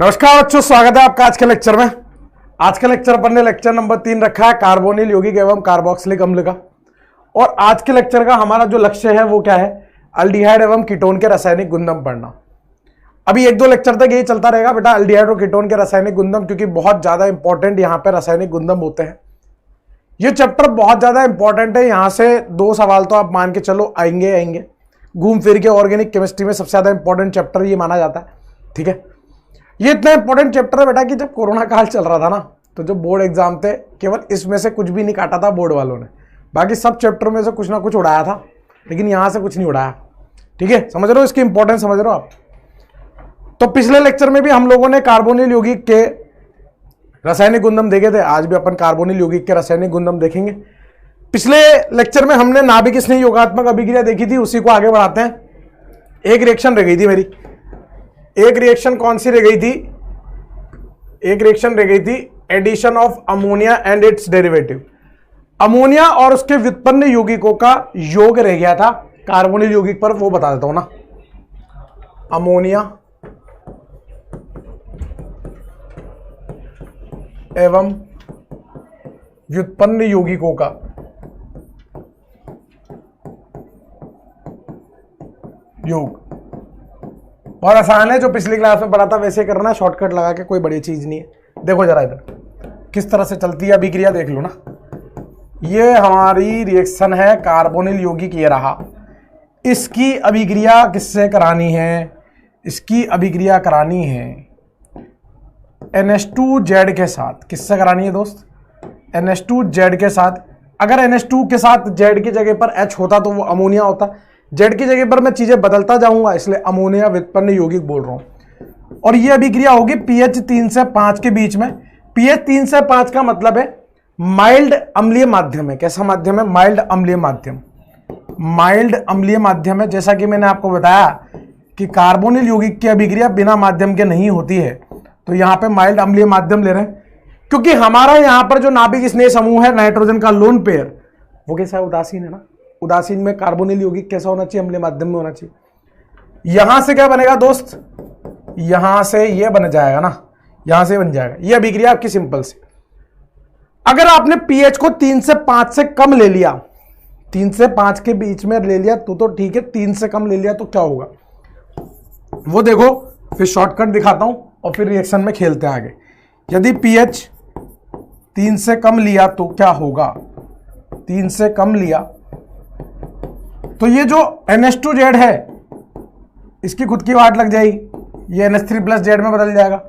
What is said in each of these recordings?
नमस्कार बच्चों, स्वागत है आपका आज के लेक्चर में। आज का लेक्चर अपन ने लेक्चर नंबर 3 रखा है कार्बोनिल यौगिक एवं कार्बोक्सिलिक अम्ल का। और आज के लेक्चर का हमारा जो लक्ष्य है वो क्या है, अल्डिहाइड एवं कीटोन के रासायनिक गुणधर्म पढ़ना। अभी 1-2 लेक्चर तक यही चलता रहेगा बेटा, अल्डिहाइड और कीटोन के रासायनिक गुणधर्म, क्योंकि बहुत ज्यादा इंपॉर्टेंट यहाँ पे रासायनिक गुणधर्म होते हैं। ये चैप्टर बहुत ज्यादा इंपॉर्टेंट है। यहाँ से 2 सवाल तो आप मान के चलो आएंगे घूम फिर के। ऑर्गेनिक केमिस्ट्री में सबसे ज्यादा इंपॉर्टेंट चैप्टर ये माना जाता है, ठीक है। ये इतना इंपॉर्टेंट चैप्टर है बेटा कि जब कोरोना काल चल रहा था ना, तो जो बोर्ड एग्जाम थे केवल इसमें से कुछ भी नहीं काटा था बोर्ड वालों ने, बाकी सब चैप्टर में से कुछ ना कुछ उड़ाया था, लेकिन यहां से कुछ नहीं उड़ाया, ठीक है। समझ रहे हो इसकी इंपॉर्टेंस, समझ रहे हो आप। तो पिछले लेक्चर में भी हम लोगों ने कार्बोनिल यौगिक के रासायनिक गुणधर्म देखे थे, आज भी अपन कार्बोनिल यौगिक के रासायनिक गुणधर्म देखेंगे। पिछले लेक्चर में हमने नाभिक स्नेह योगात्मक अभिक्रिया देखी थी, उसी को आगे बढ़ाते हैं। एक रिएक्शन रह गई थी मेरी, एक रिएक्शन कौन सी रह गई थी, एक रिएक्शन रह गई थी addition of ammonia and its derivative. Ammonia और उसके व्युत्पन्न यौगिकों का योग रह गया था कार्बोनिल यौगिक पर, वो बता देता हूं ना। अमोनिया एवं व्युत्पन्न यौगिकों का योग बहुत आसान है, जो पिछली क्लास में पढ़ा था वैसे करना, शॉर्टकट लगा के, कोई बड़ी चीज नहीं है। देखो जरा इधर किस तरह से चलती है अभिक्रिया, देख लो ना। ये हमारी रिएक्शन है कार्बोनिल यौगिक, ये रहा। इसकी अभिक्रिया किससे करानी है, इसकी अभिक्रिया करानी है NH2Z के साथ। किससे करानी है दोस्त, NH2Z के साथ। अगर NH2 के साथ Z की जगह पर H होता तो वो अमोनिया होता, Z की जगह पर मैं चीजें बदलता जाऊंगा, इसलिए अमोनिया व्युत्पन्न यौगिक बोल रहा हूं। और ये अभिक्रिया होगी pH 3 से 5 के बीच में। pH 3 से 5 का मतलब है माइल्ड अम्लीय माध्यम है। कैसा माध्यम है, माइल्ड अम्लीय माध्यम। माइल्ड अम्लीय माध्यम है, जैसा कि मैंने आपको बताया कि कार्बोनिल यौगिक की अभिक्रिया बिना माध्यम के नहीं होती है, तो यहां पे माइल्ड अम्लीय माध्यम ले रहे हैं। क्योंकि हमारा यहां पर जो नाभिक स्नेह समूह है नाइट्रोजन का लोन पेयर, वो कैसा है, उदासीन है ना। उदासीन में कार्बोनिल यौगिक कैसा होना चाहिए, अम्लीय माध्यम में होना चाहिए। यहां से क्या बनेगा दोस्त, यहां से ये बन जाएगा ना, यहां से बन जाएगा। ये अभिक्रिया आपकी सिंपल सी। अगर आपने पीएच को 3 से 5 से कम ले लिया, 3 से 5 के बीच में ले लिया तो ठीक है, 3 से कम ले लिया तो क्या होगा वो देखो, फिर शॉर्टकट दिखाता हूं और फिर रिएक्शन में खेलते हैं आगे। यदि पीएच 3 से कम लिया तो क्या होगा, 3 से कम लिया तो ये जो NH2Z है इसकी खुद की वाट लग जाएगी, ये NH3+Z में बदल जाएगा।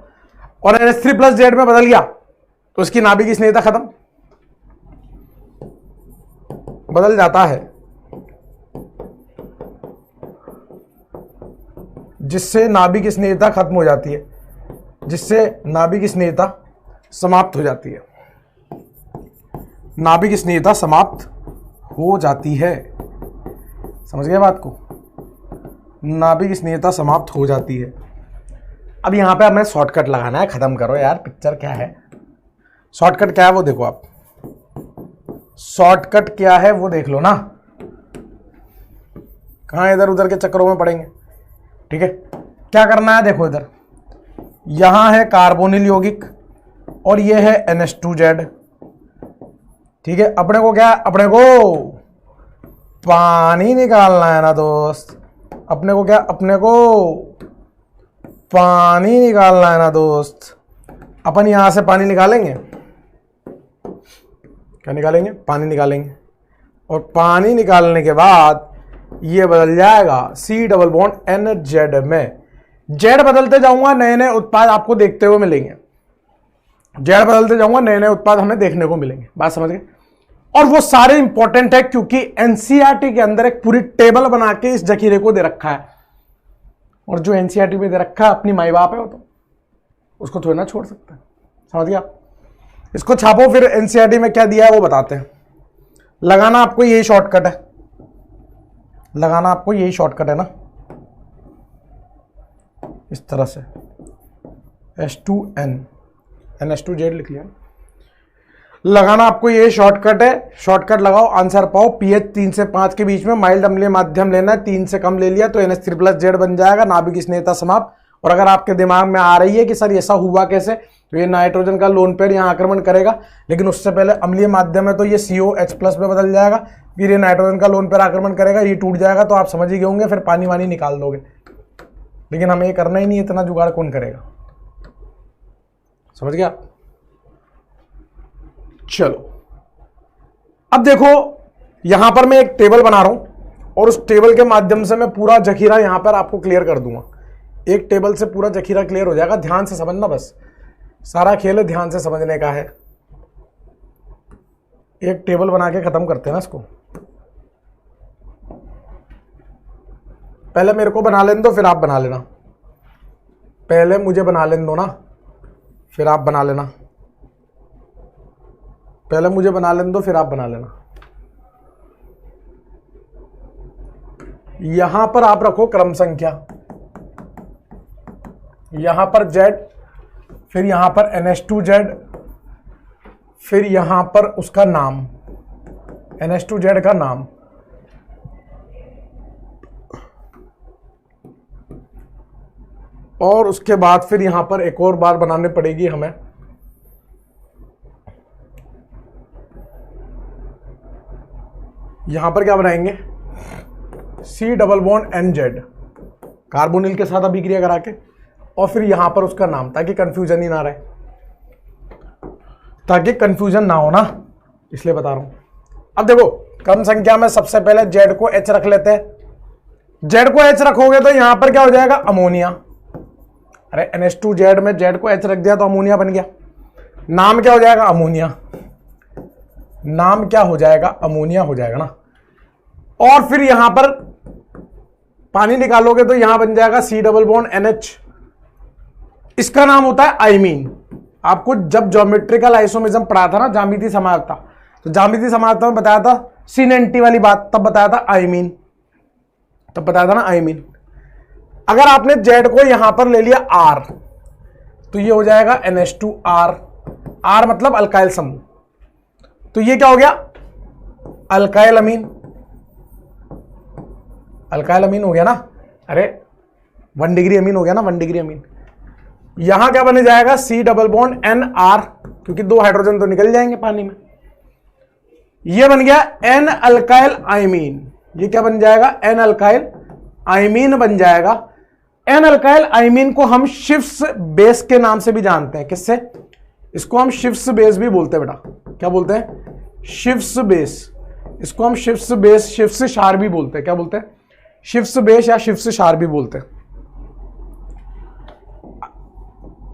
और NH3+Z में बदल गया तो इसकी नाभिक स्नेहता खत्म, बदल जाता है, जिससे नाभिक स्नेहता खत्म हो जाती है, जिससे नाभिक स्नेहता समाप्त हो जाती है। नाभिक स्नेहता समाप्त हो जाती है, समझ गए बात को, नाभिक स्नेहता समाप्त हो जाती है। अब यहां पे हमें शॉर्टकट लगाना है, खत्म करो यार, पिक्चर क्या है, शॉर्टकट क्या है वो देखो आप, शॉर्टकट क्या है वो देख लो ना। कहां इधर उधर के चक्करों में पड़ेंगे, ठीक है। क्या करना है, देखो इधर, यहां है कार्बोनिल यौगिक और ये है NH2Z, ठीक है। अपने को क्या, अपने को पानी निकालना है ना दोस्त, अपने को क्या, अपने को पानी निकालना है ना दोस्त। अपन यहां से पानी निकालेंगे, क्या निकालेंगे, पानी निकालेंगे। और पानी निकालने के बाद ये बदल जाएगा C डबल बॉन्ड NZ में। Z बदलते जाऊंगा, नए नए उत्पाद आपको देखते हुए मिलेंगे। Z बदलते जाऊंगा, नए नए उत्पाद हमें देखने को मिलेंगे, बात समझ गए। और वो सारे इंपॉर्टेंट है क्योंकि एनसीईआरटी के अंदर एक पूरी टेबल बना के इस जखीरे को दे रखा है। और जो एनसीईआरटी में दे रखा है अपनी माई बाप है, वो तो उसको थोड़ी ना छोड़ सकता है, समझ गया। इसको छापो, फिर एनसीईआरटी में क्या दिया है वो बताते हैं। लगाना आपको यही शॉर्टकट है, लगाना आपको यही शॉर्टकट है ना, इस तरह से H2N NH2Z लिख लिया। लगाना आपको ये शॉर्टकट है, शॉर्टकट लगाओ, आंसर पाओ। पीएच 3 से 5 के बीच में माइल्ड अम्लीय माध्यम लेना है, 3 से कम ले लिया तो NH3+Z बन जाएगा, नाभिक स्नेहता समाप्त। और अगर आपके दिमाग में आ रही है कि सर ऐसा हुआ कैसे, तो ये नाइट्रोजन का लोन पेयर यहाँ आक्रमण करेगा, लेकिन उससे पहले अम्लीय माध्यम है तो ये COH+ में बदल जाएगा, फिर ये नाइट्रोजन का लोन पेयर आक्रमण करेगा, ये टूट जाएगा, तो आप समझ ही गए होंगे, फिर पानी वानी निकाल दोगे। लेकिन हमें ये करना ही नहीं, इतना जुगाड़ कौन करेगा, समझ गया। चलो अब देखो, यहां पर मैं एक टेबल बना रहा हूं और उस टेबल के माध्यम से मैं पूरा जखीरा यहां पर आपको क्लियर कर दूंगा। एक टेबल से पूरा जखीरा क्लियर हो जाएगा, ध्यान से समझना, बस सारा खेल है ध्यान से समझने का है। एक टेबल बना के खत्म करते हैं ना इसको। पहले मेरे को बना लेने दो, फिर आप बना लेना। पहले मुझे बना लेने दो ना, फिर आप बना लेना। पहले मुझे बना लेने दो, फिर आप बना लेना। यहां पर आप रखो क्रम संख्या, यहां पर Z, फिर यहां पर NH2Z, फिर यहां पर उसका नाम NH2Z का नाम, और उसके बाद फिर यहां पर एक और बार बनानी पड़ेगी हमें। यहां पर क्या बनाएंगे, C+NZ कार्बोनिल के साथ अभिक्रिया करा के, और फिर यहां पर उसका नाम, ताकि कंफ्यूजन ही ना रहे, ताकि कंफ्यूजन ना हो ना, इसलिए बता रहा हूं। अब देखो क्रम संख्या में सबसे पहले Z को H रख लेते हैं। Z को H रखोगे तो यहां पर क्या हो जाएगा, अमोनिया। अरे NH2Z में Z को H रख दिया तो अमोनिया बन गया। नाम क्या हो जाएगा, अमोनिया। नाम क्या हो जाएगा, अमोनिया हो जाएगा ना। और फिर यहां पर पानी निकालोगे तो यहां बन जाएगा C+NH। इसका नाम होता है आइमीन। आपको जब ज्योमेट्रिकल आइसोमेरिज्म पढ़ा था ना, ज्यामितीय समानता, तो ज्यामितीय समानता में बताया था C90 वाली बात, तब बताया था आइमीन, तब बताया था ना आइमीन। अगर आपने Z को यहां पर ले लिया R, तो ये हो जाएगा NH2R। R मतलब अल्काइल समूह, तो ये क्या हो गया, अल्काइल अमीन। अल्काइल अमीन हो गया ना। अरे 1 डिग्री अमीन हो गया ना, 1 डिग्री अमीन। यहां क्या बन जाएगा, C+NR, क्योंकि 2 हाइड्रोजन तो निकल जाएंगे पानी में। ये बन गया N अल्काइल आइमीन। ये क्या बन जाएगा, N अल्काइल आइमीन बन जाएगा। N अल्काइल आइमीन को हम शिफ्स बेस के नाम से भी जानते हैं। किससे, इसको हम शिफ्स बेस भी बोलते हैं बेटा। क्या बोलते हैं, शिफ्स बेस। इसको हम शिफ्स बेस, शिफ्स क्षार भी बोलते हैं। क्या बोलते हैं, शिफ्स बेस या शिफ्स क्षार भी बोलते हैं।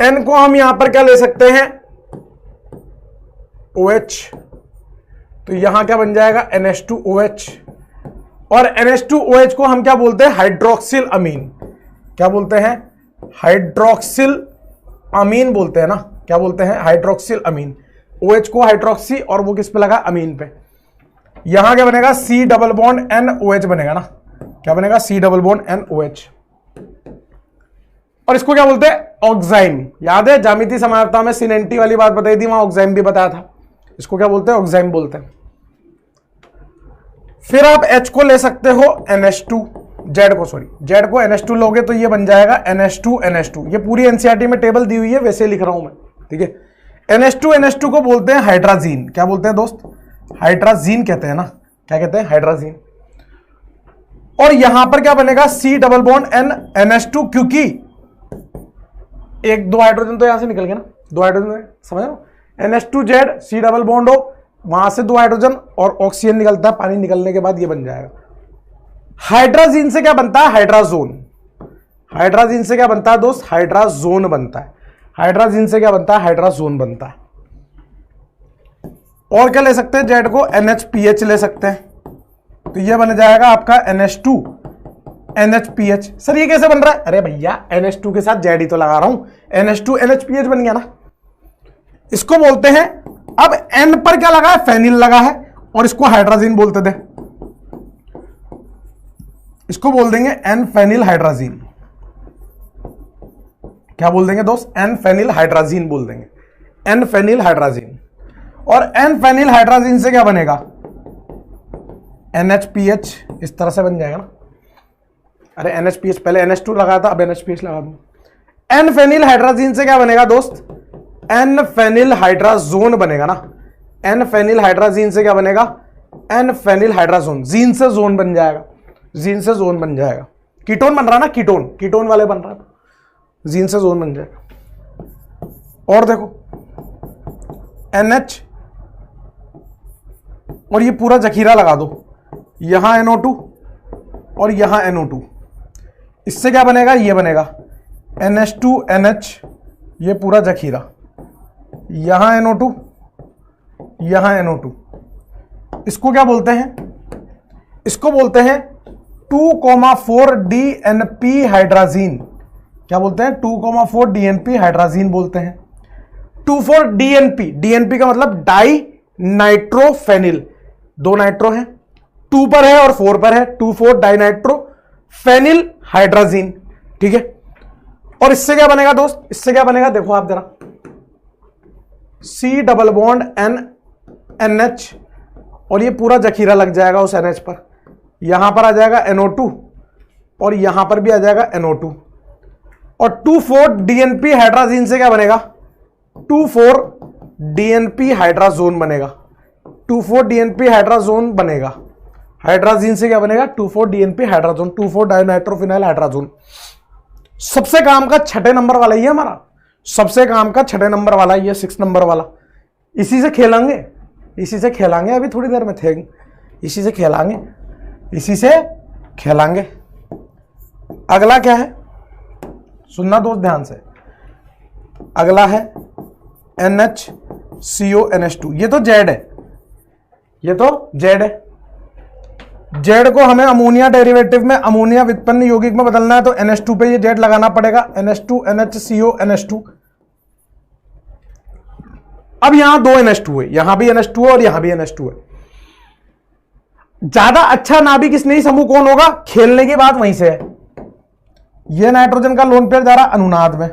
N को हम यहां पर क्या ले सकते हैं, OH, तो यहां क्या बन जाएगा, NH2OH। और NH2OH को हम क्या बोलते हैं, हाइड्रोक्सिल अमीन। क्या बोलते हैं, हाइड्रोक्सिल अमीन बोलते हैं ना। क्या बोलते हैं, हाइड्रोक्सिल अमीन। OH को हाइड्रोक्सी, और वो किस पे लगा, अमीन पे। यहां क्या बनेगा, C+NOH बनेगा ना। क्या बनेगा, C+NOH। और इसको क्या बोलते हैं, ऑक्साइम। याद है ज्यामितीय समानता में C90 वाली बात बताई थी, वहां ऑक्साइम भी बताया था। इसको क्या बोलते हैं, ऑक्साइम बोलते हैं। फिर आप H को ले सकते हो NH2, Z को NH2 लोगे तो ये बन जाएगा NH2NH2। ये पूरी NCERT में टेबल दी हुई है, वैसे लिख रहा हूं मैं, ठीक है। NH2NH2 को बोलते हैं हाइड्राजीन। क्या बोलते हैं दोस्त, हाइड्राजीन कहते हैं ना। क्या कहते हैं, हाइड्राजीन। और यहां पर क्या बनेगा, C+NH2, क्योंकि 1-2 हाइड्रोजन तो यहां से निकल गया ना, 2 हाइड्रोजन, समझ लो। NH2Z C+O, वहां से 2 हाइड्रोजन और ऑक्सीजन निकलता है, पानी निकलने के बाद ये बन जाएगा। हाइड्राजीन से क्या बनता है, हाइड्राजोन। हाइड्राजीन से क्या बनता है दोस्त, हाइड्राजोन बनता है। हाइड्राजीन से क्या बनता है, हाइड्राजोन बनता है। और क्या ले सकते हैं, Z को NHPH ले सकते हैं, तो ये बन जाएगा आपका NH2 NHPH। सर ये कैसे बन रहा है, अरे भैया NH2 के साथ Z ही तो लगा रहा हूं, NH2 NHPH बन गया ना। इसको बोलते हैं, अब N पर क्या लगा है, फेनिल लगा है, और इसको हाइड्राजीन बोलते थे। इसको बोल देंगे N फेनिल हाइड्राजीन। क्या बोल देंगे दोस्त, N फेनिल हाइड्राजीन बोल देंगे, N फेनिल हाइड्राजीन। और N फेनिल हाइड्राजीन से क्या बनेगा, NHPH। इस तरह से बन जाएगा ना। अरे NHPH, पहले NH2 लगाया था, अब NHPH लगा दूं। एन फेनिल हाइड्राजीन से क्या बनेगा दोस्त, एन फेनिल हाइड्राजोन बनेगा ना। एन फेनिल हाइड्राजीन से क्या बनेगा, एन फेनिल हाइड्राजोन। जीन से जोन बन जाएगा, जीन से जोन बन जाएगा। कीटोन बन रहा ना, कीटोन, कीटोन वाले बन रहा है, जीन से जोन बन जाएगा। और देखो NH और ये पूरा जखीरा लगा दो, यहां NO2 और यहां NO2। इससे क्या बनेगा, ये बनेगा NH2NH, ये पूरा जखीरा, यहां NO2 यहां NO2। इसको क्या बोलते हैं, इसको बोलते हैं 2,4 DNP हाइड्राजीन। क्या बोलते हैं, 2,4 DNP हाइड्राजीन बोलते हैं। 2,4 DNP, DNP का मतलब डाई नाइट्रोफेनिल, दो नाइट्रो है, 2 पर है और 4 पर है, 2,4 डाई नाइट्रोफेनिल हाइड्राजीन। ठीक है, और इससे क्या बनेगा दोस्त, इससे क्या बनेगा देखो आप जरा, C डबल बॉन्ड NH और ये पूरा जखीरा लग जाएगा उस NH पर, यहां पर आ जाएगा NO2 और यहां पर भी आ जाएगा NO2। और 2,4 DNP हाइड्राजीन से क्या बनेगा, 2,4 DNP हाइड्राजोन बनेगा, 2,4 DNP हाइड्राजोन बनेगा। हाइड्राजीन से क्या बनेगा, 2,4 DNP हाइड्राजोन, 2,4 डाइनाइट्रोफिनाइल हाइड्राजोन। सबसे काम का 6 नंबर वाला ही है हमारा, सबसे काम का 6 नंबर वाला, ये 6 नंबर वाला। इसी से खेलेंगे, इसी से खेलेंगे, अभी थोड़ी देर में थे, इसी से खेलेंगे, इसी से खेलेंगे। अगला क्या है, सुनना दोस्त ध्यान से, अगला है NHCONH2। ये तो जेड है, ये तो जेड है। जेड को हमें अमोनिया डेरिवेटिव में अमोनिया व्युत्पन्न यौगिक में बदलना है, तो NH2 पे ये जेड लगाना पड़ेगा, NH2 NHCONH2। अब यहां 2 NH2 है, यहां भी NH2 है और यहां भी NH2 है। ज्यादा अच्छा नाभिक स्नेही समूह कौन होगा, खेलने की बात वहीं से है। यह नाइट्रोजन का लोन पेयर जा रहा अनुनाद में,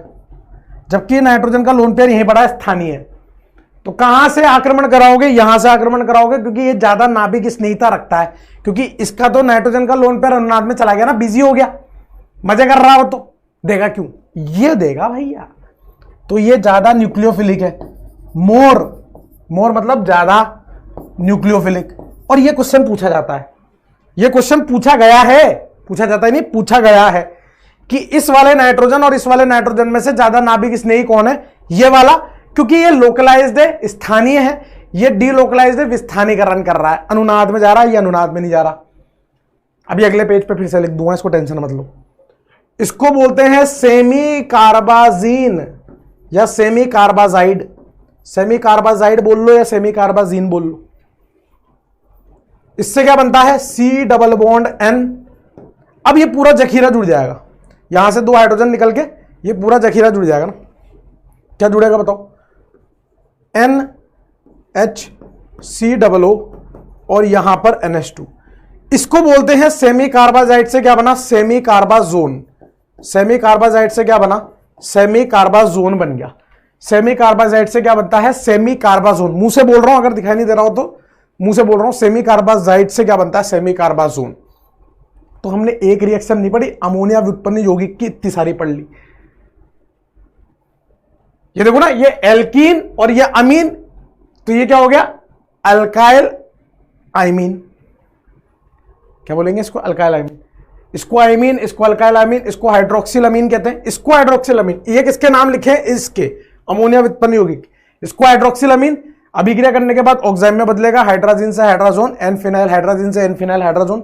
जबकि नाइट्रोजन का लोन पेयर यहीं पड़ा स्थानीय। तो कहां से आक्रमण कराओगे, यहां से आक्रमण कराओगे, क्योंकि ये ज्यादा नाभिक स्नेहिता रखता है। क्योंकि इसका तो नाइट्रोजन का लोन पेयर अनुनाद में चला गया ना, बिजी हो गया, मजे कर रहा हो तो देगा क्यों, ये देगा भैया। तो ये ज्यादा न्यूक्लियोफिलिक है, मोर, मोर मतलब ज्यादा न्यूक्लियोफिलिक। और ये क्वेश्चन पूछा जाता है, ये क्वेश्चन पूछा गया है, पूछा जाता है नहीं, पूछा गया है कि इस वाले नाइट्रोजन और इस वाले नाइट्रोजन में से ज्यादा नाभिक स्नेही कौन है, ये वाला, क्योंकि ये लोकलाइज्ड है, स्थानीय है, ये डीलोकलाइज्ड है, विस्थानीकरण कर रहा है, अनुनाद में जा रहा है, ये अनुनाद में नहीं जा रहा। अभी अगले पेज पे फिर से लिख दूंगा, इसको टेंशन मत लो। इसको बोलते हैं सेमी कार्बाजीन या सेमी कार्बाजाइड। सेमी कार्बाजाइड बोल लो या सेमी कार्बाजीन बोल लो। इससे क्या बनता है, C डबल बॉन्ड N। अब ये पूरा जखीरा जुड़ जाएगा, यहां से 2 हाइड्रोजन निकल के ये पूरा जखीरा जुड़ जाएगा ना। क्या जुड़ेगा बताओ, NHCOO और यहां पर NH2। इसको बोलते हैं सेमी कार्बाजाइड से क्या बना, सेमी कार्बाजोन। सेमी कार्बाजाइड से क्या बना, सेमी कार्बाजोन बन गया। सेमी कार्बाजाइड से क्या बनता है, सेमी कार्बाजोन। मुंह से बोल रहा हूं, अगर दिखाई नहीं दे रहा हो तो मुंह से बोल रहा हूं, सेमी कार्बाजाइड से क्या बनता है, सेमी कार्बाजोन। तो हमने एक रिएक्शन नहीं पढ़ी, अमोनिया व्युत्पन्न यौगिक की इतनी सारी पढ़ ली। ये देखो ना, ये एल्कीन और ये अमीन, तो ये क्या हो गया, अल्काइल आइमीन। क्या बोलेंगे इसको, अल्काइल आइमीन। इसको आइमीन, इसको अल्काइल आइमीन, इसको हाइड्रोक्सिल अमीन कहते हैं, इसको हाइड्रोक्सिल अमीन। ये किसके नाम लिखे हैं, इसके, अमोनिया व्युत्पन्न यौगिक। इसको हाइड्रोक्सिल अमीन, अभिक्रिया करने के बाद ऑक्साइड में बदलेगा, हाइड्राजीन से हाइड्राजोन, एन फिनाइल हाइड्राजीन से N phenyl hydrazone,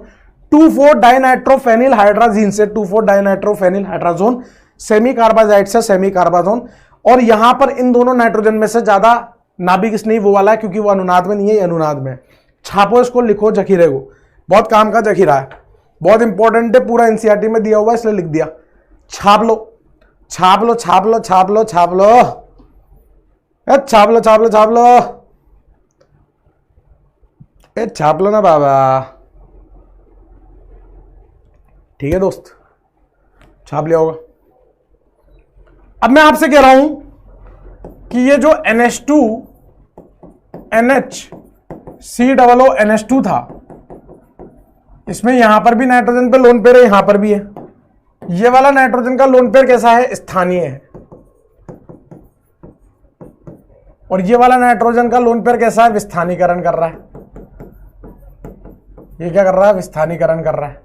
2,4 dinitrophenyl hydrazine से 2,4 डाइनाइट्रोफेनिल हाइड्राजोन, सेमी कार्बाजाइड से सेमी कार्बाजोन। और यहां पर इन दोनों नाइट्रोजन में से ज्यादा नाभिक स्नेही वो वाला है, क्योंकि वो अनुनाद में नहीं है, ये अनुनाद में। छापो इसको, लिखो जखीरे को, बहुत काम का जखीरा है, बहुत इंपॉर्टेंट है, पूरा एनसीईआरटी में दिया हुआ है, इसलिए लिख दिया। छाप लो, छाप लो, छाप लो, छाप लो, छाप लो, छाप लो, छाप लो, छाप लो, छाप लो ना बाबा। ठीक है दोस्त, छाप लिया होगा। अब मैं आपसे कह रहा हूं कि ये जो NH2 NHCOO NH2 था, इसमें यहां पर भी नाइट्रोजन पे लोन पेयर है, यहां पर भी है, ये वाला नाइट्रोजन का लोन पेयर कैसा है, स्थानीय है। और ये वाला नाइट्रोजन का लोन पेयर कैसा है, विस्थानीकरण कर रहा है। ये क्या कर रहा है, विस्थानीकरण कर रहा है।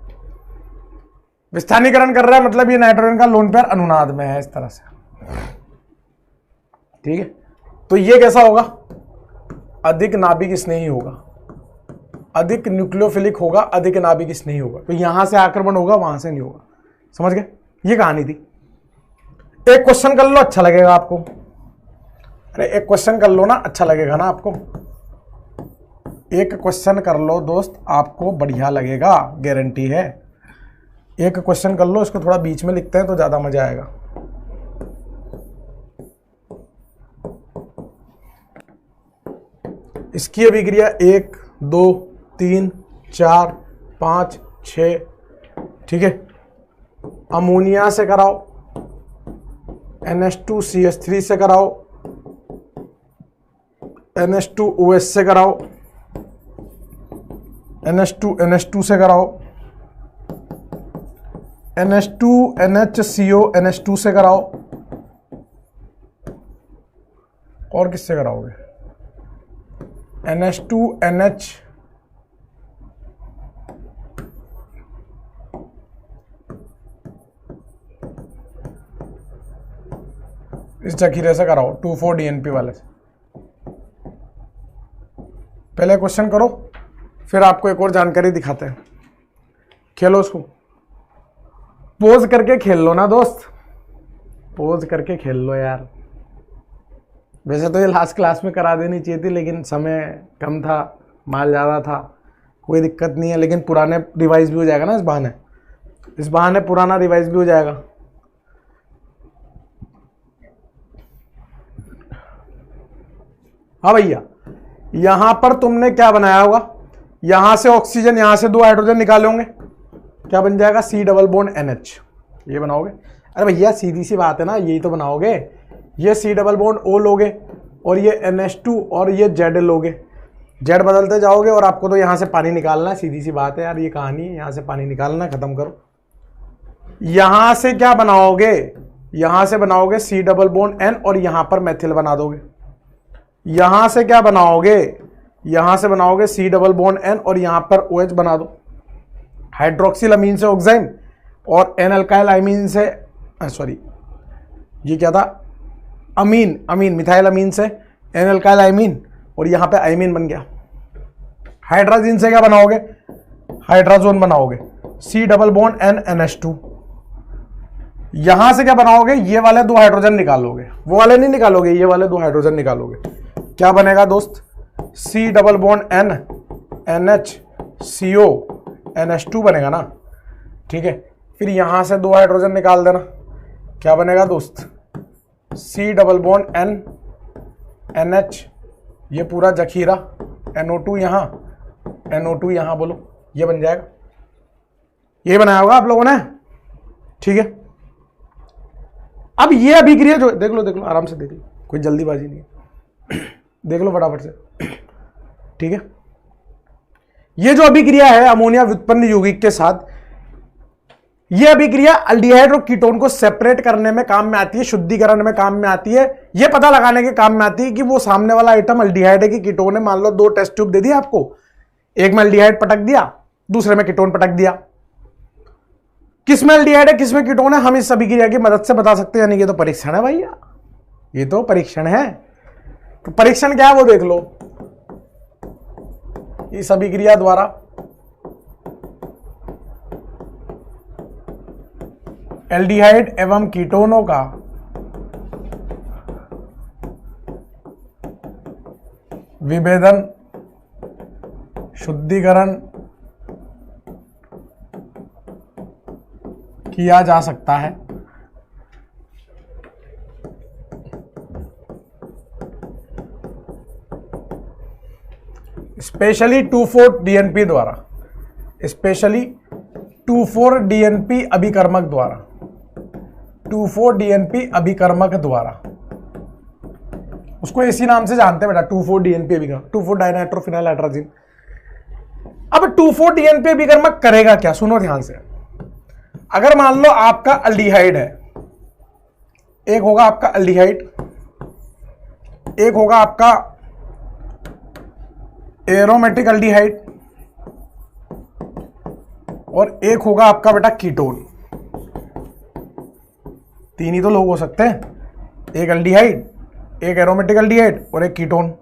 विस्थानीकरण कर रहा है मतलब ये नाइट्रोजन का लोन पेयर अनुनाद में है, इस तरह से। ठीक है, तो ये कैसा होगा, अधिक नाभिक स्नेही होगा, अधिक न्यूक्लियोफिलिक होगा, अधिक नाभिक स्नेही होगा। तो यहां से आक्रमण होगा, वहां से नहीं होगा। समझ गए, ये कहानी थी। एक क्वेश्चन कर लो, अच्छा लगेगा आपको। अरे एक क्वेश्चन कर लो ना, अच्छा लगेगा ना आपको। एक क्वेश्चन कर लो दोस्त, आपको बढ़िया लगेगा, गारंटी है। एक क्वेश्चन कर लो, इसको थोड़ा बीच में लिखते हैं तो ज्यादा मजा आएगा। इसकी अभिक्रिया 1 2 3 4 5 6, ठीक है। अमोनिया से कराओ, NH2CH3 से कराओ, NH2OH से कराओ, NH2NH2 से कराओ, NH2NHCO NH2 से कराओ, और किससे कराओगे, NH2NH इस जखीरे से कराओ, 2,4-DNP वाले से। पहले क्वेश्चन करो, फिर आपको एक और जानकारी दिखाते हैं। खेलो उसको, पोज करके खेल लो ना दोस्त, पोज करके खेल लो यार। वैसे तो ये लास्ट क्लास में करा देनी चाहिए थी, लेकिन समय कम था, माल ज़्यादा था, कोई दिक्कत नहीं है। लेकिन पुराने रिवाइज भी हो जाएगा ना इस बहाने, इस बहाने पुराना रिवाइज भी हो जाएगा। हाँ भैया, यहां पर तुमने क्या बनाया होगा, यहां से ऑक्सीजन, यहां से 2 हाइड्रोजन निकाले होंगे, क्या बन जाएगा, C डबल बॉन्ड NH, ये बनाओगे। अरे भैया सीधी सी बात है ना, यही तो बनाओगे। ये C डबल बॉन्ड O लोगे और ये NH2 और ये Z लोगे, Z बदलते जाओगे और आपको तो यहां से पानी निकालना है। सीधी सी बात है यार, ये कहानी है, यहां से पानी निकालना है, खत्म करो। यहां से क्या बनाओगे, यहां से बनाओगे C डबल बॉन्ड N और यहां पर मेथिल बना दोगे। यहां से क्या बनाओगे, यहां से बनाओगे C डबल बॉन्ड N और यहां पर OH बना दो। हाइड्रोक्सिल अमीन से ऑक्साइन और N अल्काइल अमीन से, सॉरी ये क्या था, अमीन, अमीन मिथाइल अमीन से N अल्काइल अमीन और यहां पे अमीन बन गया। हाइड्रोजन से क्या बनाओगे, हाइड्रोजन बनाओगे, C double bond N NH2। यहां से क्या बनाओगे, ये वाले 2 हाइड्रोजन निकालोगे, वो वाले नहीं निकालोगे, ये वाले 2 हाइड्रोजन निकालोगे। क्या बनेगा दोस्त, C double bond N NHCO NH2 बनेगा ना, ठीक है। फिर यहां से 2 हाइड्रोजन निकाल देना, क्या बनेगा दोस्त, C double bond N NH, ये पूरा जखीरा, NO2 यहां, NO2 यहां, बोलो ये बन जाएगा। ये बनाया होगा आप लोगों ने, ठीक है। अब ये अभिक्रिया जो, देख लो आराम से देख लो, कोई जल्दीबाजी नहीं है, देख लो फटाफट से, ठीक है। ये जो अभिक्रिया है अमोनिया व्युत्पन्न यौगिक के साथ, ये अभिक्रिया अल्डिहाइड और कीटोन को सेपरेट करने में काम में आती है, शुद्धिकरण में काम में आती है, ये पता लगाने के काम में आती है कि वो सामने वाला आइटम अल्डिहाइड है कि कीटोन है। मान लो 2 टेस्ट ट्यूब दे दिया आपको, एक में अल्डिहाइड पटक दिया, दूसरे में कीटोन पटक दिया, किसमें अल्डिहाइड है किसमें कीटोन है, हम इस अभिक्रिया की मदद से बता सकते हैं। यानी ये तो परीक्षण है भैया, ये तो परीक्षण है। तो परीक्षण क्या है वो देख लो। इस अभिक्रिया द्वारा एल्डिहाइड एवं कीटोनों का विभेदन, शुद्धिकरण किया जा सकता है। स्पेशली 2,4-DNP द्वारा, स्पेशली 2,4-DNP अभिकर्मक द्वारा, 2,4-DNP अभिकर्मक द्वारा, उसको इसी नाम से जानते हैं बेटा, 2,4-DNP अभिकर्मक, 2,4-डाइनाइट्रोफिनाइल हाइड्रोजन। अब 2,4-DNP अभिकर्मक करेगा क्या, सुनो ध्यान से। अगर मान लो आपका अल्डिहाइड है, एक होगा आपका अल्डिहाइड, एक होगा आपका एरोमेटिक अल्डिहाइड, और एक होगा आपका बेटा कीटोन। तीन ही तो लोग हो सकते हैं, एक अल्डिहाइड, एक एरोमेटिक अल्डिहाइड और एक कीटोन।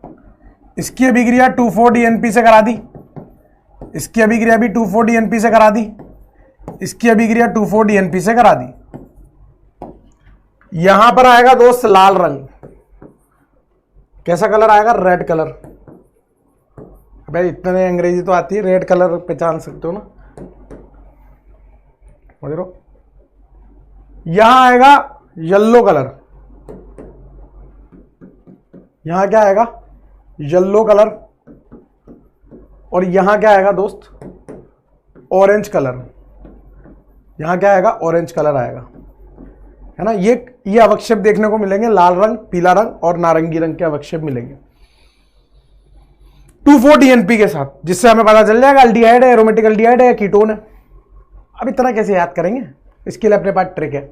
इसकी अभिक्रिया 2,4-DNP से करा दी, इसकी अभिक्रिया भी 2,4-DNP से करा दी, इसकी अभिक्रिया 2,4-DNP से करा दी। यहां पर आएगा दोस्त लाल रंग, कैसा कलर आएगा? Red colour. भाई इतने अंग्रेजी तो आती है, रेड कलर पहचान सकते हो ना, समझ रहे हो? यहां आएगा येलो कलर, यहां क्या आएगा? Yellow colour. और यहां क्या आएगा दोस्त? Orange colour. यहां क्या आएगा? ऑरेंज कलर आएगा, है ना। ये अवक्षेप देखने को मिलेंगे, लाल रंग, पीला रंग और नारंगी रंग के अवक्षेप मिलेंगे 2,4-DNP के साथ, जिससे हमें पता चल जाएगा अल्डिहाइड है, एरोमेटिक अल्डिहाइड है या कीटोन है। अब इतना कैसे याद करेंगे? इसके लिए अपने पास ट्रिक है।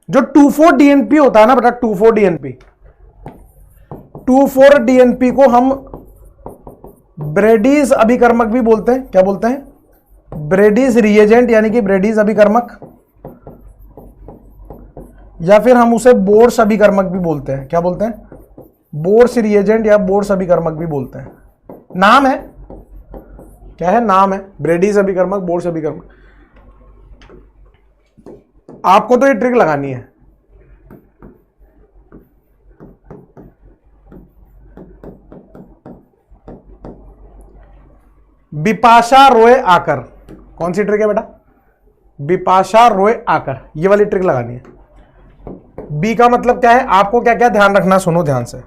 जो 2,4-DNP होता है ना बेटा, 2,4-DNP को हम ब्रेडीज अभिकर्मक भी बोलते हैं। क्या बोलते हैं? ब्रेडीज रिएजेंट, यानी कि ब्रेडीज अभिकर्मक, या फिर हम उसे बोर्स अभिकर्मक भी बोलते हैं। क्या बोलते हैं? बोर्स रिएजेंट या बोर्स अभिकर्मक भी बोलते हैं। नाम है, क्या है? नाम है, ब्रेडीज अभिकर्मक, बोर्स अभिकर्मक। आपको तो ये ट्रिक लगानी है। बिपाशा रोए आकर, कौन सी ट्रिक है बेटा? बिपाशा रोए आकर, ये वाली ट्रिक लगानी है। बी का मतलब क्या है? आपको क्या क्या ध्यान रखना है, सुनो ध्यान से।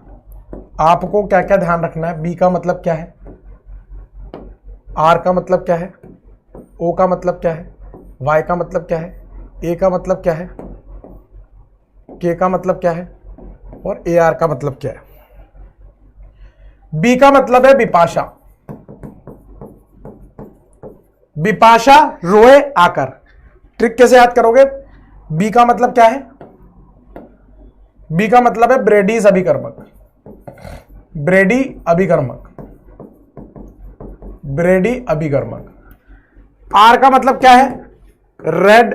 आपको क्या क्या ध्यान रखना है? बी का मतलब क्या है? आर का मतलब क्या है? ओ का मतलब क्या है? वाई का मतलब क्या है? ए का मतलब क्या है? के का मतलब क्या है? और ए आर का मतलब क्या है? बी का मतलब है बिपाशा। बिपाशा रोए आकर। ट्रिक कैसे याद करोगे? बी का मतलब क्या है? बी का मतलब है ब्रेडीज अभिकर्मक, ब्रेडी अभिकर्मक, ब्रेडी अभिकर्मक। आर का मतलब क्या है? रेड।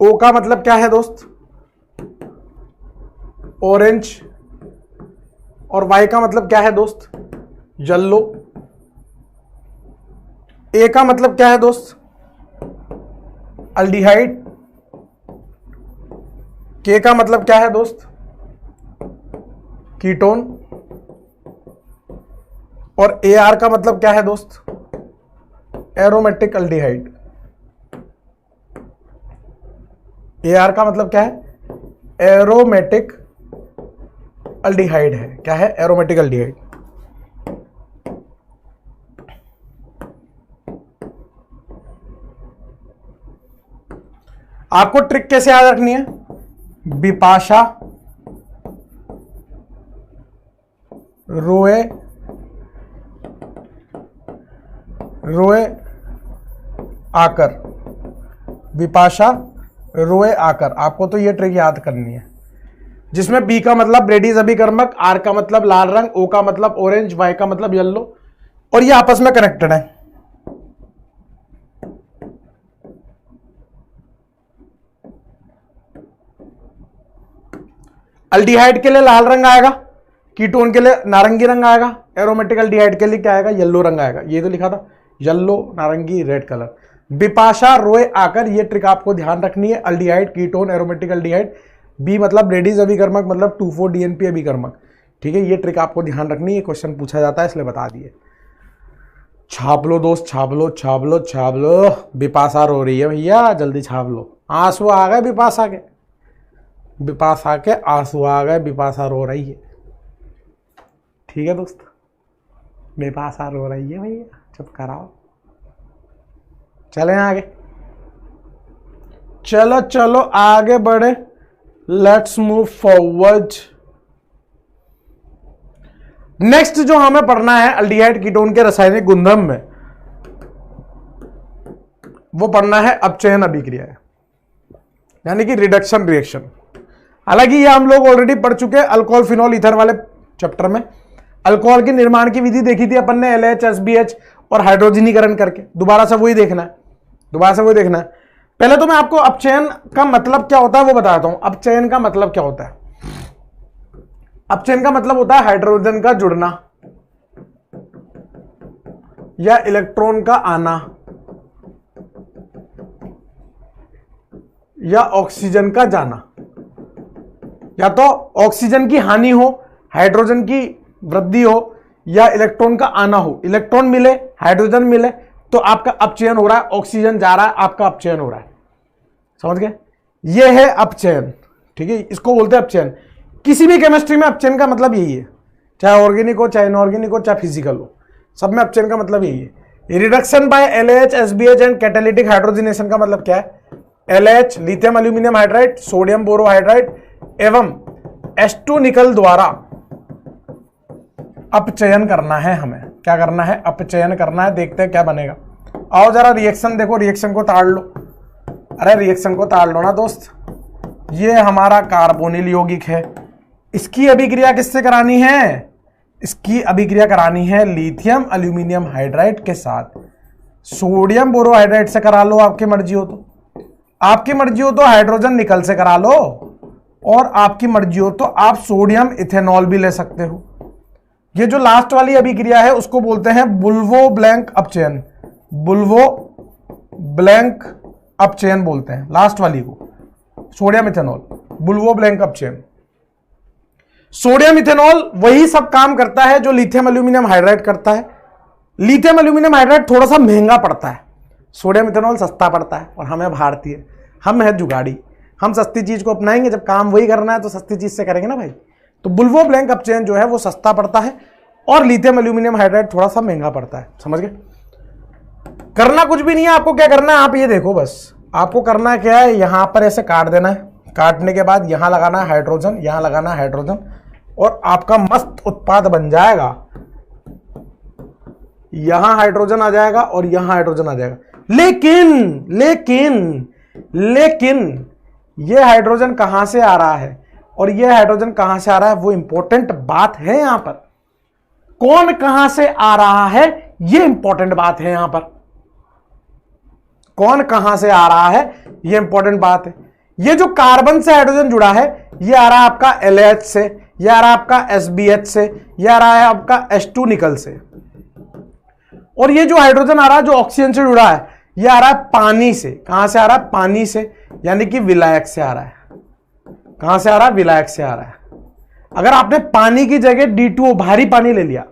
ओ का मतलब क्या है दोस्त? ऑरेंज। और वाई का मतलब क्या है दोस्त? येलो। ए का मतलब क्या है दोस्त? अल्डिहाइड। के का मतलब क्या है दोस्त? कीटोन। और ए आर का मतलब क्या है दोस्त? Aromatic aldehyde. ए आर का मतलब क्या है? एरोमेटिक अल्डिहाइड है। क्या है? Aromatic aldehyde. आपको ट्रिक कैसे याद रखनी है? बिपाशा रोए रोए आकर, बिपाशा रोए आकर। आपको तो ये ट्रिक याद करनी है, जिसमें बी का मतलब ब्रेडीज अभिकर्मक, आर का मतलब लाल रंग, ओ का मतलब ऑरेंज, वाई का मतलब येलो, और ये आपस में कनेक्टेड है। अल्डिहाइड के लिए लाल रंग आएगा, कीटोन के लिए नारंगी रंग आएगा, एरोमेटिक अल्डिहाइड के लिए क्या आएगा? येलो रंग आएगा। ये तो लिखा था, येलो, नारंगी, रेड कलर। बिपाशा रोए आकर, ये ट्रिक आपको ध्यान रखनी है। Aldehyde, ketone, aromatic aldehyde. B मतलब ब्रेडीज अभिकर्मक, मतलब 2,4-DNP अभिकर्मक। ठीक है, ये ट्रिक आपको ध्यान रखनी है, क्वेश्चन पूछा जाता है इसलिए बता दिए। छाप लो दोस्त, छाप लो, छाप लो, छाप लो। बिपाशा रो रही है भैया, जल्दी छाप लो। आंसू आ गए बिपाशा के, बिपाशा के आंसू आ गए, बिपाशा रो रही है। ठीक है दोस्त, बिपाशा रो रही है भैया, चुप कराओ। चलें आगे, चलो चलो आगे बढ़े। Let's move forward. नेक्स्ट जो हमें पढ़ना है अल्डिहाइड कीटोन के रासायनिक गुणधर्म में, वो पढ़ना है अपचयन अभिक्रिया, यानी कि रिडक्शन रिएक्शन। हालांकि ये हम लोग ऑलरेडी पढ़ चुके हैं अल्कोहल फिनॉल ईथर वाले चैप्टर में। अल्कोहल की निर्माण की विधि देखी थी अपन ने, LH SBH और हाइड्रोजनीकरण करके। दोबारा से वही देखना है। पहले तो मैं आपको अपचयन का मतलब क्या होता है वो बताता हूं। अपचयन का मतलब क्या होता है? अपचयन का मतलब होता है हाइड्रोजन का जुड़ना या इलेक्ट्रॉन का आना या ऑक्सीजन का जाना, या तो ऑक्सीजन की हानि हो, हाइड्रोजन की वृद्धि हो, या इलेक्ट्रॉन का आना हो। इलेक्ट्रॉन मिले, हाइड्रोजन मिले तो आपका अपचयन हो रहा है, ऑक्सीजन जा रहा है, आपका अपचयन हो रहा है। समझ गए? ये है अपचयन। ठीक है, इसको बोलते हैं अपचयन। किसी भी केमिस्ट्री में अपचयन का मतलब यही है, चाहे ऑर्गेनिक हो, चाहे इनऑर्गेनिक हो, चाहे फिजिकल हो, सब में अपचयन का मतलब यही है। Reduction by LH SBH and catalytic hydrogenation का मतलब क्या है? LH lithium aluminium hydride, sodium borohydride एवं H2 निकल द्वारा अपचयन करना है। हमें क्या करना है? अपचयन करना है। देखते हैं क्या बनेगा। आओ जरा रिएक्शन देखो, रिएक्शन को ताड़ लो। अरे रिएक्शन को ताड़ लो ना दोस्त। ये हमारा कार्बोनिल यौगिक है, इसकी अभिक्रिया किससे करानी है? इसकी अभिक्रिया करानी है लिथियम एल्यूमिनियम हाइड्राइड के साथ। सोडियम बोरोहाइड्राइड से करा लो, आपकी मर्जी हो तो। आपकी मर्जी हो तो हाइड्रोजन निकल से करा लो, और आपकी मर्जी हो तो आप सोडियम इथेनॉल भी ले सकते हो। ये जो लास्ट वाली अभिक्रिया है उसको बोलते हैं बुल्वो ब्लैंक अपचयन। बुल्वो ब्लैंक अपचयन बोलते हैं लास्ट वाली को, सोडियम इथेनॉल, बुल्वो ब्लैंक अपचयन। सोडियम इथेनॉल वही सब काम करता है जो लिथियम एल्यूमिनियम हाइड्राइड करता है। लिथियम एल्यूमिनियम हाइड्राइड थोड़ा सा महंगा पड़ता है, सोडियम इथेनॉल सस्ता पड़ता है। और हमें भारतीय, हम है जुगाड़ी, हम सस्ती चीज को अपनाएंगे। जब काम वही करना है तो सस्ती चीज से करेंगे ना भाई। तो बुल्वो ब्लैंक अपचयन जो है वो सस्ता पड़ता है और लिथियम एल्यूमिनियम हाइड्राइड थोड़ा सा महंगा पड़ता है। समझ गए? करना कुछ भी नहीं है, आपको क्या करना है, आप ये देखो बस। आपको करना क्या है, यहां पर ऐसे काट देना है। काटने के बाद यहां लगाना है हाइड्रोजन, यहां लगाना है हाइड्रोजन, और आपका मस्त उत्पाद बन जाएगा। यहां हाइड्रोजन आ जाएगा और यहां हाइड्रोजन आ जाएगा। लेकिन लेकिन लेकिन ये हाइड्रोजन कहां से आ रहा है और ये हाइड्रोजन कहां से आ रहा है, वो इंपॉर्टेंट बात है यहां पर। कौन कहां से आ रहा है, ये इंपॉर्टेंट बात है यहां पर। कौन कहां से आ रहा है, ये इंपॉर्टेंट बात है। ये जो कार्बन से हाइड्रोजन जुड़ा है, ये आ रहा है आपका LH से, ये आ रहा है आपका SBH से, ये आ रहा है आपका H2 निकल से। और ये जो हाइड्रोजन आ रहा है जो ऑक्सीजन से जुड़ा है, ये आ रहा है पानी से। कहां से आ रहा है? पानी से, यानी कि विलायक से आ रहा है। कहां से आ रहा है? विलायक से आ रहा है। अगर आपने पानी की जगह D2O भारी पानी ले लिया,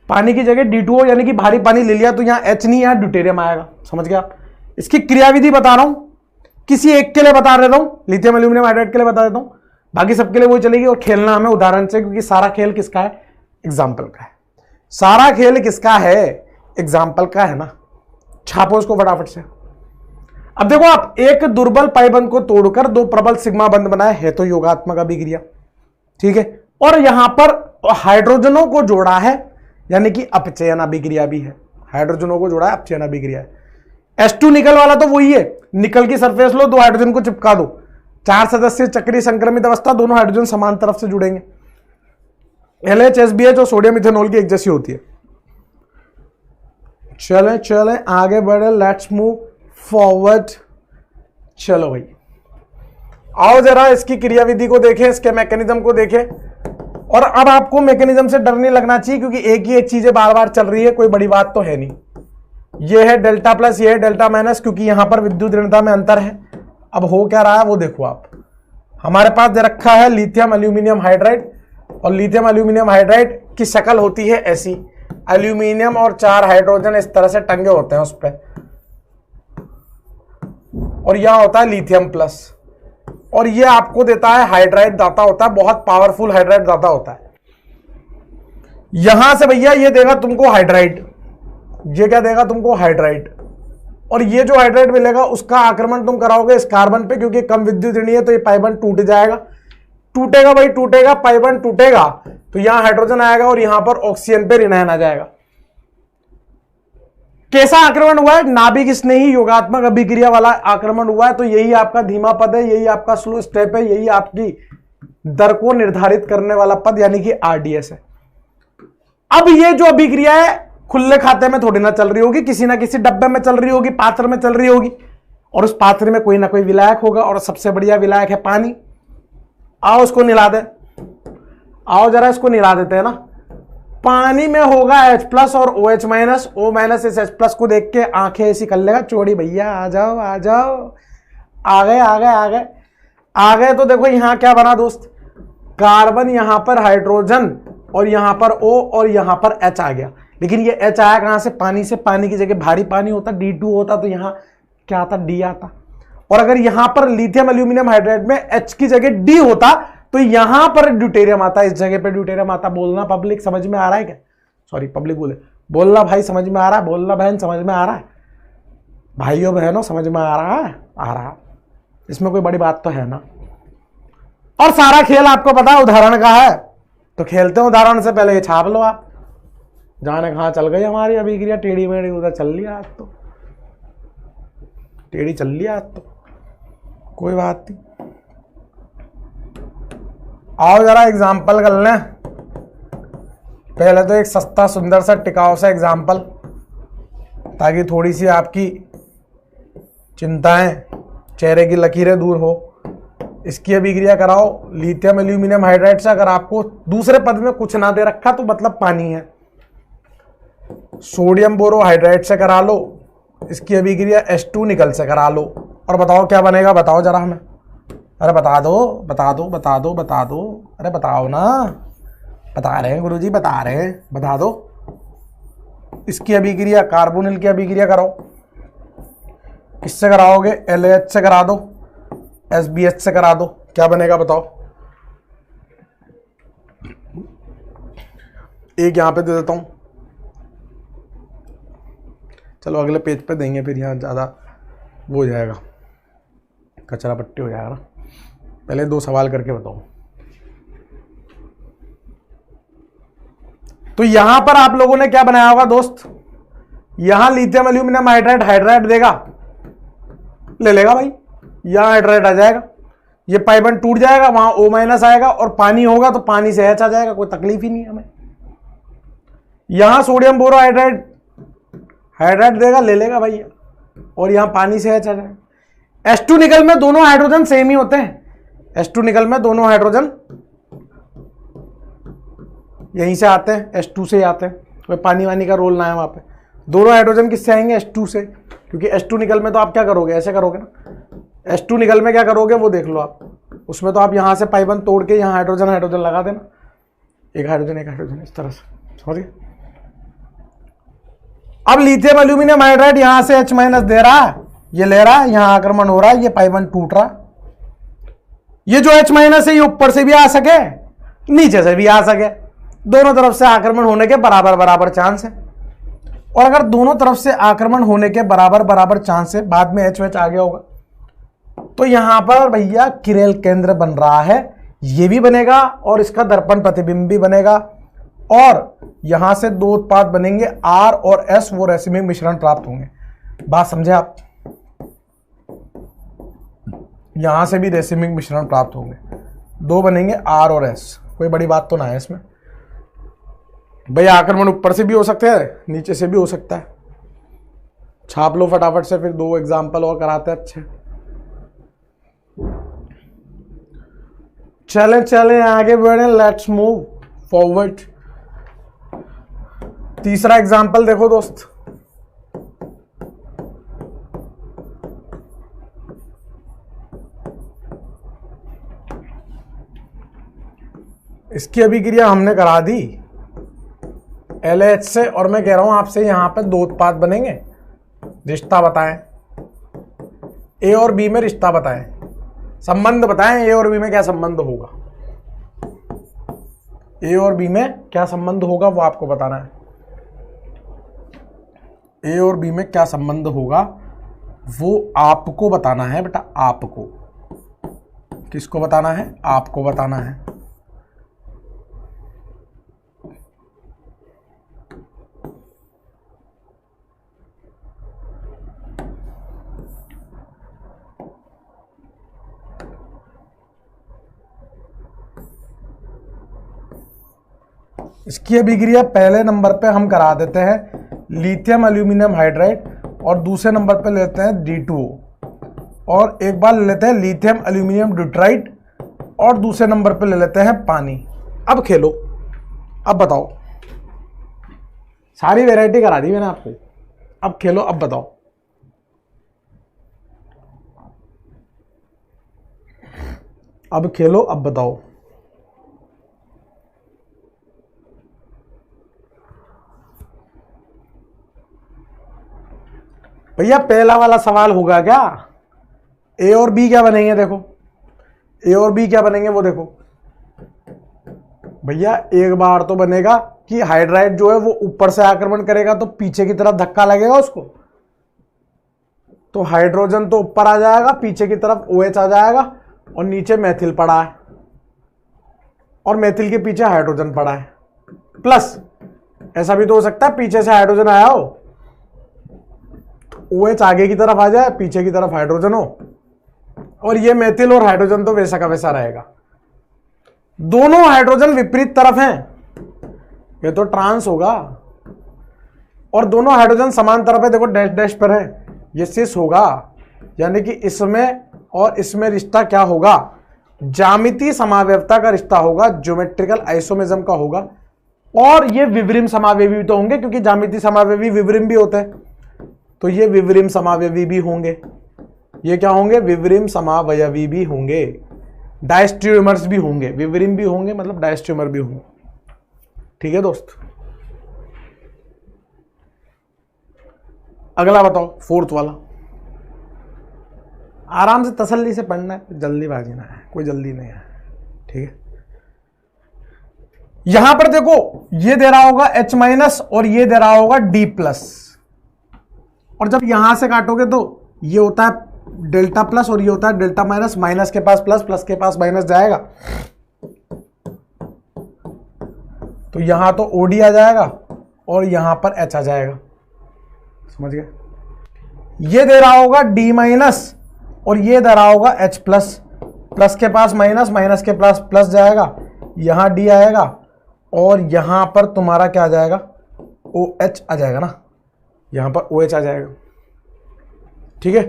पानी की जगह D2O यानी कि भारी पानी ले लिया, तो यहां H नहीं, यहां ड्यूटेरियम आएगा। समझ गया? इसकी क्रियाविधि बता रहा हूं, किसी एक के लिए बता देता हूं, लिथियम एल्यूमिनियम हाइड्राइड के लिए बता देता हूं, बाकी सबके लिए वही चलेगी। और खेलना हमें उदाहरण से, क्योंकि सारा खेल किसका है? एग्जाम्पल का है। सारा खेल किसका है? एग्जाम्पल का है ना। छापो उसको फटाफट से। अब देखो, आप एक दुर्बल पाइबंद को तोड़कर दो प्रबल सिग्मा बंध बनाए, है तो योगात्मक अभिक्रिया। ठीक है, और यहां पर हाइड्रोजनों को जोड़ा है, यानी कि अपचयन अभिक्रिया भी है। हाइड्रोजनों को जोड़ा है, अपचयन अभिक्रिया है। H2 निकल वाला तो वही है। निकल की सरफेस लो, दो हाइड्रोजन को चिपका दो, 4 सदस्य चक्रीय संक्रमित अवस्था, दोनों हाइड्रोजन समान तरफ से जुड़ेंगे। LH SBH और सोडियम इथेनॉल की एक जैसी होती है। चले चले आगे बढ़े, लेट्स मूव फॉरवर्ड। चलो भाई, आओ जरा इसकी क्रियाविधि को देखें, इसके मैकेनिज्म को देखें। और अब आपको मैकेनिज्म से डर नहीं लगना चाहिए, क्योंकि एक ही एक चीजें बार बार चल रही है, कोई बड़ी बात तो है नहीं। ये है डेल्टा प्लस, ये है डेल्टा माइनस, क्योंकि यहां पर विद्युत ऋणता में अंतर है। अब हो क्या रहा है वो देखो आप। हमारे पास दे रखा है लिथियम एल्यूमिनियम हाइड्राइड, और लिथियम एल्यूमिनियम हाइड्राइड की शक्ल होती है ऐसी। एल्यूमिनियम और 4 हाइड्रोजन इस तरह से टंगे होते हैं उस पर, और यहां होता है लिथियम प्लस, और ये आपको देता है हाइड्राइड दाता होता है, बहुत पावरफुल हाइड्राइड दाता होता है। यहां से भैया ये देगा तुमको हाइड्राइड, ये क्या देगा तुमको? हाइड्राइड। और ये जो हाइड्राइड मिलेगा उसका आक्रमण तुम कराओगे इस कार्बन पे, क्योंकि कम विद्युत ऋणी है तो ये पाइबंध टूट जाएगा। टूटेगा भाई, टूटेगा, पाइबंध टूटेगा तो यहां हाइड्रोजन आएगा और यहां पर ऑक्सीजन पे ऋणायन आ जाएगा। कैसा आक्रमण हुआ है? नाभिक स्नेही योगात्मक अभिक्रिया वाला आक्रमण हुआ है। तो यही आपका धीमा पद है, यही आपका स्लो स्टेप है, यही आपकी दर को निर्धारित करने वाला पद यानी कि आरडीएस है। अब ये जो अभिक्रिया है खुले खाते में थोड़ी ना चल रही होगी, किसी ना किसी डब्बे में चल रही होगी, पात्र में चल रही होगी, और उस पात्र में कोई ना कोई विलायक होगा, और सबसे बढ़िया विलायक है पानी। आओ उसको निला दे, आओ जरा इसको निला देते हैं ना। पानी में होगा H+ और OH-, O- इस H+ को देख के आंखें ऐसी कर लेगा चोड़ी, भैया आ जाओ आ जाओ, आ गए आ गए आ गए आ गए। तो देखो यहां क्या बना दोस्त, कार्बन, यहां पर हाइड्रोजन, और यहां पर O और यहां पर H आ गया। लेकिन ये H आया कहां से? पानी से। पानी की जगह भारी पानी होता, D2 होता, तो यहां क्या आता? D आता। और अगर यहां पर लिथियम एल्यूमिनियम हाइड्राइड में H की जगह D होता तो यहां पर ड्यूटेरियम आता, इस जगह पे ड्यूटेरियम आता। बोलना पब्लिक समझ में आ रहा है क्या? सॉरी पब्लिक बोले, बोलना भाई समझ में आ रहा है, बोलना बहन समझ में आ रहा है, भाइयों बहनों समझ में आ रहा है? आ रहा। इसमें कोई बड़ी बात तो है ना। और सारा खेल आपको पता है उदाहरण का है, तो खेलते हैं उदाहरण से पहले ये छाप लो आप। जाने कहां चल गई हमारी अभिक्रिया, टेढ़ी मेढ़ी उधर चल लिया आज तो, टेढ़ी चल लिया आज तो, कोई बात नहीं। आओ जरा एग्जाम्पल कर लें। पहले तो एक सस्ता सुंदर सा टिकाऊ सा एग्जाम्पल, ताकि थोड़ी सी आपकी चिंताएं, चेहरे की लकीरें दूर हो। इसकी अभिक्रिया कराओ लिथियम एल्यूमिनियम हाइड्राइड से। अगर आपको दूसरे पद में कुछ ना दे रखा तो मतलब पानी है। सोडियम बोरोहाइड्राइड से करा लो, इसकी अभिक्रिया H2 निकल से करा लो, और बताओ क्या बनेगा? बताओ जरा हमें, अरे बता दो बता दो बता दो बता दो, अरे बताओ ना, बता रहे हैं गुरुजी, बता रहे हैं, बता दो। इसकी अभिक्रिया कार्बोनिल की अभिक्रिया कराओ, किससे कराओगे? LAH से करा दो, SBH से करा दो, क्या बनेगा बताओ? एक यहां पे दे देता हूं, चलो अगले पेज पे देंगे, फिर यहाँ ज़्यादा वो हो जाएगा, कचरा पट्टी हो जाएगा ना। पहले 2 सवाल करके बताओ। तो यहां पर आप लोगों ने क्या बनाया होगा दोस्त? यहां लिथियम एल्यूमिनियम हाइड्राइड, हाइड्राइड देगा, ले लेगा भाई, यहां हाइड्राइड आ जाएगा, ये पाइबन टूट जाएगा, वहां O- आएगा, और पानी होगा तो पानी से H आ जाएगा, कोई तकलीफ ही नहीं हमें। यहां सोडियम बोरोहाइड्राइड हाइड्राइड देगा, ले लेगा भैया, और यहां पानी से H आ जाएगा। H2 निकल में दोनों हाइड्रोजन सेम ही होते हैं, H2 निकल में दोनों हाइड्रोजन यहीं से आते हैं, H2 से ही आते हैं, कोई पानी वानी का रोल ना है वहां पे। दोनों हाइड्रोजन किससे आएंगे? H2 से, क्योंकि H2 निकल में तो आप क्या करोगे? ऐसे करोगे ना। H2 निकल में क्या करोगे वो देख लो आप, उसमें तो आप यहां से पाइबन तोड़ के यहां हाइड्रोजन हाइड्रोजन लगा देना, एक हाइड्रोजन इस तरह से, समझ गए? अब लिथियम एल्यूमिनियम हाइड्राइड यहां से H- दे रहा है, ये ले रहा है, यहां आक्रमण हो रहा है, ये पाइबन टूट रहा, ये जो H- है ये ऊपर से भी आ सके नीचे से भी आ सके, दोनों तरफ से आक्रमण होने के बराबर बराबर चांस है। और अगर दोनों तरफ से आक्रमण होने के बराबर बराबर चांस है, बाद में H आ गया होगा, तो यहां पर भैया किरेल केंद्र बन रहा है, ये भी बनेगा और इसका दर्पण प्रतिबिंब भी बनेगा, और यहां से 2 उत्पाद बनेंगे R और S, वो रेसिमिक मिश्रण प्राप्त होंगे। बात समझे आप? यहां से भी रेसिमिक मिश्रण प्राप्त होंगे, 2 बनेंगे R और S, कोई बड़ी बात तो ना है इसमें भाई। आक्रमण ऊपर से भी हो सकते हैं, नीचे से भी हो सकता है। छाप लो फटाफट से, फिर 2 एग्जाम्पल और कराते हैं अच्छे। चलें चलें आगे बढ़े, लेट्स मूव फॉरवर्ड। तीसरा एग्जाम्पल देखो दोस्त, इसकी अभिक्रिया हमने करा दी LH से, और मैं कह रहा हूं आपसे यहां पे 2 उत्पाद बनेंगे। रिश्ता बताएं, A और B में रिश्ता बताएं, संबंध बताएं, A और B में क्या संबंध होगा, A और B में क्या संबंध होगा वो आपको बताना है। A और B में क्या संबंध होगा वो आपको बताना है बेटा, आपको। किसको बताना है? आपको बताना है। इसकी अभिक्रिया पहले नंबर पे हम करा देते हैं लिथियम एल्यूमिनियम हाइड्राइड, और दूसरे नंबर पे लेते हैं D2O, और एक बार ले लेते हैं लिथियम एल्यूमिनियम ड्यूट्राइड, और दूसरे नंबर पे ले लेते हैं पानी। अब खेलो, अब बताओ, सारी वैरायटी करा दी मैंने आपको, अब खेलो, अब बताओ। अब खेलो, अब बताओ। भैया पहला वाला सवाल होगा क्या, ए और बी क्या बनेंगे, देखो ए और बी क्या बनेंगे वो देखो भैया। एक बार तो बनेगा कि हाइड्राइड जो है वो ऊपर से आक्रमण करेगा तो पीछे की तरफ धक्का लगेगा उसको, तो हाइड्रोजन तो ऊपर आ जाएगा, पीछे की तरफ OH आ जाएगा, और नीचे मैथिल पड़ा है, और मैथिल के पीछे हाइड्रोजन पड़ा है। प्लस ऐसा भी तो हो सकता है पीछे से हाइड्रोजन आया हो, OH आगे की तरफ आ जाए, पीछे की तरफ हाइड्रोजन हो, और ये मेथिल और हाइड्रोजन तो वैसा का वैसा रहेगा। दोनों हाइड्रोजन विपरीत तरफ हैं, ये तो ट्रांस होगा, और दोनों हाइड्रोजन समान तरफ है, देखो डैश डैश पर है, ये सिस होगा। यानी कि इसमें और इसमें रिश्ता क्या होगा, ज्यामितीय समावयवता का रिश्ता होगा, ज्योमेट्रिकल आइसोमेरिज्म का होगा। और ये विवरिम समावयवी भी तो होंगे, क्योंकि ज्यामितीय समावयवी विवरिम भी होते हैं, तो ये विवरिम समावयवी भी होंगे। ये क्या होंगे, विवरिम समावयवी भी होंगे, डायस्ट्रोमर्स भी होंगे, विवरिम भी होंगे मतलब डायस्ट्रोमर भी होंगे। ठीक है दोस्त, अगला बताओ, फोर्थ वाला। आराम से तसल्ली से पढ़ना है, जल्दीबाजी ना है, कोई जल्दी नहीं है। ठीक है, यहां पर देखो ये दे रहा होगा H- और ये दे रहा होगा D+, और जब यहां से काटोगे तो ये होता है डेल्टा प्लस और ये होता है डेल्टा माइनस, माइनस के पास प्लस, प्लस के पास माइनस जाएगा, तो यहां तो OD आ जाएगा और यहां पर H आ जाएगा। समझ गए, ये दे रहा होगा D- और ये दे रहा होगा H+, प्लस के पास माइनस, माइनस के पास प्लस जाएगा, यहां D आएगा, और यहां पर तुम्हारा क्या आ जाएगा, OH आ जाएगा ना, यहां पर OH आ जाएगा। ठीक है,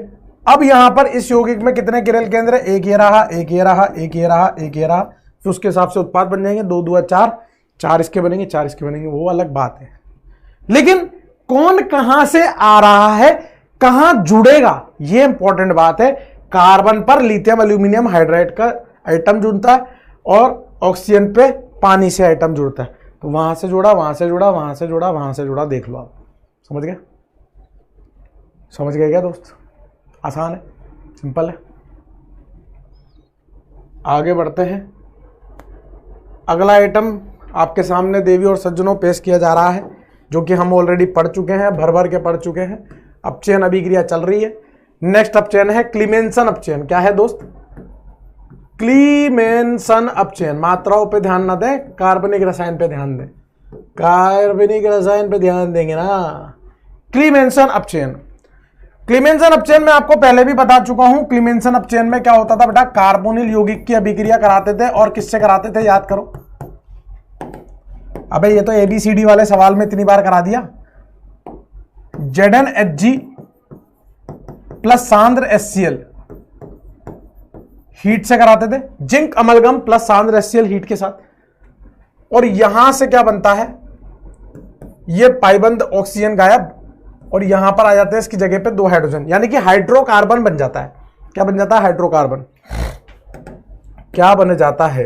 अब यहां पर इस यौगिक में कितने किरल केंद्र है, एक ये रहा, एक ये रहा, एक ये रहा, एक ये रहा, फिर उसके हिसाब से उत्पाद बन जाएंगे, 2 2 4, 4 इसके बनेंगे, 4 इसके बनेंगे, वो अलग बात है। लेकिन कौन कहां से आ रहा है, कहां जुड़ेगा, ये इंपॉर्टेंट बात है। कार्बन पर लिथियम एल्यूमिनियम हाइड्राइड का आइटम जुड़ता है, और ऑक्सीजन पे पानी से आइटम जुड़ता है, तो वहां से जुड़ा, वहां से जुड़ा, वहां से जुड़ा, वहां से जुड़ा, देख लो आप। समझ गए, समझ गए क्या दोस्त, आसान है, सिंपल है। आगे बढ़ते हैं, अगला आइटम आपके सामने देवी और सज्जनों पेश किया जा रहा है, जो कि हम ऑलरेडी पढ़ चुके हैं, भर भर के पढ़ चुके हैं। अपचयन अभिक्रिया चल रही है। नेक्स्ट अपचयन है क्लीमेंसन अपचयन। क्या है दोस्त, क्लीमेंसन अपचयन। मात्राओं पे ध्यान ना दें, कार्बनिक रसायन पे ध्यान दें, कार्बनिक रसायन पे ध्यान देंगे ना। क्लीमेंसन अपचयन, क्लीमेंसन अपचयन में आपको पहले भी बता चुका हूं। क्लीमेंसन अपचयन में क्या होता था बेटा, कार्बोनिल यौगिक की अभिक्रिया कराते थे, और किससे कराते थे याद करो। अबे ये तो ABCD वाले सवाल में इतनी बार करा दिया। ZnHg प्लस सांद्र HCl हीट से कराते थे, जिंक अमलगम प्लस सांद्र HCl हीट के साथ, और यहां से क्या बनता है, ये पाइबंद ऑक्सीजन गायब, और यहां पर आ जाते हैं इसकी जगह पे 2 हाइड्रोजन, यानी कि हाइड्रोकार्बन बन जाता है। क्या बन जाता है, हाइड्रोकार्बन। क्या बन जाता है,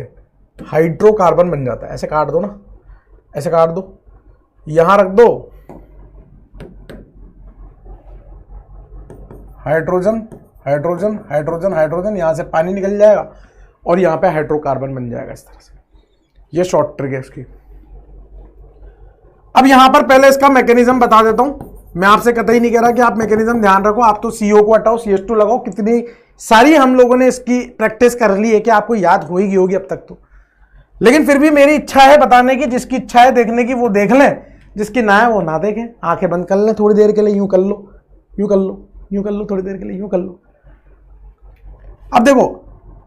हाइड्रोकार्बन बन जाता है। ऐसे काट दो ना, ऐसे काट दो, यहां रख दो हाइड्रोजन, हाइड्रोजन, हाइड्रोजन, हाइड्रोजन, यहां से पानी निकल जाएगा, और यहां पे हाइड्रोकार्बन बन जाएगा इस तरह से। ये शॉर्ट ट्रिक है इसकी। अब यहां पर पहले इसका मैकेनिज्म बता देता हूं। मैं आपसे कतई नहीं कह रहा कि आप मैकेनिज्म ध्यान रखो, आप तो CO को हटाओ, CH2 लगाओ। कितनी सारी हम लोगों ने इसकी प्रैक्टिस कर ली है कि आपको याद होगी अब तक तो, लेकिन फिर भी मेरी इच्छा है बताने की। जिसकी इच्छा है देखने की वो देख लें, जिसकी ना है वो ना देखें। आंखें बंद कर लें थोड़ी देर के लिए, यूं कर लो, यूं कर लो, यूं कर लो, थोड़ी देर के लिए यूं कर लो। अब देखो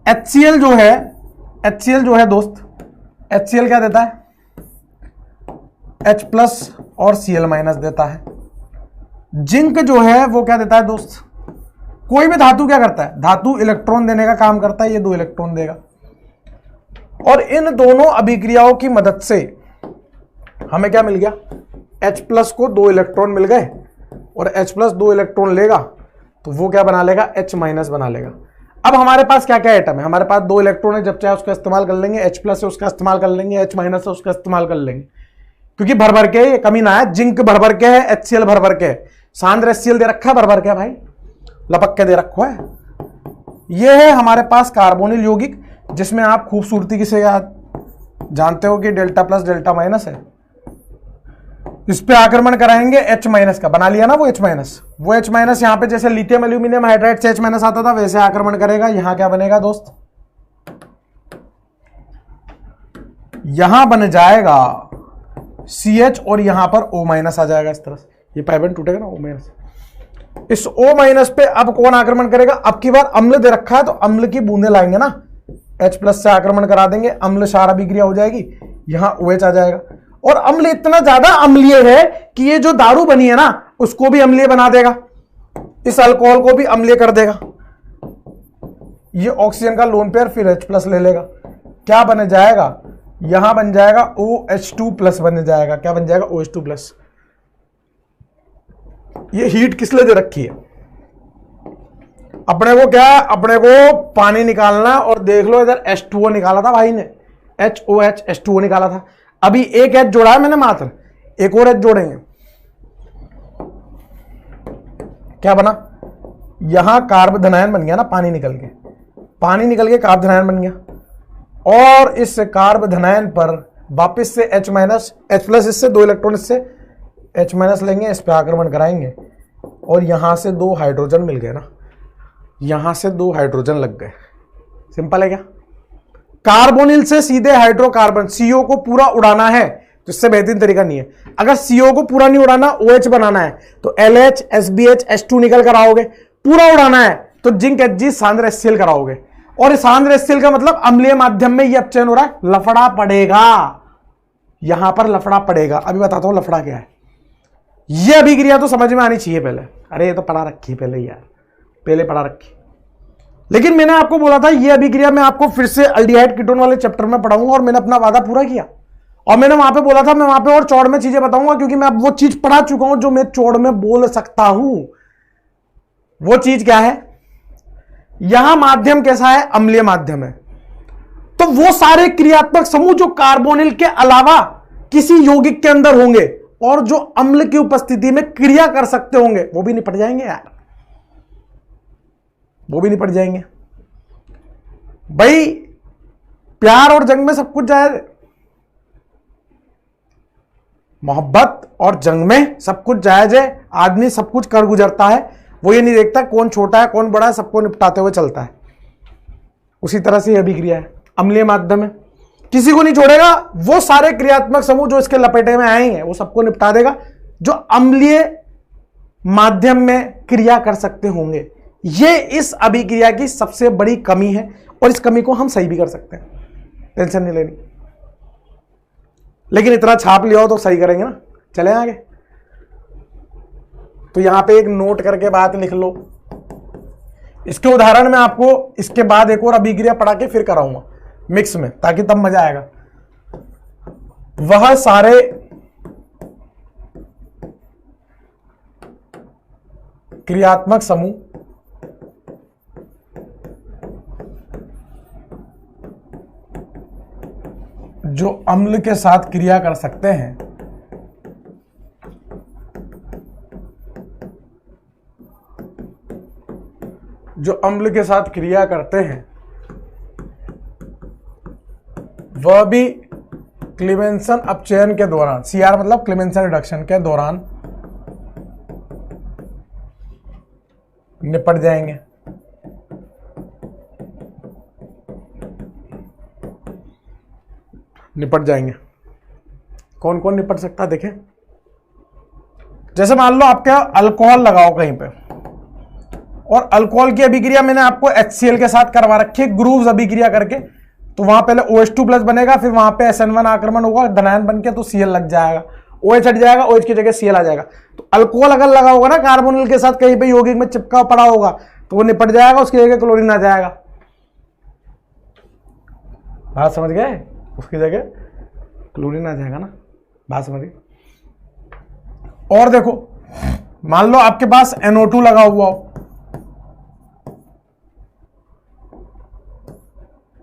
HCl जो है दोस्त, HCl क्या देता है, H प्लस और Cl माइनस देता है। जिंक जो है वो क्या देता है दोस्त, कोई भी धातु क्या करता है, धातु इलेक्ट्रॉन देने का काम करता है, ये 2 इलेक्ट्रॉन देगा। और इन दोनों अभिक्रियाओं की मदद से हमें क्या मिल गया, H प्लस को 2 इलेक्ट्रॉन मिल गए, और H प्लस 2 इलेक्ट्रॉन लेगा तो वो क्या बना लेगा, H माइनस बना लेगा। अब हमारे पास क्या क्या एटम है, हमारे पास 2 इलेक्ट्रॉन है, जब चाहे उसका इस्तेमाल कर लेंगे, H प्लस है उसका इस्तेमाल कर लेंगे, H माइनस है उसका इस्तेमाल कर लेंगे, क्योंकि भर भर के ये कमी ना है, जिंक भर भर के है, HCl भर भर के है, सांद्र HCl दे रखा है, भर भर के भाई लपक के दे रखो है। ये है हमारे पास कार्बोनिल यौगिक, जिसमें आप खूबसूरती से याद जानते हो कि डेल्टा प्लस डेल्टा माइनस है। इस पे आक्रमण कराएंगे H माइनस का, बना लिया ना वो H माइनस, वो H माइनस यहाँ पे जैसे लिथियम एल्यूमिनियम हाइड्राइड से H माइनस आता था वैसे आक्रमण करेगा। यहां क्या बनेगा दोस्त, यहां बन जाएगा CH और यहां पर O माइनस आ जाएगा इस तरह से, ये पाइबेंड टूटेगा ना O माइनस। इस O माइनस पे अब कौन आक्रमण करेगा, अब की बार अम्ल दे रखा है तो अम्ल की बूंदे लाएंगे ना, H प्लस से आक्रमण करा देंगे, अम्ल क्षार अभिक्रिया हो जाएगी, यहां OH आ जाएगा। और अम्ल इतना ज्यादा अम्लीय है कि ये जो दारू बनी है ना उसको भी अम्लीय बना देगा, इस अल्कोहल को भी अम्लीय कर देगा। ये ऑक्सीजन का लोन पेयर फिर H प्लस ले लेगा, क्या बन जाएगा, यहां बन जाएगा OH2 प्लस बन जाएगा, क्या बन जाएगा OH2 प्लस। ये हीट किस लिए दे रखी है, अपने को क्या है, अपने को पानी निकालना, और देख लो इधर H2O निकाला था भाई ने, HOH H2O निकाला था, अभी एक H जोड़ा है मैंने मात्र, एक और H जोड़ेंगे, क्या बना, यहां कार्ब धनायन बन गया ना, पानी निकल के कार्ब धनायन बन गया, और इस कार्ब धनायन पर वापस से H माइनस H प्लस इससे 2 इलेक्ट्रॉन इससे H माइनस लेंगे, इस पे आक्रमण कराएंगे, और यहां से 2 हाइड्रोजन मिल गए ना, यहां से 2 हाइड्रोजन लग गए। सिंपल है क्या, कार्बोनिल से सीधे हाइड्रोकार्बन CO को पूरा उड़ाना है तो इससे बेहतरीन तरीका नहीं है। अगर CO को पूरा नहीं उड़ाना, OH बनाना है तो LH SBH H2 निकल कर आओगे, पूरा उड़ाना है तो जिंक Hg सांद्र HCl कराओगे, और सांद्र HCl का मतलब अम्लीय माध्यम में ये अपचयन हो रहा है, लफड़ा पड़ेगा, यहां पर लफड़ा पड़ेगा। अभी बताता हूं लफड़ा क्या है, ये अभिक्रिया तो समझ में आनी चाहिए पहले, अरे ये तो पढ़ा रखी पहले यार, पहले पढ़ा रखी, लेकिन मैंने आपको बोला था ये अभिक्रिया मैं आपको फिर से अल्डिहाइड कीटोन वाले चैप्टर में पढ़ाऊंगा, और मैंने अपना वादा पूरा किया, और मैंने वहां पे बोला था मैं वहां पे और चौड़ में चीजें बताऊंगा, क्योंकि मैं अब वो चीज पढ़ा चुका हूं जो मैं चौड़ में बोल सकता हूं। वो चीज क्या है, यहां माध्यम कैसा है, अम्लीय माध्यम है, तो वो सारे क्रियात्मक समूह जो कार्बोनिल के अलावा किसी यौगिक के अंदर होंगे और जो अम्ल की उपस्थिति में क्रिया कर सकते होंगे वो भी निपट जाएंगे यार, वो भी निपट जाएंगे भाई। प्यार और जंग में सब कुछ जायज, मोहब्बत और जंग में सब कुछ जायज है, आदमी सब कुछ कर गुजरता है, वो ये नहीं देखता कौन छोटा है कौन बड़ा है, सबको निपटाते हुए चलता है। उसी तरह से यह अभिक्रिया है, अम्लीय माध्यम है, किसी को नहीं छोड़ेगा, वो सारे क्रियात्मक समूह जो इसके लपेटे में आएंगे वो सबको निपटा देगा जो अम्लीय माध्यम में क्रिया कर सकते होंगे। ये इस अभिक्रिया की सबसे बड़ी कमी है, और इस कमी को हम सही भी कर सकते हैं, टेंशन नहीं लेनी, लेकिन इतना छाप लिया हो तो सही करेंगे ना। चले आगे, तो यहां पे एक नोट करके बात लिख लो, इसके उदाहरण में आपको इसके बाद एक और अभिक्रिया पढ़ा के फिर कराऊंगा मिक्स में, ताकि तब मजा आएगा। वह सारे क्रियात्मक समूह जो अम्ल के साथ क्रिया कर सकते हैं, जो अम्ल के साथ क्रिया करते हैं वह भी क्लीमेंसन अपचयन के दौरान, CR मतलब क्लीमेंसन रिडक्शन के दौरान निपट जाएंगे। निपट जाएंगे, कौन कौन निपट सकता है देखें। जैसे मान लो आपका अल्कोहल लगाओ कहीं पे, और अल्कोहल की अभिक्रिया मैंने आपको HCl के साथ करवा रखी है, ग्रूव्स अभिक्रिया करके, तो वहां पहले OH2 प्लस बनेगा, फिर वहां पे SN1 आक्रमण होगा, धनायन बन के तो Cl लग जाएगा, OH हट जाएगा, OH की जगह Cl आ जाएगा। तो अल्कोहल अगर लगा होगा ना कार्बोनिल के साथ कहीं पे यौगिक में चिपका पड़ा होगा तो वो निपट जाएगा, उसकी जगह क्लोरीन आ जाएगा। बात समझ गए? उसकी जगह क्लोरीन आ जाएगा ना, बात समझ गए? और देखो, मान लो आपके पास NO2 लगा हुआ हो,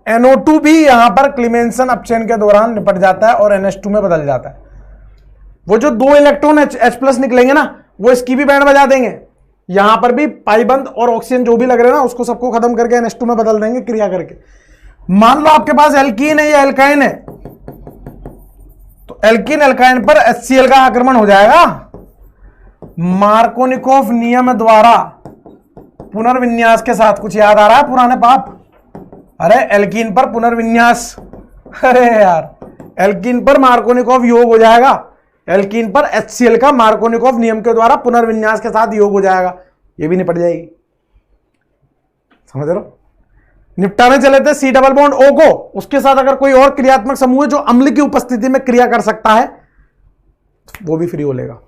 NO2 भी यहां पर क्लीमेंसन अपचयन के दौरान निपट जाता है और NH2 में बदल जाता है। वो जो 2 इलेक्ट्रॉन H+ निकलेंगे ना, वो इसकी भी बैंड बजा देंगे। यहां पर भी पाइबंद और ऑक्सीजन जो भी लग रहे हैं ना, उसको सबको खत्म करके NH2 में बदल देंगे क्रिया करके। मान लो आपके पास एल्कीन है या एल्काइन है, तो एल्कीन एल्काइन पर HCl का आक्रमण हो जाएगा। मार्कोनिकोव नियम द्वारा पुनर्विन्यास के साथ, कुछ याद आ रहा है पुराने पाप? अरे एल्कीन पर पुनर्विन्यास, अरे यार एल्कीन पर मार्कोनिकोव योग हो जाएगा, एल्कीन पर HCl का मार्कोनिकोव नियम के द्वारा पुनर्विन्यास के साथ योग हो जाएगा, ये भी निपट जाएगी। समझ रहे हो? निपटाने चले थे C डबल बॉन्ड O को, उसके साथ अगर कोई और क्रियात्मक समूह है जो अम्ल की उपस्थिति में क्रिया कर सकता है, वो भी फ्री हो लेगा।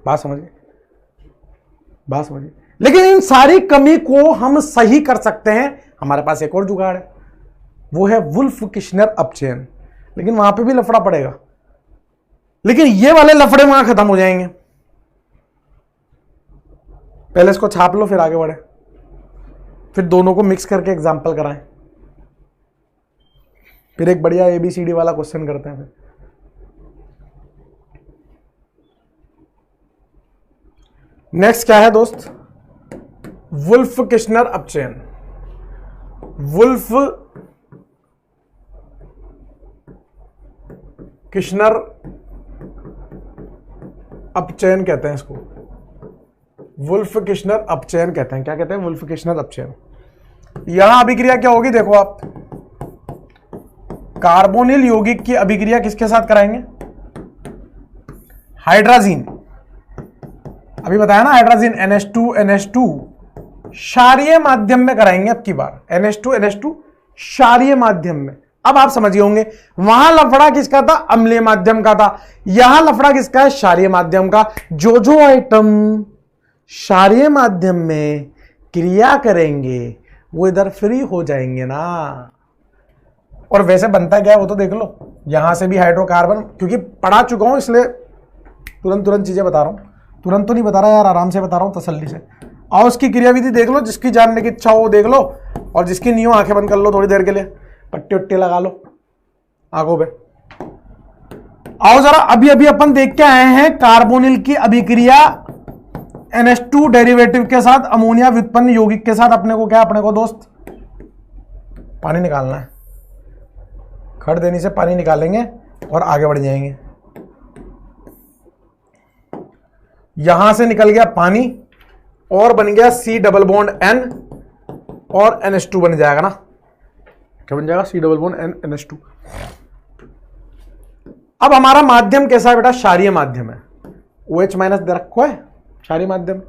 बात समझिए, बात समझिए। लेकिन इन सारी कमी को हम सही कर सकते हैं, हमारे पास एक और जुगाड़ है, वो है वुल्फ किश्नर अपचयन। लेकिन वहां पे भी लफड़ा पड़ेगा, लेकिन ये वाले लफड़े वहां खत्म हो जाएंगे। पहले इसको छाप लो, फिर आगे बढ़े, फिर दोनों को मिक्स करके एग्जाम्पल कराएं, फिर एक बढ़िया ABCD वाला क्वेश्चन करते हैं। फिर नेक्स्ट क्या है दोस्त? वुल्फ किश्नर अपचयन। वुल्फ किश्नर अपचयन कहते हैं इसको, वुल्फ किश्नर अपचयन कहते हैं। क्या कहते हैं? वुल्फ किश्नर अपचयन। यहां अभिक्रिया क्या होगी देखो आप, कार्बोनिल यौगिक की अभिक्रिया किसके साथ कराएंगे? हाइड्राजीन, अभी बताया ना, हाइड्राजीन NH2 क्षारीय माध्यम में कराएंगे अब की बार, NH2 क्षारीय माध्यम में। अब आप समझिए होंगे, वहां लफड़ा किसका था? अम्लीय माध्यम का था। यहां लफड़ा किसका है? क्षारीय माध्यम का। जो आइटम क्षारीय माध्यम में क्रिया करेंगे वो इधर फ्री हो जाएंगे ना। और वैसे बनता क्या है वो तो देख लो, यहां से भी हाइड्रोकार्बन, क्योंकि पढ़ा चुका हूं इसलिए तुरंत चीजें बता रहा हूं, तुरंत तो नहीं बता रहा यार, आराम से बता रहा हूं, तसल्ली से। आओ उसकी क्रियाविधि देख लो, जिसकी जानने की इच्छा हो वो देख लो, और जिसकी नहीं हो आंखें बंद कर लो थोड़ी देर के लिए, पट्टी उट्टी लगा लो आंखों पे। आओ जरा, अभी अपन देख के आए हैं कार्बोनिल की अभिक्रिया NH2 डेरिवेटिव के साथ अमोनिया व्युत्पन्न यौगिक के साथ। अपने को दोस्त पानी निकालना है, खड़ देने से पानी निकालेंगे और आगे बढ़ जाएंगे। यहां से निकल गया पानी और बन गया C डबल बॉन्ड N और NH2 बन जाएगा ना। क्या बन जाएगा? C double bond N NH2। अब हमारा माध्यम कैसा है बेटा? क्षारीय माध्यम है। OH माइनस दे रखो है क्षारीय माध्यम।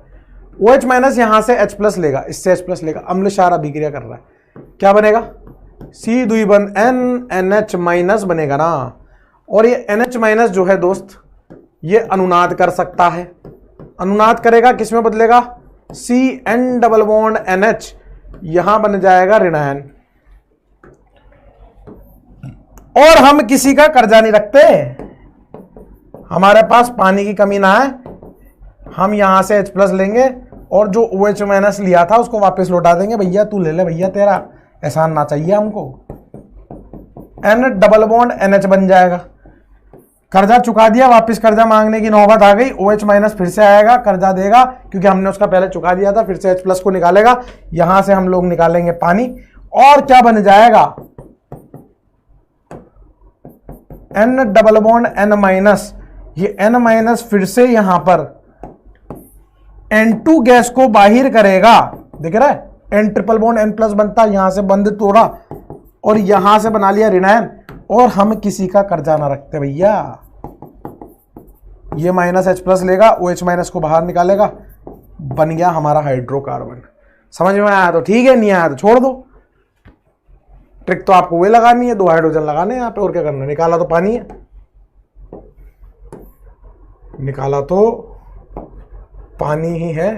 OH माइनस यहां से H+ लेगा, इससे H+ लेगा, अम्ल क्षार अभिक्रिया कर रहा है। क्या बनेगा? C द्विबंध N NH माइनस बनेगा ना। और ये NH माइनस जो है दोस्त, ये अनुनाद कर सकता है। अनुनाद करेगा, किसमें बदलेगा? CN डबल बॉन्ड NH, यहां बन जाएगा ऋणायन। और हम किसी का कर्जा नहीं रखते, हमारे पास पानी की कमी ना है, हम यहां से H+ लेंगे और जो OH माइनस लिया था उसको वापस लौटा देंगे। भैया तू ले ले भैया, तेरा एहसान ना चाहिए हमको। N डबल बॉन्ड NH बन जाएगा। कर्जा चुका दिया, वापस कर्जा मांगने की नौबत आ गई। OH माइनस फिर से आएगा, कर्जा देगा, क्योंकि हमने उसका पहले चुका दिया था। फिर से H+ को निकालेगा, यहां से हम लोग निकालेंगे पानी, और क्या बन जाएगा? N double bond N minus, ये N माइनस फिर से यहां पर N2 गैस को बाहर करेगा, दिख रहा है? N ट्रिपल बॉन्ड N+ बनता, यहां से बंद तोड़ा और यहां से बना लिया ऋणायन। और हम किसी का कर्जा ना रखते भैया। ये माइनस H+ लेगा, OH माइनस को बाहर निकालेगा, बन गया हमारा हाइड्रोकार्बन। समझ में आया तो ठीक है, नहीं आया तो छोड़ दो। ट्रिक तो आपको वही लगानी है, 2 हाइड्रोजन लगाने हैं यहाँ पे, और क्या करना है? निकाला तो पानी है। निकाला तो पानी ही है।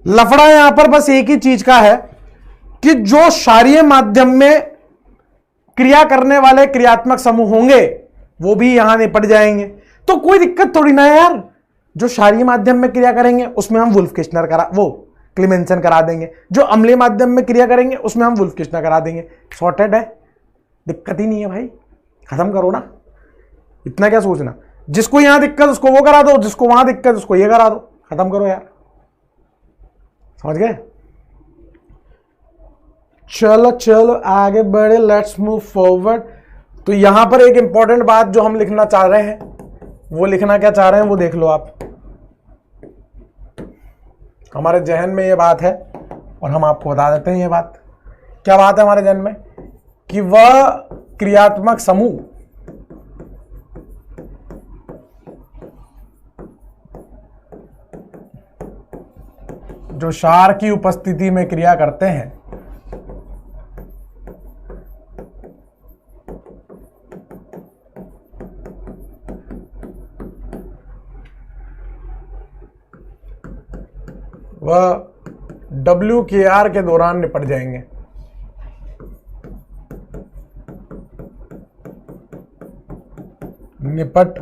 लफड़ा यहां पर बस एक ही चीज का है कि जो क्षारीय माध्यम में क्रिया करने वाले क्रियात्मक समूह होंगे वो भी यहां निपट जाएंगे, तो कोई दिक्कत थोड़ी ना है यार। जो क्षारीय माध्यम में क्रिया करेंगे उसमें हम वुल्फ किश्नर करा वो क्लीमेंसन करा देंगे, जो अम्लीय माध्यम में क्रिया करेंगे उसमें हम वुल्फ किश्नर करा देंगे। सॉर्टेड है, दिक्कत ही नहीं है भाई, खत्म करो ना, इतना क्या सोचना। जिसको यहां दिक्कत उसको वो करा दो, जिसको वहां दिक्कत उसको ये करा दो, खत्म करो यार, समझ गए। चलो चलो आगे बढ़े, लेट्स मूव फॉरवर्ड। तो यहां पर एक इंपॉर्टेंट बात जो हम लिखना चाह रहे हैं, वो लिखना क्या चाह रहे हैं वो देख लो आप। हमारे जहन में ये बात है और हम आपको बता देते हैं ये बात। क्या बात है हमारे जहन में कि वह क्रियात्मक समूह जो क्षार की उपस्थिति में क्रिया करते हैं वह WKR के दौरान निपट जाएंगे। निपट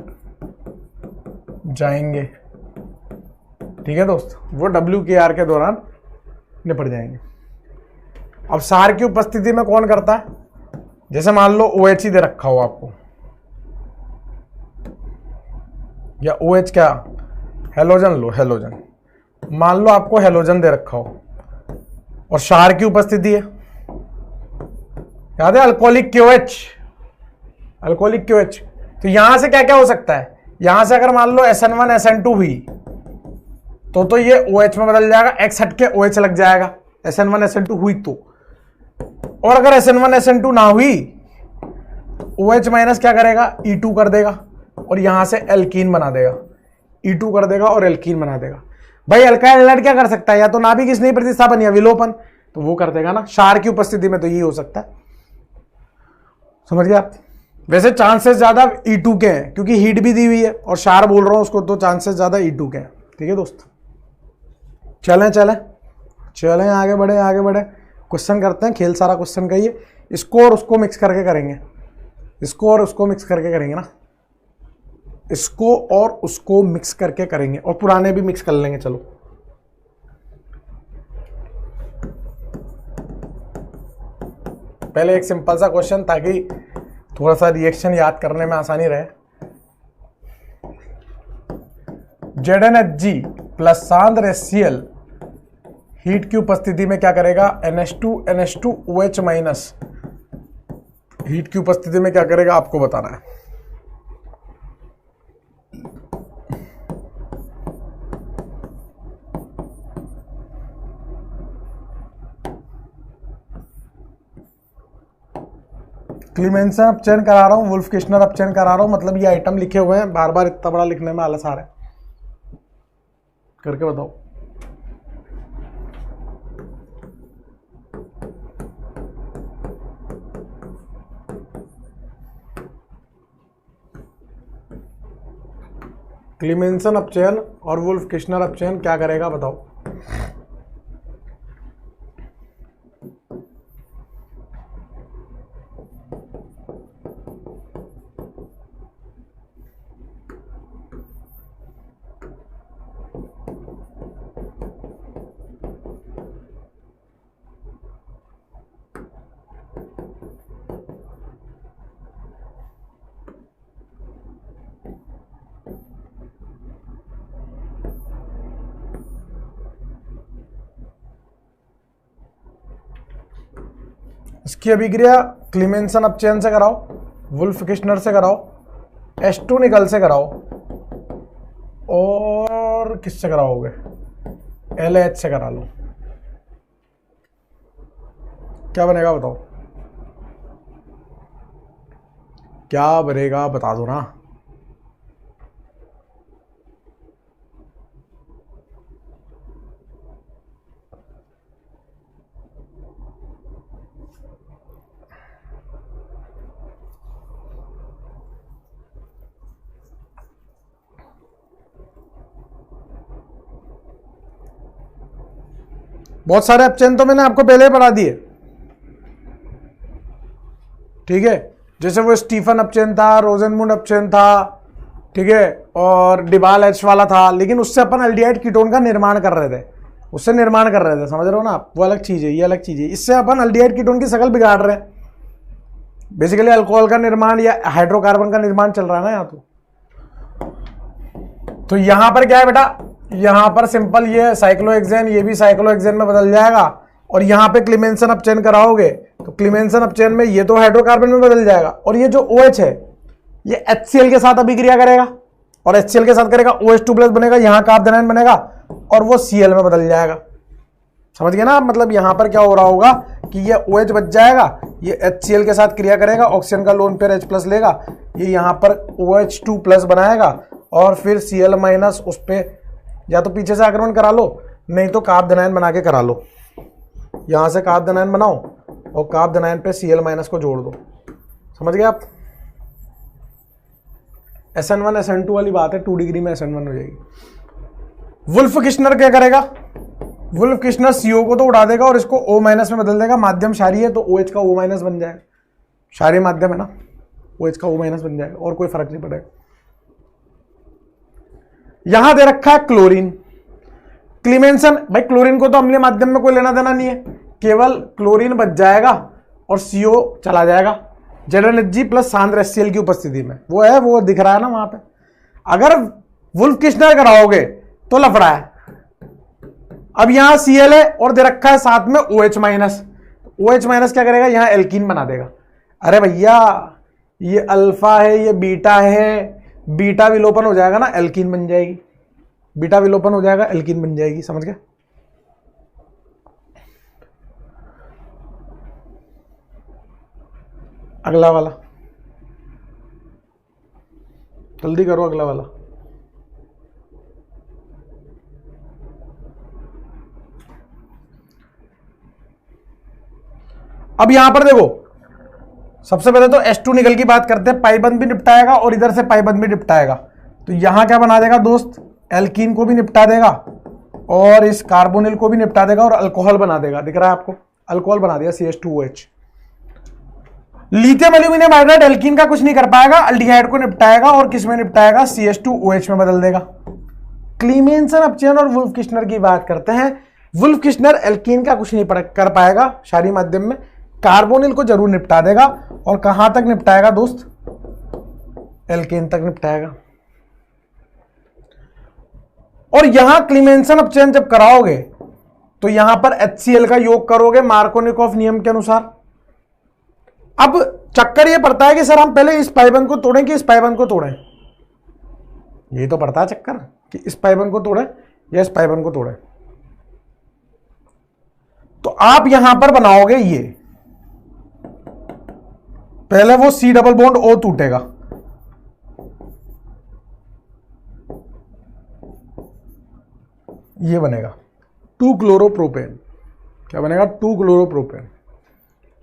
जाएंगे, ठीक है दोस्त, वो WKR के दौरान निपट जाएंगे। अब क्षार की उपस्थिति में कौन करता है, जैसे मान लो OH ही दे रखा हो आपको, या OH क्या हेलोजन लो, हेलोजन मान लो आपको हेलोजन दे रखा हो और क्षार की उपस्थिति है, याद है अल्कोहलिक KOH, अल्कोहलिक KOH। तो यहां से क्या क्या हो सकता है, यहां से अगर मान लो SN1 SN2 हुई तो ये OH में बदल जाएगा, X हट के OH लग जाएगा, SN1 SN2 हुई तो। और अगर SN1 SN2 ना हुई तो OH माइनस क्या करेगा, E2 कर देगा और यहां से एल्कीन बना देगा, E2 कर देगा और एल्कीन बना देगा। भाई अल्काइल हैलाइड क्या कर सकता है, या तो नाभिक स्नेही प्रतिस्थापन या विलोपन, तो वो कर देगा ना। क्षार की उपस्थिति में तो ये हो सकता है, समझ गए आप। वैसे चांसेस ज्यादा E2 के हैं क्योंकि हीट भी दी हुई है और क्षार बोल रहा हूं उसको, तो चांसेस ज्यादा E2 के हैं, ठीक है दोस्त। चलें चलें चलें आगे बढ़े आगे बढ़े, क्वेश्चन करते हैं। खेल सारा क्वेश्चन का ही है, इसको और उसको मिक्स करके करेंगे, इसको और उसको मिक्स करके करेंगे ना, इसको और उसको मिक्स करके करेंगे और पुराने भी मिक्स कर लेंगे। चलो पहले एक सिंपल सा क्वेश्चन ताकि थोड़ा सा रिएक्शन याद करने में आसानी रहे। ZnHg प्लस सांद्र HCl हीट की उपस्थिति में क्या करेगा, NH2NH2OH माइनस हीट की उपस्थिति में क्या करेगा आपको बताना है। क्लीमेंसन अपचयन करा रहा हूं, वुल्फ किश्नर अपचयन करा रहा हूं, मतलब ये आइटम लिखे हुए हैं, बार बार इतना बड़ा लिखने में आलस आ रहा है, करके बताओ। क्लीमेंसन अपचयन और वुल्फ किश्नर अपचयन क्या करेगा बताओ। इसकी अभिक्रिया क्लीमेंसन अपचयन से कराओ, वुल्फ किश्नर से कराओ, H2 निकल से कराओ, और किससे कराओगे, LH से करा लो। क्या बनेगा बताओ, क्या बनेगा बता दो ना। बहुत सारे अपचयन तो मैंने आपको पहले ही पढ़ा दिए, ठीक है। जैसे वो स्टीफन अपचयन था, रोजेनमुंड अपचयन था, ठीक है, और डिबाल एच वाला था, लेकिन उससे अपन एल्डिहाइड कीटोन का निर्माण कर रहे थे, उससे निर्माण कर रहे थे, समझ रहे हो ना आप। वो अलग चीज है, ये अलग चीज है। इससे अपन एल्डिहाइड कीटोन की शक्ल बिगाड़ रहे हैं। बेसिकली अल्कोहल का निर्माण या हाइड्रोकार्बन का निर्माण चल रहा है ना यहाँ तो यहां पर क्या है बेटा, यहां पर सिंपल ये साइक्लोहेक्सेन, ये भी साइक्लोहेक्सेन में बदल जाएगा, और यहां पे क्लीमेंसन अपचयन कराओगे तो क्लीमेंसन अपचयन में ये तो हाइड्रोकार्बन में बदल जाएगा, और ये जो OH है ये HCl के साथ अभिक्रिया करेगा, और HCl के साथ करेगा OH2+ बनेगा, यहां कार्बोनाइन बनेगा और वो Cl में बदल जाएगा। समझ गए ना आप। मतलब यहां पर क्या हो रहा होगा कि ये OH बच जाएगा, ये HCl के साथ क्रिया करेगा, ऑक्सीजन का लोन पेयर H+ लेगा, ये यहां पर OH2+ बनाएगा, और फिर Cl- उस पे या तो पीछे से आक्रमण करा लो, नहीं तो कार्बोनाइन बना के करा लो। यहां से कार्बोनाइन बनाओ और कार्बोनाइन पे Cl- को जोड़ दो। समझ गए आप। SN1 SN2 वाली बात है, 2 डिग्री में SN1 हो जाएगी। वुल्फ किश्नर क्या करेगा, वुल्फ किश्नर CO को तो उड़ा देगा और इसको O- में बदल देगा। माध्यम क्षारीय है तो OH का O- बन जाएगा, क्षारीय माध्यम है ना, OH का O- बन जाएगा, और कोई फर्क नहीं पड़ेगा। यहां दे रखा है क्लोरीन, क्लीमेंसन, भाई क्लोरीन को तो अम्लीय माध्यम में कोई लेना देना नहीं है, केवल क्लोरीन बच जाएगा और CO चला जाएगा ZnHg प्लस सांद्र HCl की उपस्थिति में। वो है, वो दिख रहा है ना वहां पे। अगर वुल्फ किश्नर कराओगे तो लफड़ा है। अब यहां Cl है और दे रखा है साथ में OH-, OH- क्या करेगा, यहां एल्कीन बना देगा। अरे भैया ये अल्फा है, ये बीटा है, बीटा विलोपन हो जाएगा ना, एल्कीन बन जाएगी, बीटा विलोपन हो जाएगा, एल्कीन बन जाएगी। समझ गए। अगला वाला जल्दी करो, अगला वाला। अब यहां पर देखो, सबसे पहले तो H2 निकल की बात करते हैं, पाइबंद भी निपटाएगा और इधर से पाइबंद भी निपटाएगा। तो यहां क्या बना देगा दोस्त, एल्कीन को भी निपटा देगा और इस कार्बोनिल को भी निपटा देगा और अल्कोहल बना देगा। दिख रहा है आपको, अल्कोहल बना दिया CH2OH। Lithium aluminium hydride alkene का कुछ नहीं कर पाएगा, अल्डिहाइड को निपटाएगा और किस में निपटाएगा, CH2OH में बदल देगा। क्लीमेंसन अपचयन और वुल्फ किश्नर की बात करते हैं। वुल्फ किश्नर एल्कीन का कुछ नहीं कर पाएगा क्षारीय माध्यम में, कार्बोनिल को जरूर निपटा देगा, और कहां तक निपटाएगा दोस्त, एल्केन तक निपटाएगा। और यहां क्लीमेंसन अपचयन जब कराओगे तो यहां पर HCl का योग करोगे मार्कोनिकॉफ नियम के अनुसार। अब चक्कर यह पड़ता है कि सर हम पहले इस पाइबंद को तोड़ें कि इस पाइबंद को तोड़ें, यही तो पड़ता है चक्कर कि इस पाइबंद को तोड़ें या इस पाइबंद को तोड़ें। तो आप यहां पर बनाओगे ये, पहले वो C∪O टूटेगा, ये बनेगा 2-क्लोरोप्रोपेन। क्या बनेगा, 2-क्लोरोप्रोपेन।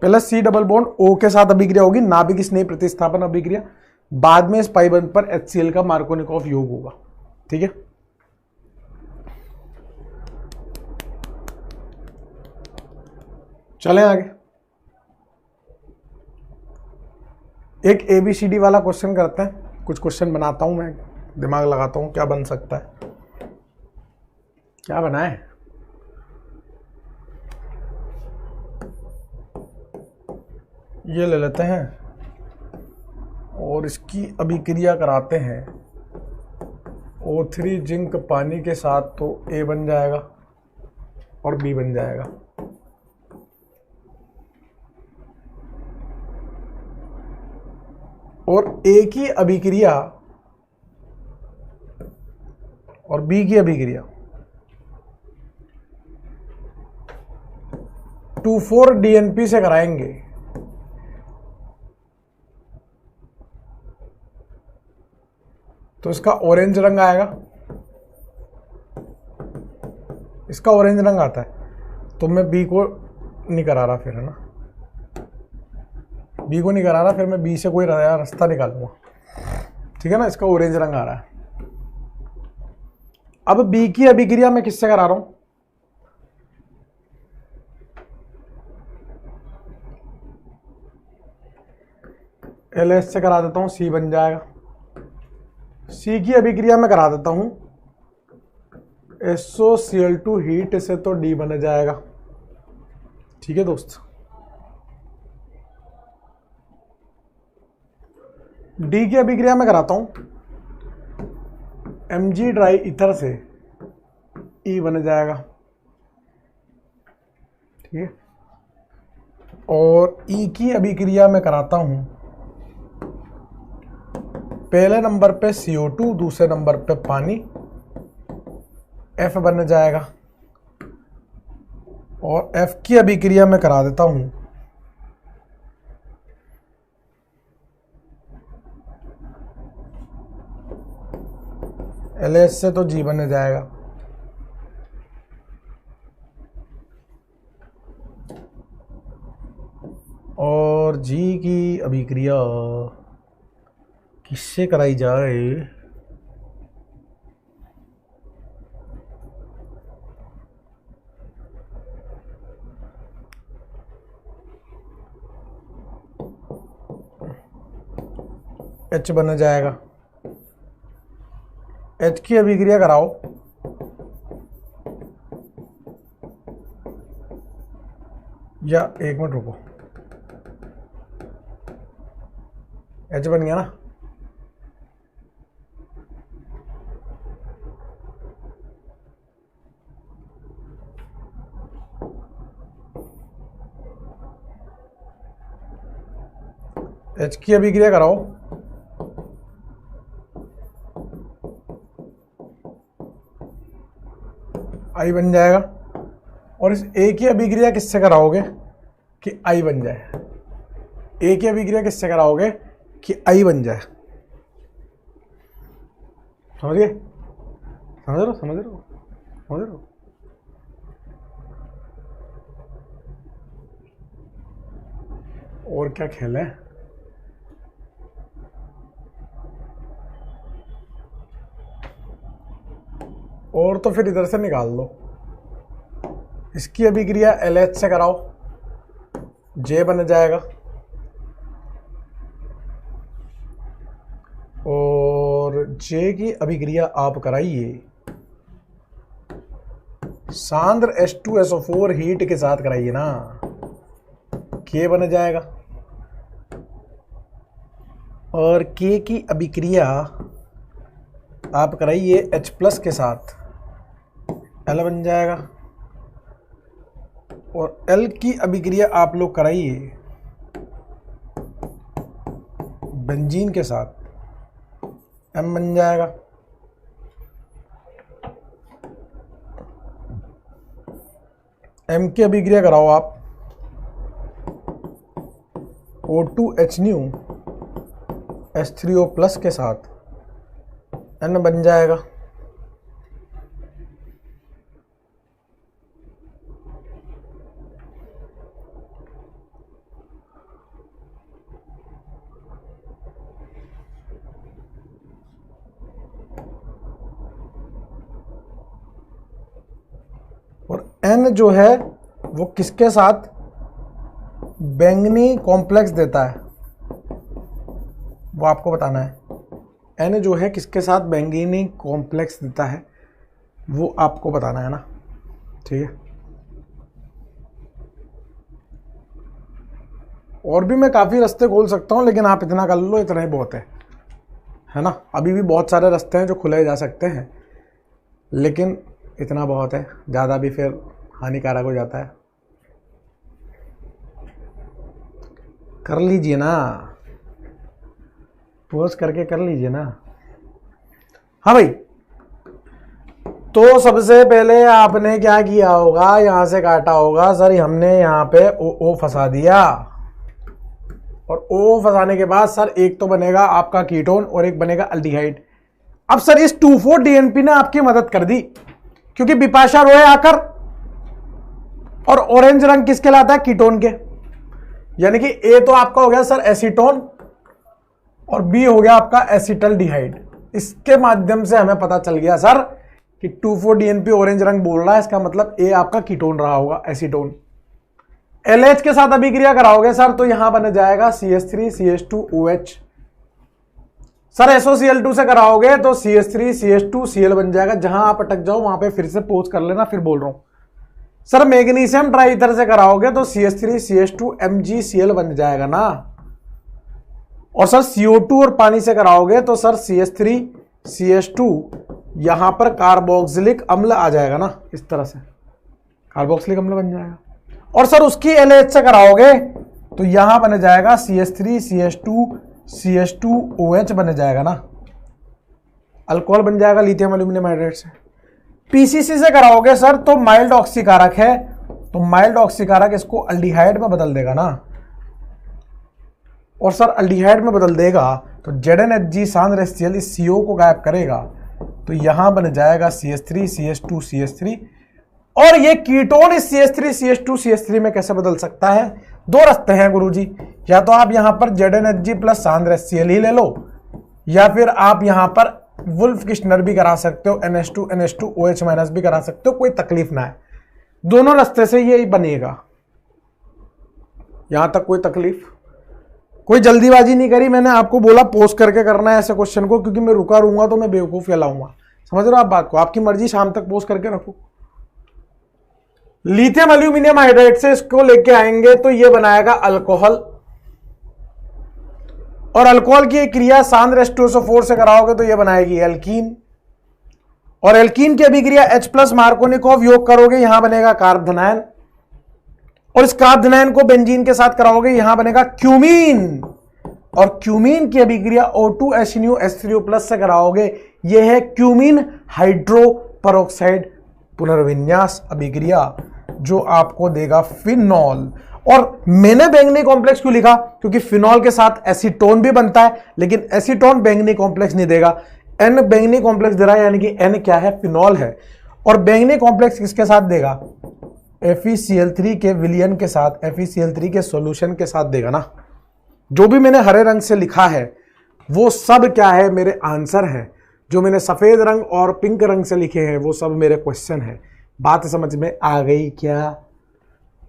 पहले C∪O के साथ अभिक्रिया होगी, नाभिक स्नेह प्रतिस्थापन अभिक्रिया, बाद में इस पाइबंद पर HCl का मार्कोनिकॉफ योग होगा। ठीक है, चलें आगे। एक ABCD वाला क्वेश्चन करते हैं, कुछ क्वेश्चन बनाता हूं मैं, दिमाग लगाता हूं क्या बन सकता है, क्या बनाए। ये ले लेते हैं और इसकी अभिक्रिया कराते हैं। O3 जिंक पानी के साथ तो A बन जाएगा और B बन जाएगा। और A की अभिक्रिया और B की अभिक्रिया 2,4-DNP से कराएंगे। तो इसका ऑरेंज रंग आएगा, इसका ऑरेंज रंग आता है, तो मैं B को नहीं करा रहा फिर, है ना, B को नहीं करा रहा, फिर मैं B से कोई रास्ता निकालूंगा। ठीक है ना, इसका ऑरेंज रंग आ रहा है। अब B की अभिक्रिया मैं किससे करा रहा हूं, LH से करा देता हूँ, C बन जाएगा। C की अभिक्रिया में करा देता हूँ SOCl2 हीट से, तो D बन जाएगा। ठीक है दोस्त, D की अभिक्रिया में कराता हूँ Mg ड्राई ईथर से, E बन जाएगा। ठीक है, और E की अभिक्रिया में कराता हूं पहले नंबर पे CO2, दूसरे नंबर पे पानी, F बन जाएगा। और F की अभिक्रिया में करा देता हूं LH से, तो G बन जाएगा। और G की अभिक्रिया किससे कराई जाए? H बन जाएगा। H की अभिक्रिया कराओ या एक मिनट रुको, H बन गया ना। H की अभिक्रिया कराओ, I बन जाएगा। और इस A की अभिक्रिया किससे कराओगे कि I बन जाए? A की अभिक्रिया किससे कराओगे कि I बन जाए? समझिए, समझ रहे हो, समझ रहे हो, समझ रहे हो। और क्या खेल है? और तो फिर इधर से निकाल दो। इसकी अभिक्रिया LH से कराओ, J बन जाएगा। और J की अभिक्रिया आप कराइए सांद्र H2SO4 हीट के साथ कराइए ना, K बन जाएगा। और K की अभिक्रिया आप कराइए H+ के साथ, L बन जाएगा। और L की अभिक्रिया आप लोग कराइए बेंजीन के साथ, M बन जाएगा। M की अभिक्रिया कराओ आप O2HNu H3O+ के साथ, N बन जाएगा। और N जो है वो किसके साथ बैंगनी कॉम्प्लेक्स देता है वो आपको बताना है। N जो है किसके साथ बैंगनी कॉम्प्लेक्स देता है वो आपको बताना है ना। ठीक है, और भी मैं काफ़ी रास्ते खोल सकता हूँ, लेकिन आप इतना कर लो, इतना ही बहुत है ना। अभी भी बहुत सारे रास्ते हैं जो खुले जा सकते हैं, लेकिन इतना बहुत है, ज़्यादा भी फिर हानिकारक हो जाता है। कर लीजिए ना, पोस्ट करके कर लीजिए ना। हाँ भाई, तो सबसे पहले आपने क्या किया होगा, यहां से काटा होगा सर, हमने यहाँ पे ओ फंसा दिया। और O फंसाने के बाद सर एक तो बनेगा आपका कीटोन और एक बनेगा अल्डिहाइड। अब सर इस 2,4-DNP ने आपकी मदद कर दी, क्योंकि बिपाशा रोए आकर, और ऑरेंज रंग किसके लाता है, कीटोन के। यानी कि A तो आपका हो गया सर एसीटोन और B हो गया आपका एसिटल्डिहाइड। इसके माध्यम से हमें पता चल गया सर कि 2,4-DNP ऑरेंज रंग बोल रहा है, इसका मतलब A आपका कीटोन रहा होगा, एसीटोन। LH के साथ अभिक्रिया कराओगे सर तो यहां बन जाएगा CH3CH2OH। सर SOCl2 से कराओगे तो CH3CH2Cl बन जाएगा। जहां आप अटक जाओ वहां पे फिर से पोज कर लेना, फिर बोल रहा हूं। सर मैग्नीशियम ट्राइथर से कराओगे तो CH3CH2MgCl बन जाएगा ना। और सर CO2 और पानी से कराओगे तो सर CH3CH2 यहां पर कार्बोक्सिलिक अम्ल आ जाएगा ना, इस तरह से कार्बोक्सिलिक अम्ल बन जाएगा। और सर उसकी LH से कराओगे तो यहां बन जाएगा CH3CH2CH2OH बन जाएगा ना, अल्कोहल बन जाएगा लिथियम एल्यूमिनियम हाइड्रेट से। PCC से कराओगे सर तो माइल्ड ऑक्सीकारक है, तो माइल्ड ऑक्सीकारक इसको अल्डिहाइड में बदल देगा ना। और सर अल्डिहाइड में बदल देगा तो ZnHG सांद्र HCl इस CO को गायब करेगा, तो यहां बन जाएगा CH3CH2CH3। और ये कीटोन इस CH3CH2CH3 में कैसे बदल सकता है? दो रास्ते हैं गुरुजी, या तो आप यहां पर ZnHG प्लस सांद्र HCl ही ले लो, या फिर आप यहां पर वुल्फ किश्नर भी करा सकते हो, NH2NH2OH माइनस भी करा सकते हो, कोई तकलीफ ना है। दोनों रास्ते से ये बनेगा, यहां तक कोई तकलीफ, कोई जल्दीबाजी नहीं करी। मैंने आपको बोला पोस्ट करके करना है ऐसे क्वेश्चन को, क्योंकि मैं रुका रहूंगा तो मैं बेवकूफ कहलाऊंगा। समझ रहे हो आप बात को? आपकी मर्जी, शाम तक पोस्ट करके रखो। लिथियम एल्यूमिनियम हाइड्रेट से इसको लेके आएंगे तो ये बनाएगा अल्कोहल, और अल्कोहल की एक क्रिया सांद्र H2SO4 से कराओगे तो ये बनाएगी एल्कीन, और एल्कीन की अभिक्रिया H प्लस मार्कोनिकोव योग करोगे, यहां बनेगा कार्बोनाइन, और इस कार्बोनाइन को बेंजीन के साथ कराओगे, यहां बनेगा क्यूमीन, और क्यूमीन की अभिक्रिया O2HNO+H3O+ से कराओगे, यह है क्यूमीन हाइड्रोपरऑक्साइड पुनर्विन्यास अभिक्रिया, जो आपको देगा फिनॉल। और मैंने बैंगनी कॉम्प्लेक्स क्यों लिखा? क्योंकि फिनॉल के साथ एसीटोन भी बनता है, लेकिन एसीटोन बैंगनी कॉम्प्लेक्स नहीं देगा। N बैंगनी कॉम्प्लेक्स दे रहा है, यानी कि N क्या है? फिनॉल है। और बैंगनी कॉम्प्लेक्स किसके साथ देगा? FeCl3 के विलियन के साथ, FeCl3 के सॉल्यूशन के साथ देगा ना। जो भी मैंने हरे रंग से लिखा है वो सब क्या है? मेरे आंसर हैं। जो मैंने सफेद रंग और पिंक रंग से लिखे हैं वो सब मेरे क्वेश्चन हैं। बात समझ में आ गई क्या?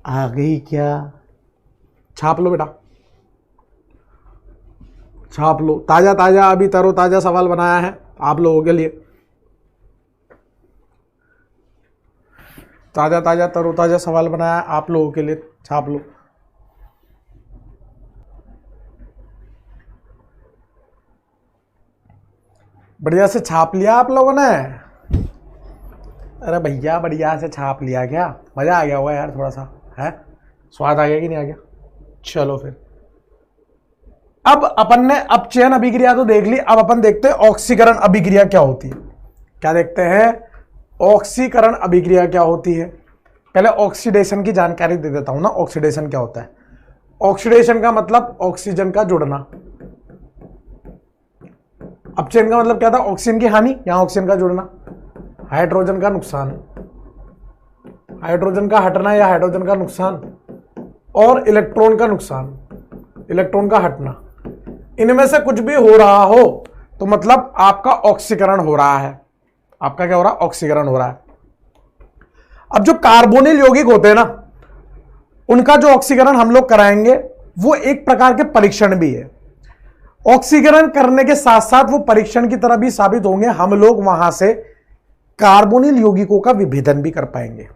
आ गई क्या? छाप लो बेटा, छाप लो। ताजा ताजा अभी तरोताजा सवाल बनाया है आप लोगों के लिए, ताजा ताजा तरोताजा सवाल बनाया है आप लोगों के लिए, छाप लो। बढ़िया से छाप लिया आप लोगों ने? अरे भैया बढ़िया से छाप लिया क्या? मजा आ गया होगा यार, थोड़ा सा है, स्वाद आ गया कि नहीं आ गया? चलो फिर अब अपन ने अपचयन अभिक्रिया तो देख ली, अब अपन देखते हैं ऑक्सीकरण अभिक्रिया क्या होती है। क्या देखते हैं? ऑक्सीकरण अभिक्रिया क्या होती है। पहले ऑक्सीडेशन की जानकारी दे देता हूं ना। ऑक्सीडेशन क्या होता है? ऑक्सीडेशन का मतलब ऑक्सीजन का जुड़ना, अपचयन का मतलब क्या था? ऑक्सीजन की हानि, यहां ऑक्सीजन का जुड़ना, हाइड्रोजन का नुकसान, हाइड्रोजन का हटना या हाइड्रोजन का नुकसान, और इलेक्ट्रॉन का नुकसान, इलेक्ट्रॉन का हटना। इनमें से कुछ भी हो रहा हो तो मतलब आपका ऑक्सीकरण हो रहा है। आपका क्या हो रहा है? ऑक्सीकरण हो रहा है। अब जो कार्बोनिल यौगिक होते हैं ना, उनका जो ऑक्सीकरण हम लोग कराएंगे वो एक प्रकार के परीक्षण भी है। ऑक्सीकरण करने के साथ साथ वो परीक्षण की तरह भी साबित होंगे। हम लोग वहां से कार्बोनिल यौगिकों का विभेदन भी कर पाएंगे।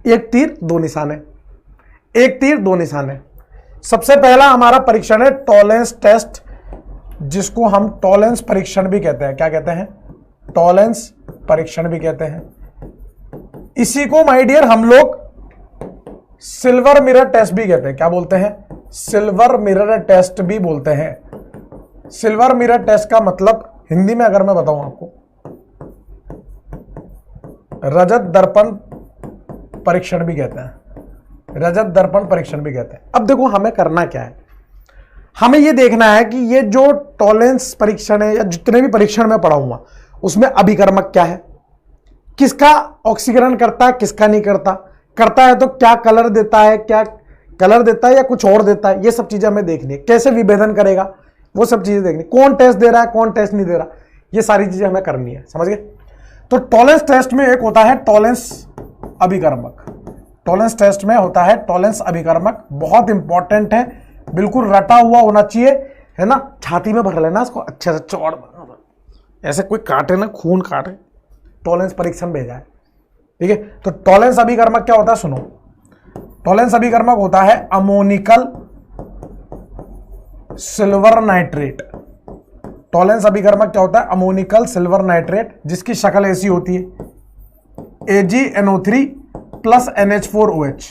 एक तीर दो निशाने, एक तीर दो निशाने। सबसे पहला हमारा परीक्षण है टॉलेंस टेस्ट, जिसको हम टॉलेंस परीक्षण भी कहते हैं। क्या कहते हैं? टॉलेंस परीक्षण भी कहते हैं। इसी को माय डियर हम लोग सिल्वर मिरर टेस्ट भी कहते हैं। क्या बोलते हैं? सिल्वर मिरर टेस्ट भी बोलते हैं। सिल्वर मिरर टेस्ट का मतलब हिंदी में अगर मैं बताऊं आपको, रजत दर्पण परीक्षण भी कहते हैं। रजत दर्पण परीक्षण भी कहते हैं। अब देखो हमें करना क्या है, हमें यह देखना है कि ये जो टॉलेंस परीक्षण है या जितने भी परीक्षण मैं पढ़ाऊंगा उसमें अभिकर्मक क्या है, किसका ऑक्सीकरण करता है, किसका नहीं करता, करता है तो क्या कलर देता है, क्या कलर देता है या कुछ और देता है, ये सब चीजें हमें देखनी है। कैसे विभेदन करेगा वो सब चीजें देखनी, कौन टेस्ट दे रहा है कौन टेस्ट नहीं दे रहा, ये सारी चीजें हमें करनी है। समझ गए? तो टॉलेंस टेस्ट में एक होता है टॉलेंस अभिकर्मक। टॉलेंस टेस्ट में होता है टॉलेंस अभिकर्मक, बहुत इंपॉर्टेंट है, बिल्कुल रटा हुआ होना चाहिए, है ना, छाती में भर लेना इसको अच्छे से चौड़, ऐसे कोई काटे ना, खून काटे, टॉलेंस परीक्षण भेजा है, ठीक है। तो टॉलेंस अभिकर्मक क्या होता है, सुनो, टॉलेंस अभिकर्मक होता है अमोनिकल सिल्वर नाइट्रेट। टॉलेंस अभिकर्मक क्या होता है, अमोनिकल सिल्वर नाइट्रेट, जिसकी शक्ल ऐसी होती है AgNO3 plus NH4OH,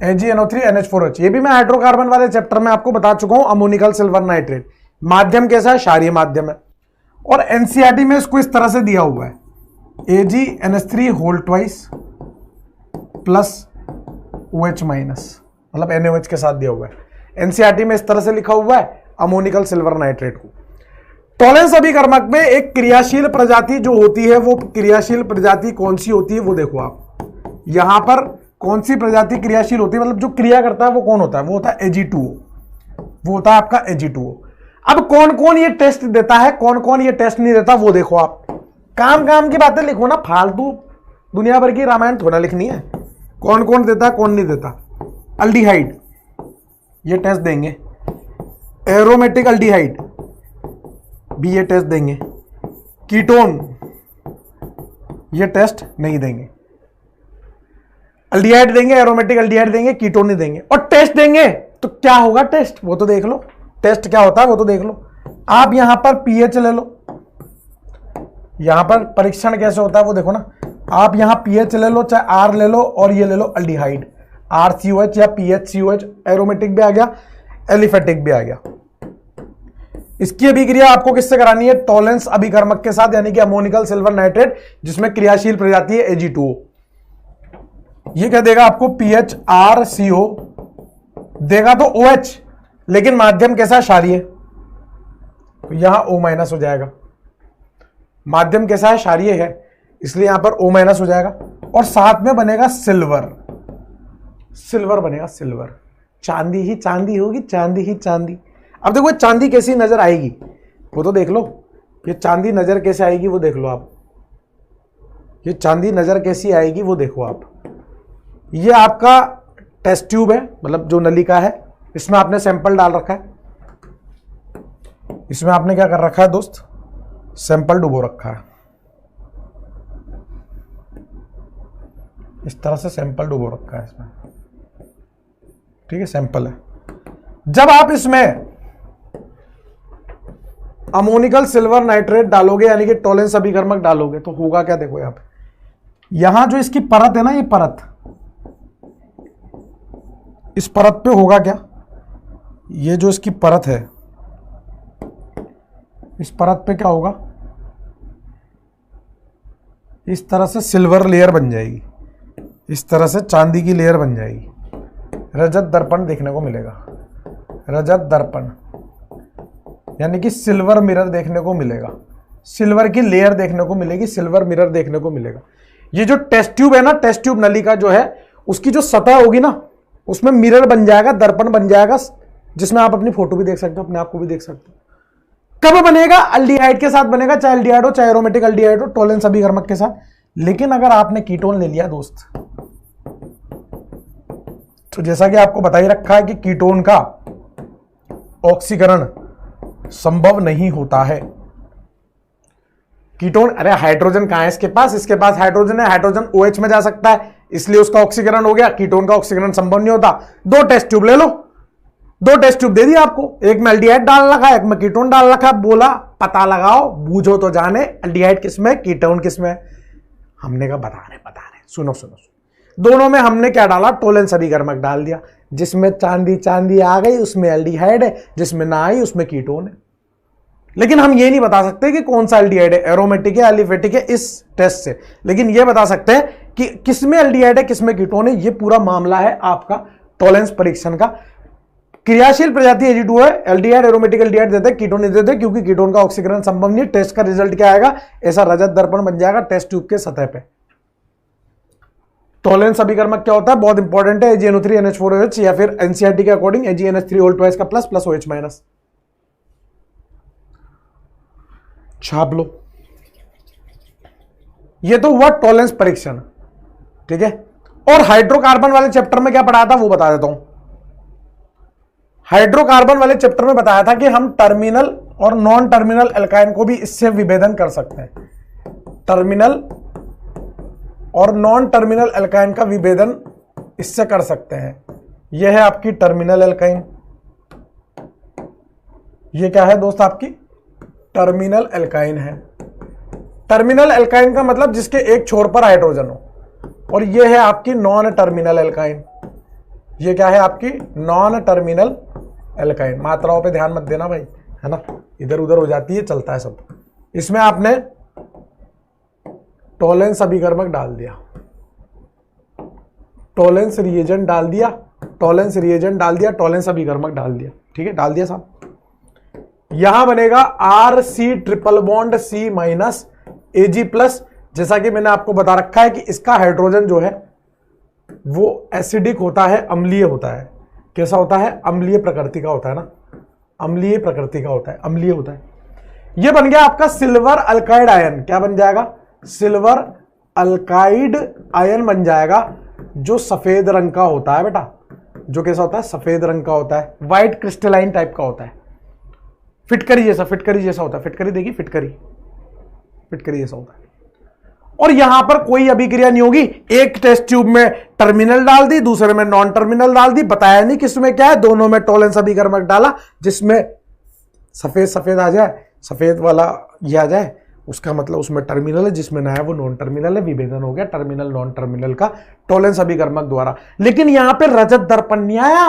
AgNO3 NH4OH। ये भी मैं हाइड्रोकार्बन वाले चैप्टर में आपको बता चुका हूं, अमोनिकल सिल्वर नाइट्रेट। माध्यम कैसा है, क्षारीय माध्यम है, और एनसीईआरटी में इसको इस तरह से दिया हुआ है AgNH3 whole twice plus OH minus, मतलब NaOH के साथ दिया हुआ है। एनसीईआरटी में इस तरह से लिखा हुआ है अमोनिकल सिल्वर नाइट्रेट को। टॉलेंस अभिकर्मक में एक क्रियाशील प्रजाति जो होती है, वो क्रियाशील प्रजाति कौन सी होती है वो देखो आप, यहां पर कौन सी प्रजाति क्रियाशील होती है, मतलब जो क्रिया करता है वो कौन होता है, वो होता है Ag2O, वो होता है आपका Ag2O। अब कौन कौन ये टेस्ट देता है, कौन कौन ये टेस्ट नहीं देता, वो देखो आप। काम काम की बातें लिखो ना, फालतू दुनिया भर की रामायण थोड़ा लिखनी है। कौन कौन देता है, कौन नहीं देता। अल्डिहाइड ये टेस्ट देंगे, एरोमेटिक अल्डिहाइड भी ये टेस्ट देंगे, कीटोन ये टेस्ट नहीं देंगे। अल्डिहाइड देंगे, एरोमेटिक अल्डिहाइड देंगे, कीटोन नहीं देंगे। और टेस्ट देंगे तो क्या होगा, टेस्ट वो तो देख लो, टेस्ट क्या होता है वो तो देख लो। आप यहां पर पीएच ले लो, यहां पर परीक्षण कैसे होता है वो देखो ना। आप यहां पीएच ले लो, चाहे आर ले लो, और ये ले लो अल्डिहाइड, RCOH या PHCOH, एरोमेटिक भी आ गया, एलिफेटिक भी आ गया। इसकी अभिक्रिया आपको किससे करानी है, टॉलेंस अभिकर्मक के साथ, यानी कि अमोनिकल सिल्वर नाइट्रेट, जिसमें क्रियाशील प्रजाति है Ag2O। ये क्या देगा आपको, PHRCO देगा तो OH, लेकिन माध्यम कैसा, क्षारीय, तो यहां O माइनस हो जाएगा। माध्यम कैसा है, क्षारीय है, इसलिए यहां पर O माइनस हो जाएगा, और साथ में बनेगा सिल्वर, सिल्वर बनेगा, सिल्वर। चांदी ही चांदी होगी, चांदी ही चांदी। अब देखो चांदी कैसी नजर आएगी वो तो देख लो, ये चांदी नजर कैसे आएगी वो देख लो आप, ये चांदी नजर कैसी आएगी वो देखो आप। ये आपका टेस्ट ट्यूब है, मतलब जो नलिका है, इसमें आपने सैंपल डाल रखा है, इसमें आपने क्या कर रखा है दोस्त, सैंपल डुबो रखा है, इस तरह से सैंपल डुबो रखा है इसमें, ठीक है, सैंपल है। जब आप इसमें अमोनिकल सिल्वर नाइट्रेट डालोगे, यानी कि टॉलेंस अभिकर्मक डालोगे, तो होगा क्या, देखो यहां पे, यहां जो इसकी परत है ना, ये परत, इस परत पे होगा क्या, ये जो इसकी परत है, इस परत पे क्या होगा, इस तरह से सिल्वर लेयर बन जाएगी, इस तरह से चांदी की लेयर बन जाएगी, रजत दर्पण देखने को मिलेगा, रजत दर्पण, यानी कि सिल्वर मिरर देखने को मिलेगा, सिल्वर की लेयर देखने को मिलेगी, सिल्वर मिरर देखने को मिलेगा। ये जो टेस्ट ट्यूब है ना, टेस्ट ट्यूब नलिका जो है, उसकी जो सतह होगी ना, उसमें मिरर बन जाएगा, दर्पण बन जाएगा, जिसमें आप अपनी फोटो भी देख सकते हो, अपने आप को भी देख सकते हो। कब बनेगा, अल्डिहाइड के साथ बनेगा, चाहे अल्डिहाइड हो, चाहे एरोमेटिक अल्डिहाइड हो, टॉलेंस अभिकर्मक के साथ। लेकिन अगर आपने कीटोन ले लिया दोस्त, तो जैसा कि आपको बता ही रखा है कि कीटोन का ऑक्सीकरण संभव नहीं होता है। कीटोन, अरे हाइड्रोजन कहां है इसके पास हाइड्रोजन है, हाइड्रोजन OH में जा सकता है, इसलिए उसका ऑक्सीकरण हो गया। कीटोन का ऑक्सीकरण संभव नहीं होता। दो टेस्ट ट्यूब ले लो, दो टेस्ट ट्यूब दे दिया आपको, एक में अल्डिहाइड डाल रखा है, एक में कीटोन डाल रखा है, बोला पता लगाओ, बूझो तो जाने अल्डिहाइड किसमें, कीटोन किसमें। हमने कहा बता रहे, सुनो, दोनों में हमने क्या डाला, टॉलेंस अभिकर्मक डाल दिया। जिसमें चांदी चांदी आ गई उसमें अल्डिहाइड है, जिसमें ना आई उसमें कीटोन है। लेकिन हम ये नहीं बता सकते कि कौन सा अल्डिहाइड है, एरोमेटिक है, एलिफेटिक है, इस टेस्ट से। लेकिन ये बता सकते हैं कि किसमें अल्डिहाइड है, किसमें कीटोन है। ये पूरा मामला है आपका टॉलेंस परीक्षण का। क्रियाशील प्रजाति Ag2 है, एल्डिहाइड एरोमेटिक अल्डिहाइड देते हैं, कीटोन नहीं देते, क्योंकि कीटोन का ऑक्सीकरण संभव नहीं है। टेस्ट का रिजल्ट क्या आएगा, ऐसा रजत दर्पण बन जाएगा टेस्ट ट्यूब के सतह पे। टॉलेंस अभिकर्मक क्या होता है, बहुत इंपॉर्टेंट है, AgNO3 NH4OH, या फिर एनसीईआरटी के अकॉर्डिंग AgNH3 होल ट्वाइस का प्लस प्लस OH माइनस। छाप लो। ये तो हुआ टॉलेंस परीक्षण, ठीक है। और हाइड्रोकार्बन वाले चैप्टर में क्या पढ़ाया था वो बता देता हूं। हाइड्रोकार्बन वाले चैप्टर में बताया था कि हम टर्मिनल और नॉन टर्मिनल एल्काइन को भी इससे विभेदन कर सकते हैं। टर्मिनल और नॉन टर्मिनल एल्काइन का विभेदन इससे कर सकते हैं। यह है आपकी टर्मिनल एल्काइन। यह क्या है दोस्त? आपकी टर्मिनल एल्काइन है। टर्मिनल एल्काइन का मतलब जिसके एक छोर पर हाइड्रोजन हो। और यह है आपकी नॉन टर्मिनल एल्काइन। यह क्या है? आपकी नॉन टर्मिनल एल्काइन। मात्राओं पे ध्यान मत देना भाई, है ना, इधर उधर हो जाती है, चलता है सब। इसमें आपने टोलेंस अभिकर्मक डाल दिया, टोलेंस रिएजेंट डाल दिया, टोलेंस रिएजेंट डाल दिया, टोलेंस अभिकर्मक डाल दिया। ठीक है, डाल दिया साहब। यहां बनेगा RC triple bond C minus Ag plus. जैसा कि मैंने आपको बता रखा है कि इसका हाइड्रोजन जो है वो एसिडिक होता है, अम्लीय होता है। कैसा होता है? अम्लीय प्रकृति का होता है ना, अम्लीय प्रकृति का होता है, अम्लीय होता है। यह बन गया आपका सिल्वर अल्काइड आयन। क्या बन जाएगा? सिल्वर अल्काइड आयन बन जाएगा, जो सफेद रंग का होता है बेटा। जो कैसा होता है? सफेद रंग का होता है, व्हाइट क्रिस्टलाइन टाइप का होता है, फिटकरी जैसा, फिटकरी जैसा होता है। फिटकरी देखिए, फिटकरी, फिटकरी जैसा होता है। और यहां पर कोई अभिक्रिया नहीं होगी। एक टेस्ट ट्यूब में टर्मिनल डाल दी, दूसरे में नॉन टर्मिनल डाल दी, बताया नहीं किसमें क्या है। दोनों में टोलेंस अभिकर्मक डाला, जिसमें सफेद सफेद आ जाए, सफेद वाला ये आ जाए, उसका मतलब उसमें टर्मिनल है, जिसमें ना है वो नॉन टर्मिनल है। विभेदन हो गया टर्मिनल नॉन टर्मिनल का टोलेंस अभिकर्मक द्वारा। लेकिन यहां पे रजत दर्पण नहीं आया,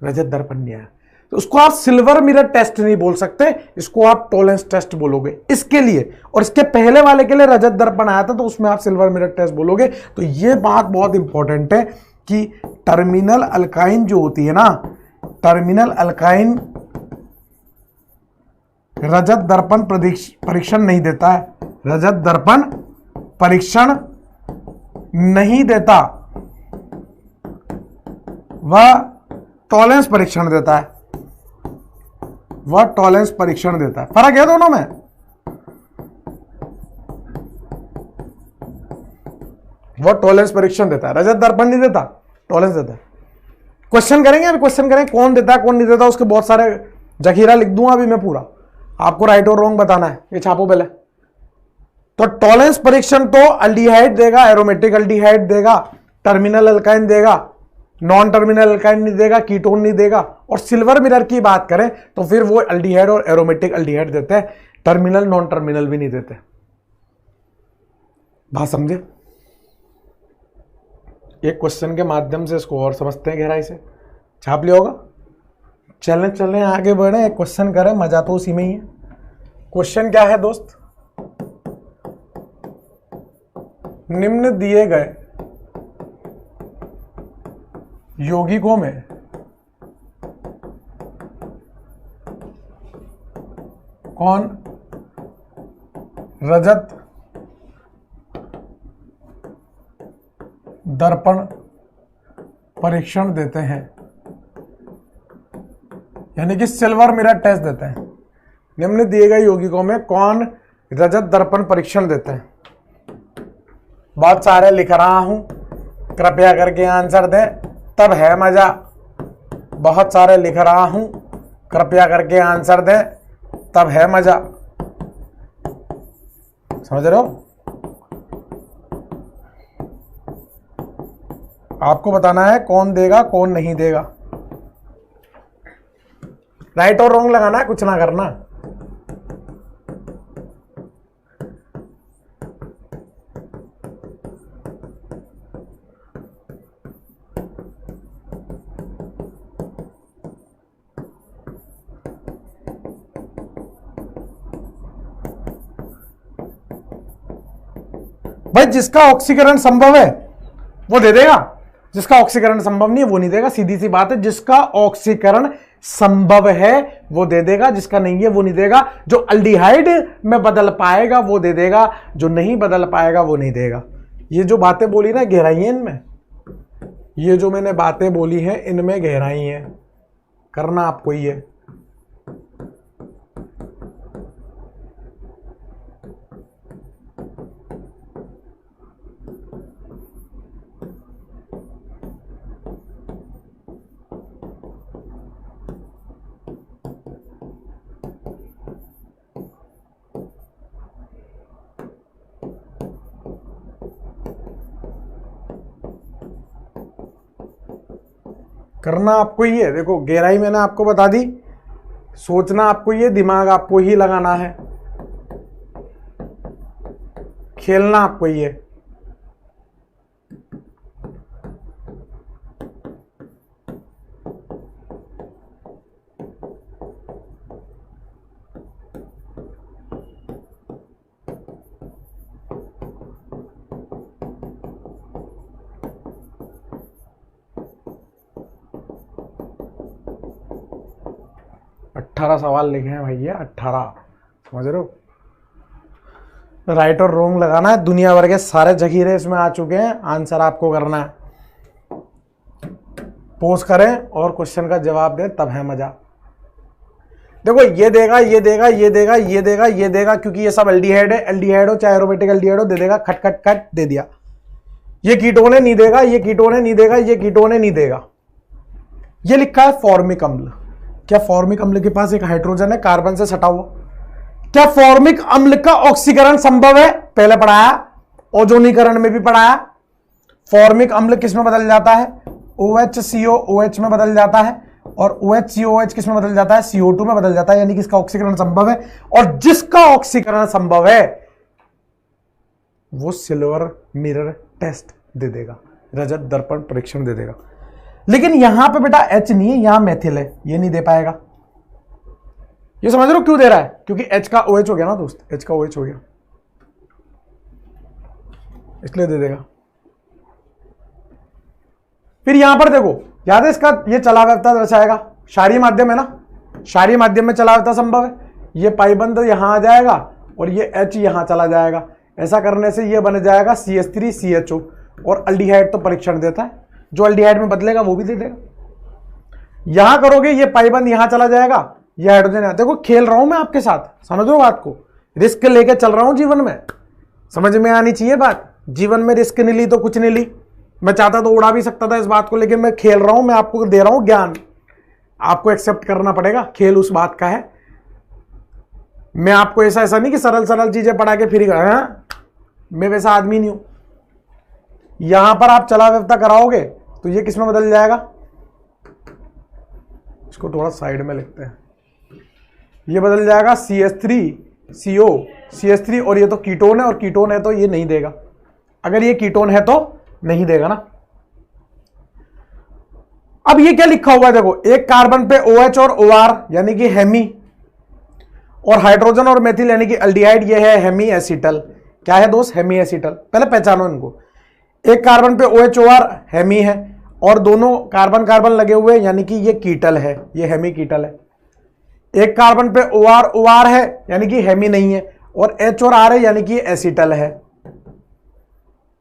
रजत दर्पण नहीं आया, तो उसको आप सिल्वर मिरर टेस्ट नहीं बोल सकते, इसको आप टोलेंस टेस्ट बोलोगे इसके लिए। और इसके पहले वाले के लिए रजत दर्पण आया था, तो उसमें आप सिल्वर मिरर टेस्ट बोलोगे। तो यह बात बहुत इंपॉर्टेंट है कि टर्मिनल अल्काइन जो होती है ना, टर्मिनल अल्काइन रजत दर्पण परीक्षण नहीं देता है, रजत दर्पण परीक्षण नहीं देता, वह टॉलेंस परीक्षण देता है, वह टॉलेंस परीक्षण देता है। फर्क है दोनों में। वह टॉलेंस परीक्षण देता है, रजत दर्पण नहीं देता, टॉलेंस देता है। क्वेश्चन करेंगे अभी, क्वेश्चन करें कौन देता है कौन नहीं देता, उसके बहुत सारे जखीरा लिख दूंगा अभी मैं पूरा, आपको राइट और रॉन्ग बताना है। ये छापो पहले। तो टॉलेंस परीक्षण तो अल्डिहाइड देगा, एरोमेटिक अल्डिहाइड देगा, टर्मिनल अल्काइन देगा, नॉन टर्मिनल अल्काइन नहीं देगा, कीटोन नहीं देगा। और सिल्वर मिरर की बात करें तो फिर वो अल्डिहाइड और एरोमेटिक अल्डिहाइड देते हैं, टर्मिनल नॉन टर्मिनल भी नहीं देते। बात समझे? एक क्वेश्चन के माध्यम से इसको और समझते हैं गहराई से। छाप लिया होगा। चलें चलें आगे बढ़े, एक क्वेश्चन करें, मजा तो उसी में ही है। क्वेश्चन क्या है दोस्त? निम्न दिए गए यौगिकों में कौन रजत दर्पण परीक्षण देते हैं, यानी कि सिल्वर मिरर टेस्ट देते हैं। निम्न दिए गए यौगिकों में कौन रजत दर्पण परीक्षण देते हैं? बहुत सारे लिख रहा हूं, कृपया करके आंसर दें, तब है मजा। बहुत सारे लिख रहा हूं, कृपया करके आंसर दें, तब है मजा। समझ रहे हो? आपको बताना है कौन देगा कौन नहीं देगा। राइट और रॉन्ग लगाना है, कुछ ना करना। भाई जिसका ऑक्सीकरण संभव है वो दे देगा, जिसका ऑक्सीकरण संभव नहीं है वो नहीं देगा। सीधी सी बात है, जिसका ऑक्सीकरण संभव है वो दे देगा, जिसका नहीं है वो नहीं देगा। जो अल्डिहाइड में बदल पाएगा वो दे देगा, जो नहीं बदल पाएगा वो नहीं देगा। ये जो बातें बोली ना, गहराई है इनमें। ये जो मैंने बातें बोली हैं इनमें गहराई है, करना आपको ही है। करना आपको ही है। देखो गहराई मैंने आपको बता दी, सोचना आपको ये, दिमाग आपको ही लगाना है, खेलना आपको ही है। अट्ठारह सवाल लिखे हैं भैया, 18, समझ रहे हो। राइट और रॉन्ग लगाना है, दुनिया भर के सारे जखीरे इसमें आ चुके हैं, आंसर आपको करना है। पोज करें और क्वेश्चन का जवाब दें, तब है मजा। देखो ये देगा, ये देगा, ये देगा, ये देगा, ये देगा, क्योंकि ये सब एल्डिहाइड है, एल्डिहाइड हो चाहे एरोमेटिक एल्डिहाइड हो, दे देगा, खट खट खट दे दिया। ये कीटोन है, नहीं देगा, ये कीटोन है, नहीं देगा, ये कीटोन है, नहीं देगा। ये लिखा है फॉर्मिक अम्ल। क्या फॉर्मिक अम्ल के पास एक हाइड्रोजन है कार्बन से सटा हुआ? क्या फॉर्मिक अम्ल का ऑक्सीकरण संभव है? पहले पढ़ाया, ओजोनीकरण में भी पढ़ाया। फॉर्मिक अम्ल किस में बदल जाता है? OHCO OH में बदल जाता है, और OHCOH किस में बदल जाता है? CO2 में बदल जाता है, यानी कि इसका ऑक्सीकरण संभव है। और जिसका ऑक्सीकरण संभव है वो सिल्वर मिरर टेस्ट दे देगा, रजत दर्पण परीक्षण दे देगा। लेकिन यहां पे बेटा H नहीं है, यहां मेथिल है, ये नहीं दे पाएगा। ये समझ रहे हो क्यों दे रहा है? क्योंकि H का OH हो गया ना दोस्त, H का OH हो गया, इसलिए दे देगा। फिर यहां पर देखो, याद है इसका, ये चलाव्यता दर्शाएगा, क्षारीय माध्यम है ना, क्षारीय माध्यम में चलाव्यता संभव है। ये पाइबंद यहां आ जाएगा और ये H यहां चला जाएगा। ऐसा करने से ये बन जाएगा CH3CHO, और अल्डिहाइड तो परीक्षण देता है, जो अल्डिहाइड में बदलेगा वो भी दे देगा। यहां करोगे, ये पाइबंद यहां चला जाएगा, ये हाइड्रोजन यहां। देखो खेल रहा हूं मैं आपके साथ, समझ लो बात को, रिस्क लेके चल रहा हूं जीवन में, समझ में आनी चाहिए बात। जीवन में रिस्क नहीं ली तो कुछ नहीं ली। मैं चाहता तो उड़ा भी सकता था इस बात को, लेकिन मैं खेल रहा हूं, मैं आपको दे रहा हूं ज्ञान, आपको एक्सेप्ट करना पड़ेगा। खेल उस बात का है, मैं आपको ऐसा नहीं कि सरल सरल चीजें पढ़ा के फ्री कर, मैं वैसा आदमी नहीं हूं। यहां पर आप चलाव्यता कराओगे तो ये किस में बदल जाएगा? इसको थोड़ा साइड में लिखते हैं, ये बदल जाएगा CH3CO, CH3, और ये तो कीटोन है, और कीटोन है तो ये नहीं देगा। अगर ये कीटोन है तो नहीं देगा ना। अब ये क्या लिखा हुआ है देखो, एक कार्बन पे OH और OR यानी कि हेमी, और हाइड्रोजन और मेथिल यानी कि अल्डिहाइड, ये है हेमी एसिटल। क्या है दोस्त? Hemiacetal. पहले पहचानो इनको। एक कार्बन पे OH OR हेमी है, और दोनों कार्बन कार्बन लगे हुए यानी कि ये कीटल है, ये हेमी कीटल है। एक कार्बन पे OR OR है यानी कि हेमी नहीं है, और H और R है यानी कि एसिटल है,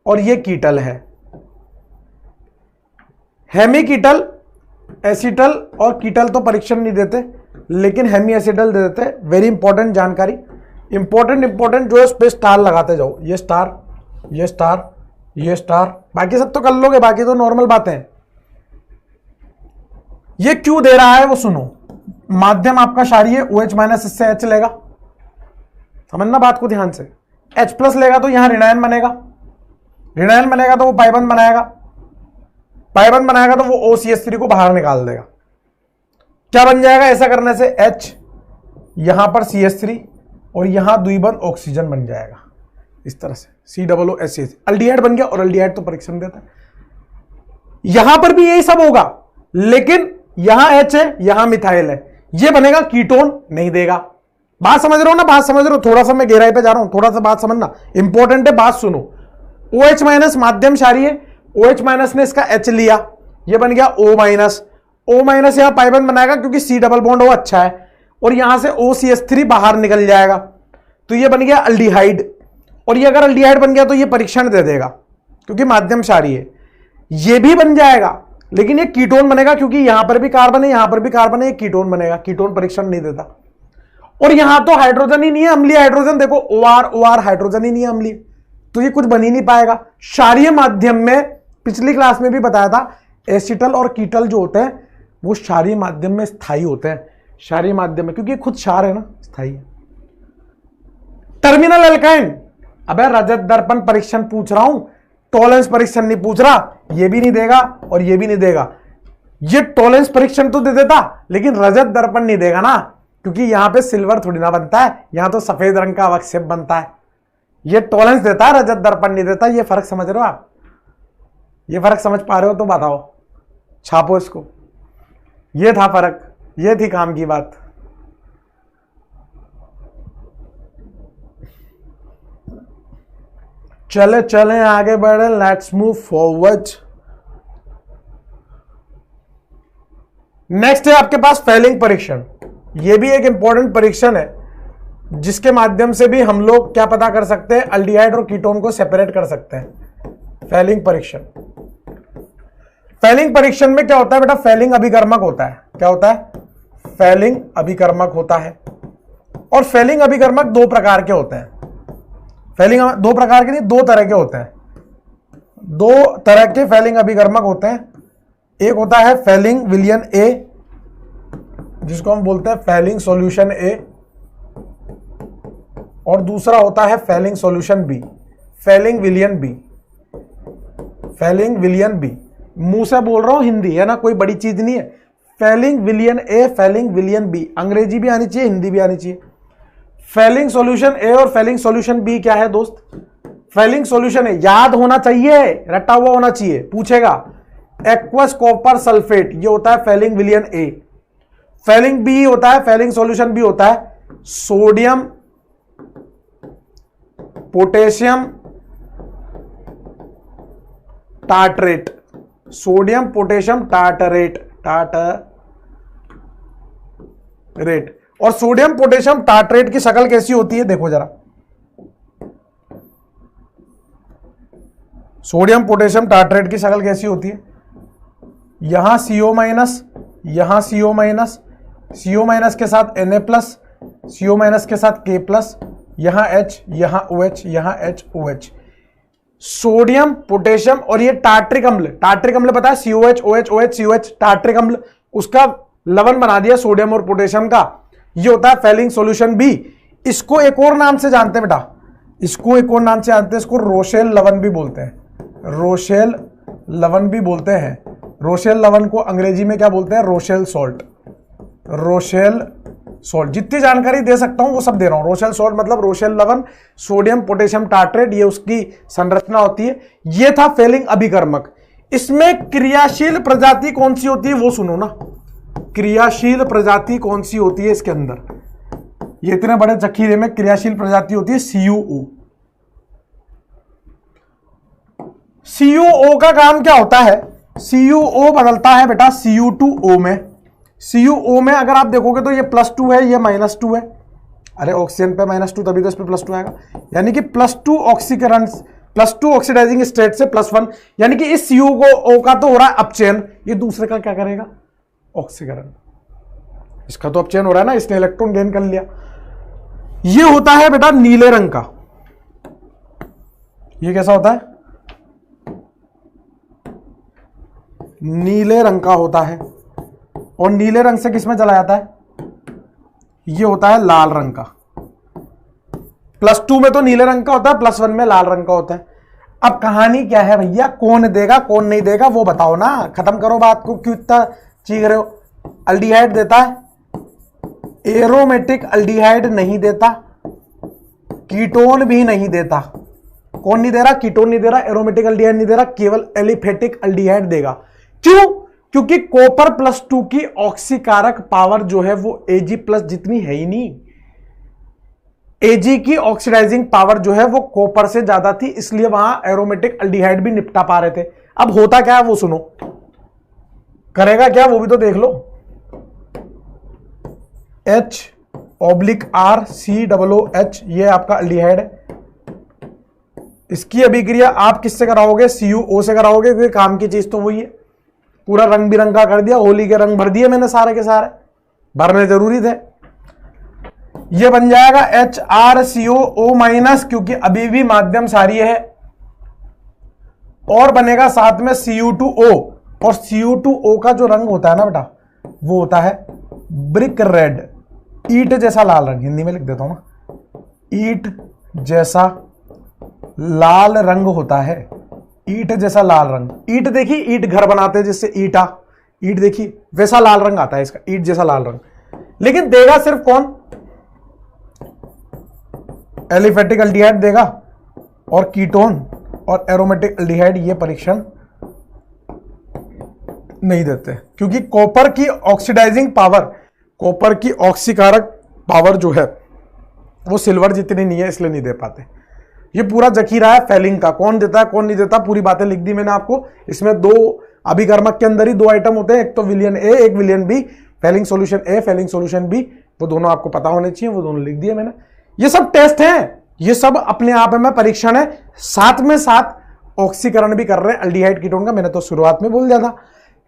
और ये कीटल है। हेमी कीटल, एसिटल और कीटल तो परीक्षण नहीं देते, लेकिन हेमी एसिटल दे देते। वेरी इंपॉर्टेंट जानकारी, इंपॉर्टेंट जो है उस पे स्टार लगाते जाओ। ये स्टार, ये स्टार, ये स्टार, बाकी सब तो कर लोगे, बाकी तो नॉर्मल बातें हैं। ये क्यों दे रहा है वो सुनो। माध्यम आपका क्षारीय, OH माइनस, इससे H लेगा, समझना बात को ध्यान से। H+ लेगा तो यहां ऋणायन बनेगा, ऋणायन बनेगा तो वो पाइबंद बनाएगा, पाइबंद बनाएगा तो वो OCH3 को बाहर निकाल देगा। क्या बन जाएगा ऐसा करने से? H, यहां पर CH3, और यहां द्विबंध ऑक्सीजन बन जाएगा इस तरह से, COOH, अल्डिहाइड बन गया। और अल्डिहाइड तो परीक्षण देता है। यहां पर भी यही सब होगा, लेकिन यहां H है, यहां मिथाइल है, ये बनेगा कीटोन, नहीं देगा। बात समझ रहे हो ना? बात समझ रहे हो? थोड़ा सा मैं गहराई पे जा रहा हूं, थोड़ा सा बात समझना इंपॉर्टेंट है, बात सुनो। OH माइनस माध्यम क्षारीय, OH माइनस ने इसका H लिया, ये बन गया O माइनस। O माइनस यहां पाइबंद बनाएगा क्योंकि C डबल बॉन्ड हो अच्छा है, और यहां से OCH3 बाहर निकल जाएगा, तो ये बन गया अल्डिहाइड। और ये अगर अल्डिहाइड बन गया तो ये परीक्षण दे देगा क्योंकि माध्यम क्षारीय है। ये भी बन जाएगा, लेकिन ये कीटोन बनेगा क्योंकि यहां पर भी कार्बन है, यहां पर भी कार्बन है, ये कीटोन बनेगा, कीटोन परीक्षण नहीं देता। और यहां तो हाइड्रोजन ही नहीं है, अम्लीय हाइड्रोजन, देखो OR हाइड्रोजन ही नहीं है, अम्लीय, तो ये कुछ बन ही नहीं पाएगा। क्षारीय माध्यम में पिछली क्लास में भी बताया था, एसिटल और कीटल जो होते हैं वो क्षारीय माध्यम में स्थायी होते हैं, क्षारीय माध्यम में, क्योंकि खुद क्षार है ना, स्थायी है। टर्मिनल एल्काइन, अबे रजत दर्पण परीक्षण पूछ रहा हूं, टॉलरेंस परीक्षण नहीं पूछ रहा। ये भी नहीं देगा और ये भी नहीं देगा। ये टॉलेंस परीक्षण तो दे देता, लेकिन रजत दर्पण नहीं देगा ना, क्योंकि यहां पे सिल्वर थोड़ी ना बनता है, यहां तो सफेद रंग का अवक्षेप बनता है। ये टॉलेंस देता है, रजत दर्पण नहीं देता। ये फर्क समझ रहे हो आप? ये फर्क समझ पा रहे हो तो बताओ, छापो इसको। ये था फर्क, ये थी काम की बात। चले चले आगे बढ़े, लेट्स मूव फॉरवर्ड। नेक्स्ट है आपके पास फैलिंग परीक्षण। यह भी एक इंपॉर्टेंट परीक्षण है, जिसके माध्यम से भी हम लोग क्या पता कर सकते हैं, अल्डिहाइड और कीटोन को सेपरेट कर सकते हैं। फैलिंग परीक्षण। फैलिंग परीक्षण में क्या होता है बेटा? फैलिंग अभिकर्मक होता है। क्या होता है? फैलिंग अभिकर्मक होता है। और फैलिंग अभिकर्मक दो प्रकार के होते हैं। फैलिंग दो प्रकार के नहीं, दो तरह के होते हैं। दो तरह के फैलिंग अभिकर्मक होते हैं। एक होता है फैलिंग विलयन ए, जिसको हम बोलते हैं फैलिंग सॉल्यूशन ए, और दूसरा होता है फैलिंग सॉल्यूशन बी, फैलिंग विलयन बी। फैलिंग विलयन बी, मुंह से बोल रहा हूं, हिंदी है ना, कोई बड़ी चीज नहीं है। फैलिंग विलयन ए, फैलिंग विलयन बी। अंग्रेजी भी आनी चाहिए, हिंदी भी आनी चाहिए। फैलिंग सॉल्यूशन ए और फैलिंग सॉल्यूशन बी क्या है दोस्त? फैलिंग सॉल्यूशन ए याद होना चाहिए, रटा हुआ होना चाहिए, पूछेगा। एक्वस कॉपर सल्फेट, ये होता है फैलिंग विलयन ए। फैलिंग बी होता है, फैलिंग सॉल्यूशन बी होता है sodium potassium tartrate. Sodium potassium tartrate, tartrate. और सोडियम पोटेशियम टार्टरेट की शक्ल कैसी होती है? देखो जरा, सोडियम पोटेशियम टार्टरेट की शक्ल कैसी होती है? यहां CO माइनस, यहां CO माइनस, CO माइनस के साथ Na+, CO माइनस के साथ K+, यहां H, यहां OH, यहां H OH। सोडियम पोटेशियम, और ये टार्ट्रिक अम्ल, टार्ट्रिक अम्ल पता है, COH OH OH COH, tartaric अम्ल, उसका लवण बना दिया सोडियम और पोटेशियम का। ये होता है फैलिंग सॉल्यूशन बी। इसको एक और नाम से जानते हैं बेटा, इसको एक और नाम से जानते हैं, इसको रोशेल लवण भी बोलते हैं। रोशेल लवण भी बोलते हैं। रोशेल लवण को अंग्रेजी में क्या बोलते हैं? Rochelle salt. रोशेल सॉल्ट, जितनी जानकारी दे सकता हूं वो सब दे रहा हूं। रोशेल सॉल्ट मतलब रोशेल लवण, सोडियम पोटेशियम टार्टरेट, ये उसकी संरचना होती है। ये था फैलिंग अभिकर्मक। इसमें क्रियाशील प्रजाति कौन सी होती है वो सुनो ना। क्रियाशील प्रजाति कौन सी होती है इसके अंदर? ये इतने बड़े जखीरे में क्रियाशील प्रजाति होती है CuO। CuO का काम क्या होता है? CuO बदलता है बेटा Cu2O में। CuO में अगर आप देखोगे तो ये +2 है, ये -2 है। अरे ऑक्सीजन पे -2 तभी तो इस पे +2 आएगा। यानी कि +2 ऑक्सीकरण, +2 ऑक्सीडाइजिंग स्टेट से +1, यानी कि इस CuO का तो हो रहा है अपचयन, ये दूसरे का क्या करेगा? ऑक्सीकरण। इसका तो अपचयन हो रहा है ना, इसने इलेक्ट्रॉन गेन कर लिया। ये होता है बेटा नीले रंग का। ये कैसा होता है? नीले रंग का होता है। और नीले रंग से किस में चला जाता है? ये होता है लाल रंग का। +2 में तो नीले रंग का होता है, +1 में लाल रंग का होता है। अब कहानी क्या है भैया? कौन देगा कौन नहीं देगा वो बताओ ना, खत्म करो बात को, क्यों इतना चीख रहे हो? अल्डिहाइड देता है, एरोमेटिक अल्डिहाइड नहीं देता, कीटोन भी नहीं देता। कौन नहीं दे रहा? कीटोन नहीं दे रहा, एरोमेटिक अल्डिहाइड नहीं दे रहा, केवल एलिफेटिक अल्डिहाइड देगा। क्यों? क्योंकि कॉपर +2 की ऑक्सीकारक पावर जो है वो Ag+ जितनी है ही नहीं। Ag की ऑक्सीडाइजिंग पावर जो है वो कॉपर से ज्यादा थी, इसलिए वहां एरोमेटिक अल्डिहाइड भी निपटा पा रहे थे। अब होता क्या है वो सुनो, करेगा क्या वो भी तो देख लो। H/R ये आपका अल्डिहाइड है। इसकी अभिक्रिया आप किससे कराओगे? CuO से कराओगे, क्योंकि काम की चीज तो वही है। पूरा रंग बिरंगा कर दिया, होली के रंग भर दिए मैंने, सारे के सारे भरने जरूरी थे। ये बन जाएगा HrCO-, क्योंकि अभी भी माध्यम क्षारीय है, और बनेगा साथ में Cu2O। और Cu2O का जो रंग होता है ना बेटा, वो होता है ब्रिक रेड, ईट जैसा लाल रंग। हिंदी में लिख देता हूं ना, ईट जैसा लाल रंग होता है। ईट जैसा लाल रंग। ईट देखी, ईट घर बनाते हैं जिससे ईटा, ईंट देखिए वैसा लाल रंग आता है इसका, ईंट जैसा लाल रंग, लेकिन देगा सिर्फ कौन, एलिफेटिक एल्डिहाइड देगा और कीटोन और एरोमेटिक एल्डिहाइड ये परीक्षण नहीं देते, क्योंकि कॉपर की ऑक्सीडाइजिंग पावर, कॉपर की ऑक्सीकारक पावर जो है वो सिल्वर जितनी नहीं है, इसलिए नहीं दे पाते। ये पूरा जखीरा है फेलिंग का, कौन देता है कौन नहीं देता, पूरी बातें लिख दी मैंने आपको। इसमें दो अभिकर्मक के अंदर ही दो आइटम होते हैं, एक तो विलियन ए एक विलियन बी, फेलिंग सॉल्यूशन ए फेलिंग सॉल्यूशन बी, वो दोनों आपको पता होने चाहिए, वो दोनों लिख दिए मैंने। ये सब टेस्ट हैं, ये सब अपने आप में परीक्षण है, साथ में साथ ऑक्सीकरण भी कर रहे हैं अल्डिहाइड कीटोन का। मैंने तो शुरुआत में बोल दिया था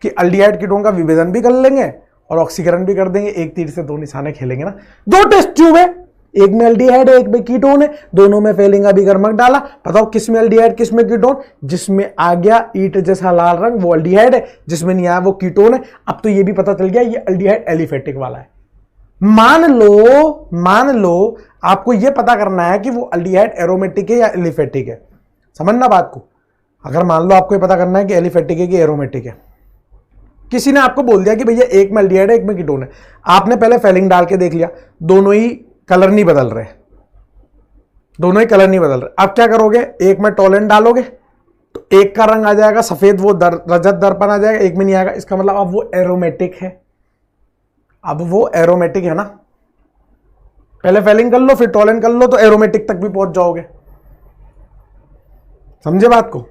कि अल्डिहाइड कीटोन का विभेदन भी कर लेंगे और ऑक्सीकरण भी कर देंगे, एक तीर से दो निशाने खेलेंगे ना। दो टेस्ट ट्यूब है, एक में एल्डिहाइड है एक में कीटोन है, दोनों में फेलिंग अभिकर्मक डाला, बताओ किस में एल्डिहाइड किस में कीटोन, जिसमें आ गया ईंट जैसा लाल रंग वो एल्डिहाइड है, जिसमें नहीं आया वो कीटोन है। अब तो ये भी पता चल गया ये एल्डिहाइड एलिफेटिक वाला है। मान लो आपको ये पता करना है कि वो एल्डिहाइड एरोमेटिक है या एलिफेटिक है, समझना बात को। अगर मान लो आपको ये पता करना है कि एलिफेटिक है कि एरोमेटिक है, किसी ने आपको बोल दिया कि भैया एक में एल्डिहाइड है एक में कीटोन है, आपने पहले फेलिंग डाल के देख लिया, दोनों ही कलर नहीं बदल रहे, दोनों ही कलर नहीं बदल रहे। अब क्या करोगे, एक में टोलेंट डालोगे तो एक का रंग आ जाएगा सफेद, वो रजत दर्पण आ जाएगा, एक में नहीं आएगा, इसका मतलब अब वो एरोमेटिक है, अब वो एरोमेटिक है ना। पहले फेलिंग कर लो फिर टोलेंट कर लो तो एरोमेटिक तक भी पहुंच जाओगे, समझे बात को।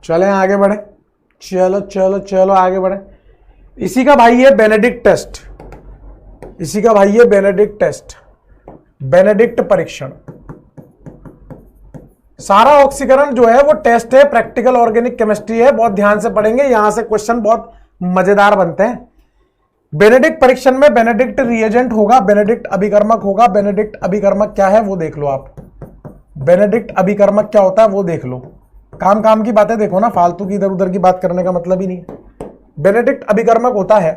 चलें आगे बढ़े, चलो चलो चलो आगे बढ़े। इसी का भाई है बेनेडिक्ट टेस्ट, इसी का भाई है बेनेडिक्ट टेस्ट, बेनेडिक्ट परीक्षण। सारा ऑक्सीकरण जो है वो टेस्ट है, प्रैक्टिकल ऑर्गेनिक केमिस्ट्री है, बहुत ध्यान से पढ़ेंगे, यहां से क्वेश्चन बहुत मजेदार बनते हैं। बेनेडिक्ट परीक्षण में बेनेडिक्ट रिएजेंट होगा, बेनेडिक्ट अभिकर्मक होगा। बेनेडिक्ट अभिकर्मक क्या है वो देख लो आप, बेनेडिक्ट अभिकर्मक क्या होता है वो देख लो। काम काम की बातें देखो ना, फालतू की इधर उधर की बात करने का मतलब ही नहीं है। बेनेडिक्ट अभिकर्मक होता है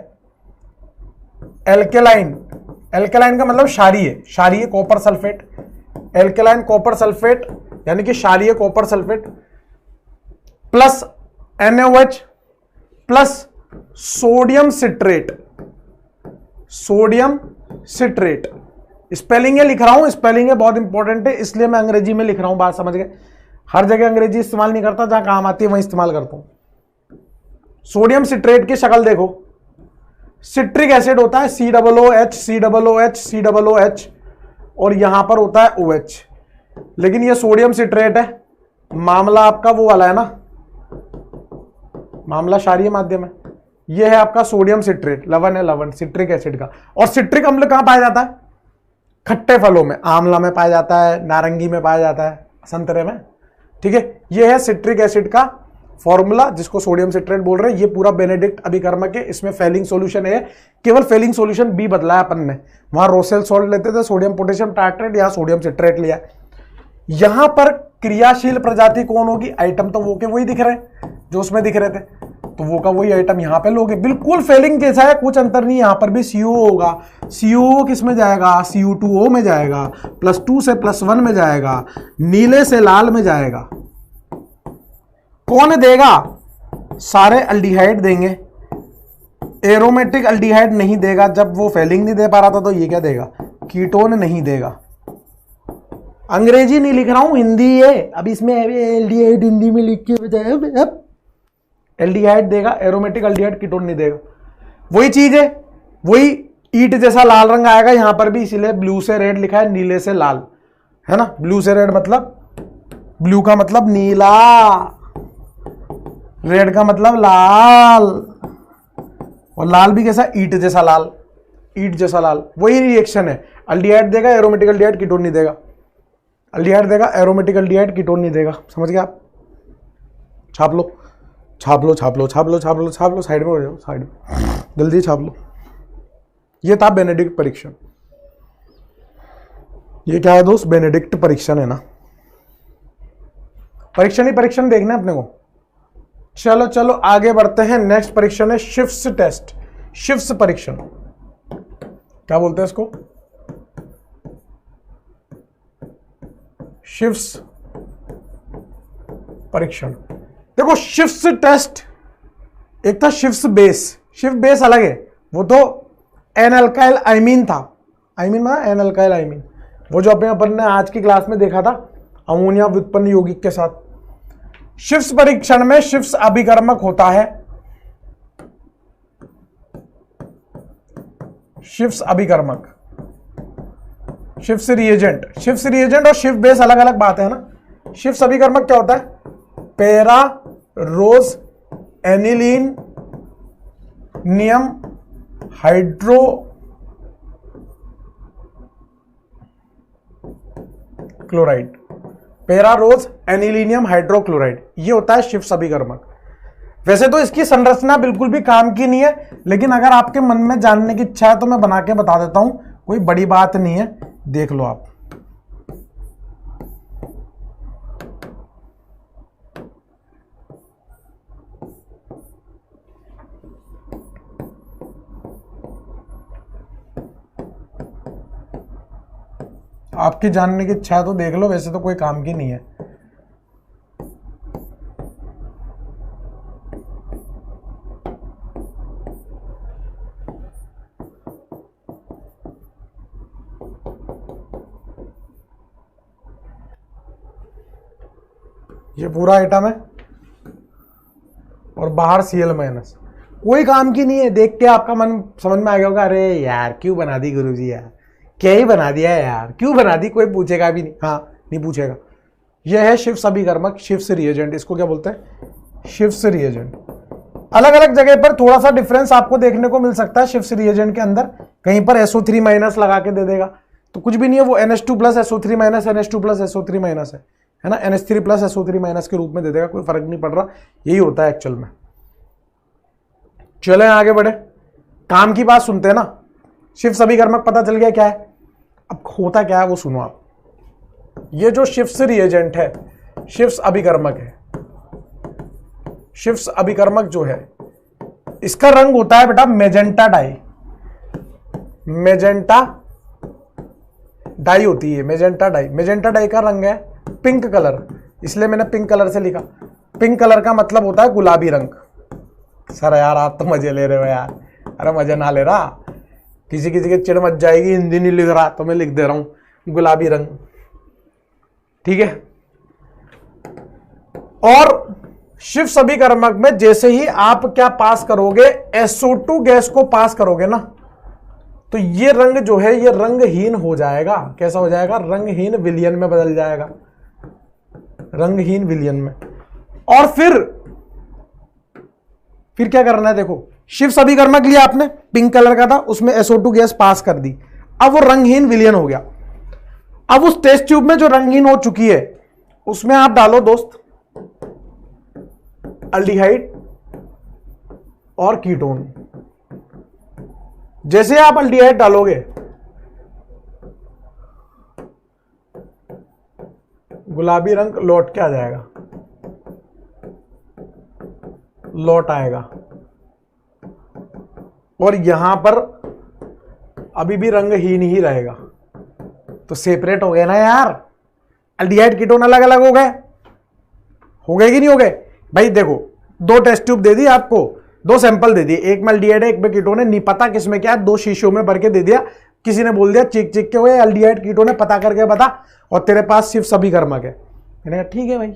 एल्केलाइन, एल्केलाइन का मतलब क्षारीय, क्षारीय copper sulphate, alkaline copper sulphate यानी कि क्षारीय copper sulphate plus NaOH plus sodium citrate, sodium citrate. Spelling है लिख रहा हूं, स्पेलिंग है बहुत इंपॉर्टेंट है, इसलिए मैं अंग्रेजी में लिख रहा हूं, बात समझ गए। हर जगह अंग्रेजी इस्तेमाल नहीं करता, जहां काम आती है वहीं इस्तेमाल करता हूं। सोडियम सिट्रेट की शक्ल देखो, सिट्रिक एसिड होता है COOH COOH COOH और यहां पर होता है OH, लेकिन ये सोडियम सिट्रेट है। मामला आपका वो वाला है ना, मामला क्षारीय माध्यम है। ये है आपका सोडियम सिट्रेट, लवण है लवण सिट्रिक एसिड का। और सिट्रिक अम्ल कहां पाया जाता है, खट्टे फलों में, आंवला में पाया जाता है, नारंगी में पाया जाता है, संतरे में, ठीक है। ये है सिट्रिक एसिड का फॉर्मूला जिसको सोडियम सिट्रेट बोल रहे हैं। ये पूरा बेनेडिक्ट अभिकर्मक है, इसमें फेलिंग सॉल्यूशन है, केवल फेलिंग सॉल्यूशन बी बदला है अपन ने। वहां रोसेल सॉल्ट लेते थे सोडियम पोटेशियम टार्ट्रेट, यहां सोडियम सिट्रेट लिया। यहां पर क्रियाशील प्रजाति कौन होगी, आइटम तो वो के वही दिख रहे हैं जो उसमें दिख रहे थे, तो वो का वही आइटम यहां पे लोगे, बिल्कुल फेलिंग जैसा है, कुछ अंतर नहीं। यहां पर भी CO होगा, CO किस में जाएगा, CU2O में जाएगा, +2 से +1 में जाएगा, नीले से लाल में जाएगा। कौन देगा, सारे अल्डिहाइड देंगे, एरोमेटिक अल्डिहाइड नहीं देगा। जब वो फेलिंग नहीं दे पा रहा था तो ये क्या देगा, कीटोन नहीं देगा। अंग्रेजी नहीं लिख रहा हूं, हिंदी है, अब इसमें एल्डिहाइड हिंदी में लिख के बताया, एल्डिहाइड देगा, एरोमेटिक अल्डिहाइड कीटोन नहीं देगा। वही चीज है, वही ईंट जैसा लाल रंग आएगा यहां पर भी, इसीलिए ब्लू से रेड लिखा है, नीले से लाल, है ना। ब्लू से रेड मतलब, ब्लू का मतलब नीला, रेड का मतलब लाल, और लाल भी कैसा, ईंट जैसा लाल, ईंट जैसा लाल। वही रिएक्शन है, अल्डिहाइड देगा, एरोमेटिक अल्डिहाइड कीटोन नहीं देगा, अल्डिहाइड देगा, एरोमेटिक अल्डिहाइड कीटोन नहीं देगा। समझ गए आप, छाप लो छाप लो छाप लो छाप लो छाप लो छाप लो, साइड में हो जाओ, साइड में जल्दी छाप लो। ये था बेनेडिक्ट परीक्षण। ये क्या है दोस्त, बेनेडिक्ट परीक्षण है ना, परीक्षण ही परीक्षण देखना है अपने को। चलो चलो आगे बढ़ते हैं, नेक्स्ट परीक्षण है शिफ्स टेस्ट, शिफ्स परीक्षण। क्या बोलते हैं इसको, शिफ्स परीक्षण। देखो देखो शिफ्ट टेस्ट, एक था शिफ्ट बेस, शिफ्ट बेस अलग है, वो तो एन अल्काइल आइमीन था, आइमीन ना एन अल्काइल आइमीन, वो जो अपन ने आज की क्लास में देखा था अमोनिया व्युत्पन्न यौगिक के साथ। शिफ्ट परीक्षण में शिफ्ट अभिकर्मक होता है, shift अभिकर्मक, shift reagent, shift reagent और शिफ्ट बेस अलग अलग बात है ना। शिफ्ट अभिकर्मक क्या होता है? पैरा रोज एनिलीन नियम हाइड्रो क्लोराइड, पैरा रोज एनिलीनियम हाइड्रोक्लोराइड, ये होता है शिफ्ट अभिकर्मक। वैसे तो इसकी संरचना बिल्कुल भी काम की नहीं है, लेकिन अगर आपके मन में जानने की इच्छा है तो मैं बना के बता देता हूं, कोई बड़ी बात नहीं है, देख लो आप। आपकी जानने की इच्छा है तो देख लो, वैसे तो कोई काम की नहीं है। ये पूरा आइटम है और बाहर Cl माइनस, कोई काम की नहीं है। देख के आपका मन समझ में आ गया होगा, अरे यार क्यों बना दी गुरुजी, यार क्या ही बना दिया है यार, क्यों बना दी, कोई पूछेगा भी नहीं, हाँ नहीं पूछेगा। यह है शिफ्ट अभिकर्मक, शिफ्ट रिएजेंट, इसको क्या बोलते हैं? Shift reagent. अलग अलग जगह पर थोड़ा सा डिफरेंस आपको देखने को मिल सकता है। शिफ्ट रिएजेंट के अंदर कहीं पर SO3 माइनस लगा के दे देगा तो कुछ भी नहीं है, वो NH2 plus SO3 minus NH2 plus SO3 minus है ना, NH3 प्लस SO3 माइनस के रूप में दे देगा, कोई फर्क नहीं पड़ रहा, यही होता है एक्चुअल में। चले आगे बढ़े, काम की बात सुनते हैं ना। शिफ्ट अभिकर्मक पता चल गया क्या है, अब होता क्या है वो सुनो आप। ये जो शिफ्ट रिएजेंट है, शिफ्ट अभिकर्मक है, शिफ्ट अभिकर्मक जो है इसका रंग होता है बेटा मेजेंटा डाई, मेजेंटा डाई होती है, मेजेंटा डाई। मेजेंटा डाई का रंग है पिंक कलर, इसलिए मैंने पिंक कलर से लिखा। पिंक कलर का मतलब होता है गुलाबी रंग। सर यार आप तो मजे ले रहे हो यार, अरे मजे ना ले रहा, किसी किसी के चिड़ मच जाएगी, हिंदी नहीं लिख रहा तो मैं लिख दे रहा हूं गुलाबी रंग, ठीक है। और शिफ्ट अभिकर्मक में जैसे ही आप क्या पास करोगे, SO2 गैस को पास करोगे ना, तो ये रंग जो है ये रंगहीन हो जाएगा। कैसा हो जाएगा? रंगहीन विलयन में बदल जाएगा, रंगहीन विलयन में। और फिर क्या करना है, देखो शिफ्ट अभिकर्मक लिया आपने, पिंक कलर का था, उसमें SO2 गैस पास कर दी, अब वो रंगहीन विलयन हो गया। अब उस टेस्ट ट्यूब में जो रंगहीन हो चुकी है उसमें आप डालो दोस्त अल्डिहाइड और कीटोन। जैसे आप अल्डिहाइड डालोगे गुलाबी रंग लौट के आ जाएगा, लौट आएगा, और यहां पर अभी भी रंगहीन ही रहेगा। तो सेपरेट हो गए ना यार, अल्डिहाइड कीटोन अलग अलग हो गए कि नहीं हो गए भाई? देखो दो टेस्ट ट्यूब दे दी आपको, दो सैंपल दे दिए, एक में अल्डिहाइड है एक में कीटोन है, नहीं पता किसमें क्या है, दो शीशों में भर के दे दिया, किसी ने बोल दिया चिक चिक के हुए अल्डिहाइड कीटोन है, पता करके बता, और तेरे पास शिफ्ट अभिकर्मक है। मैंने कहा ठीक है भाई।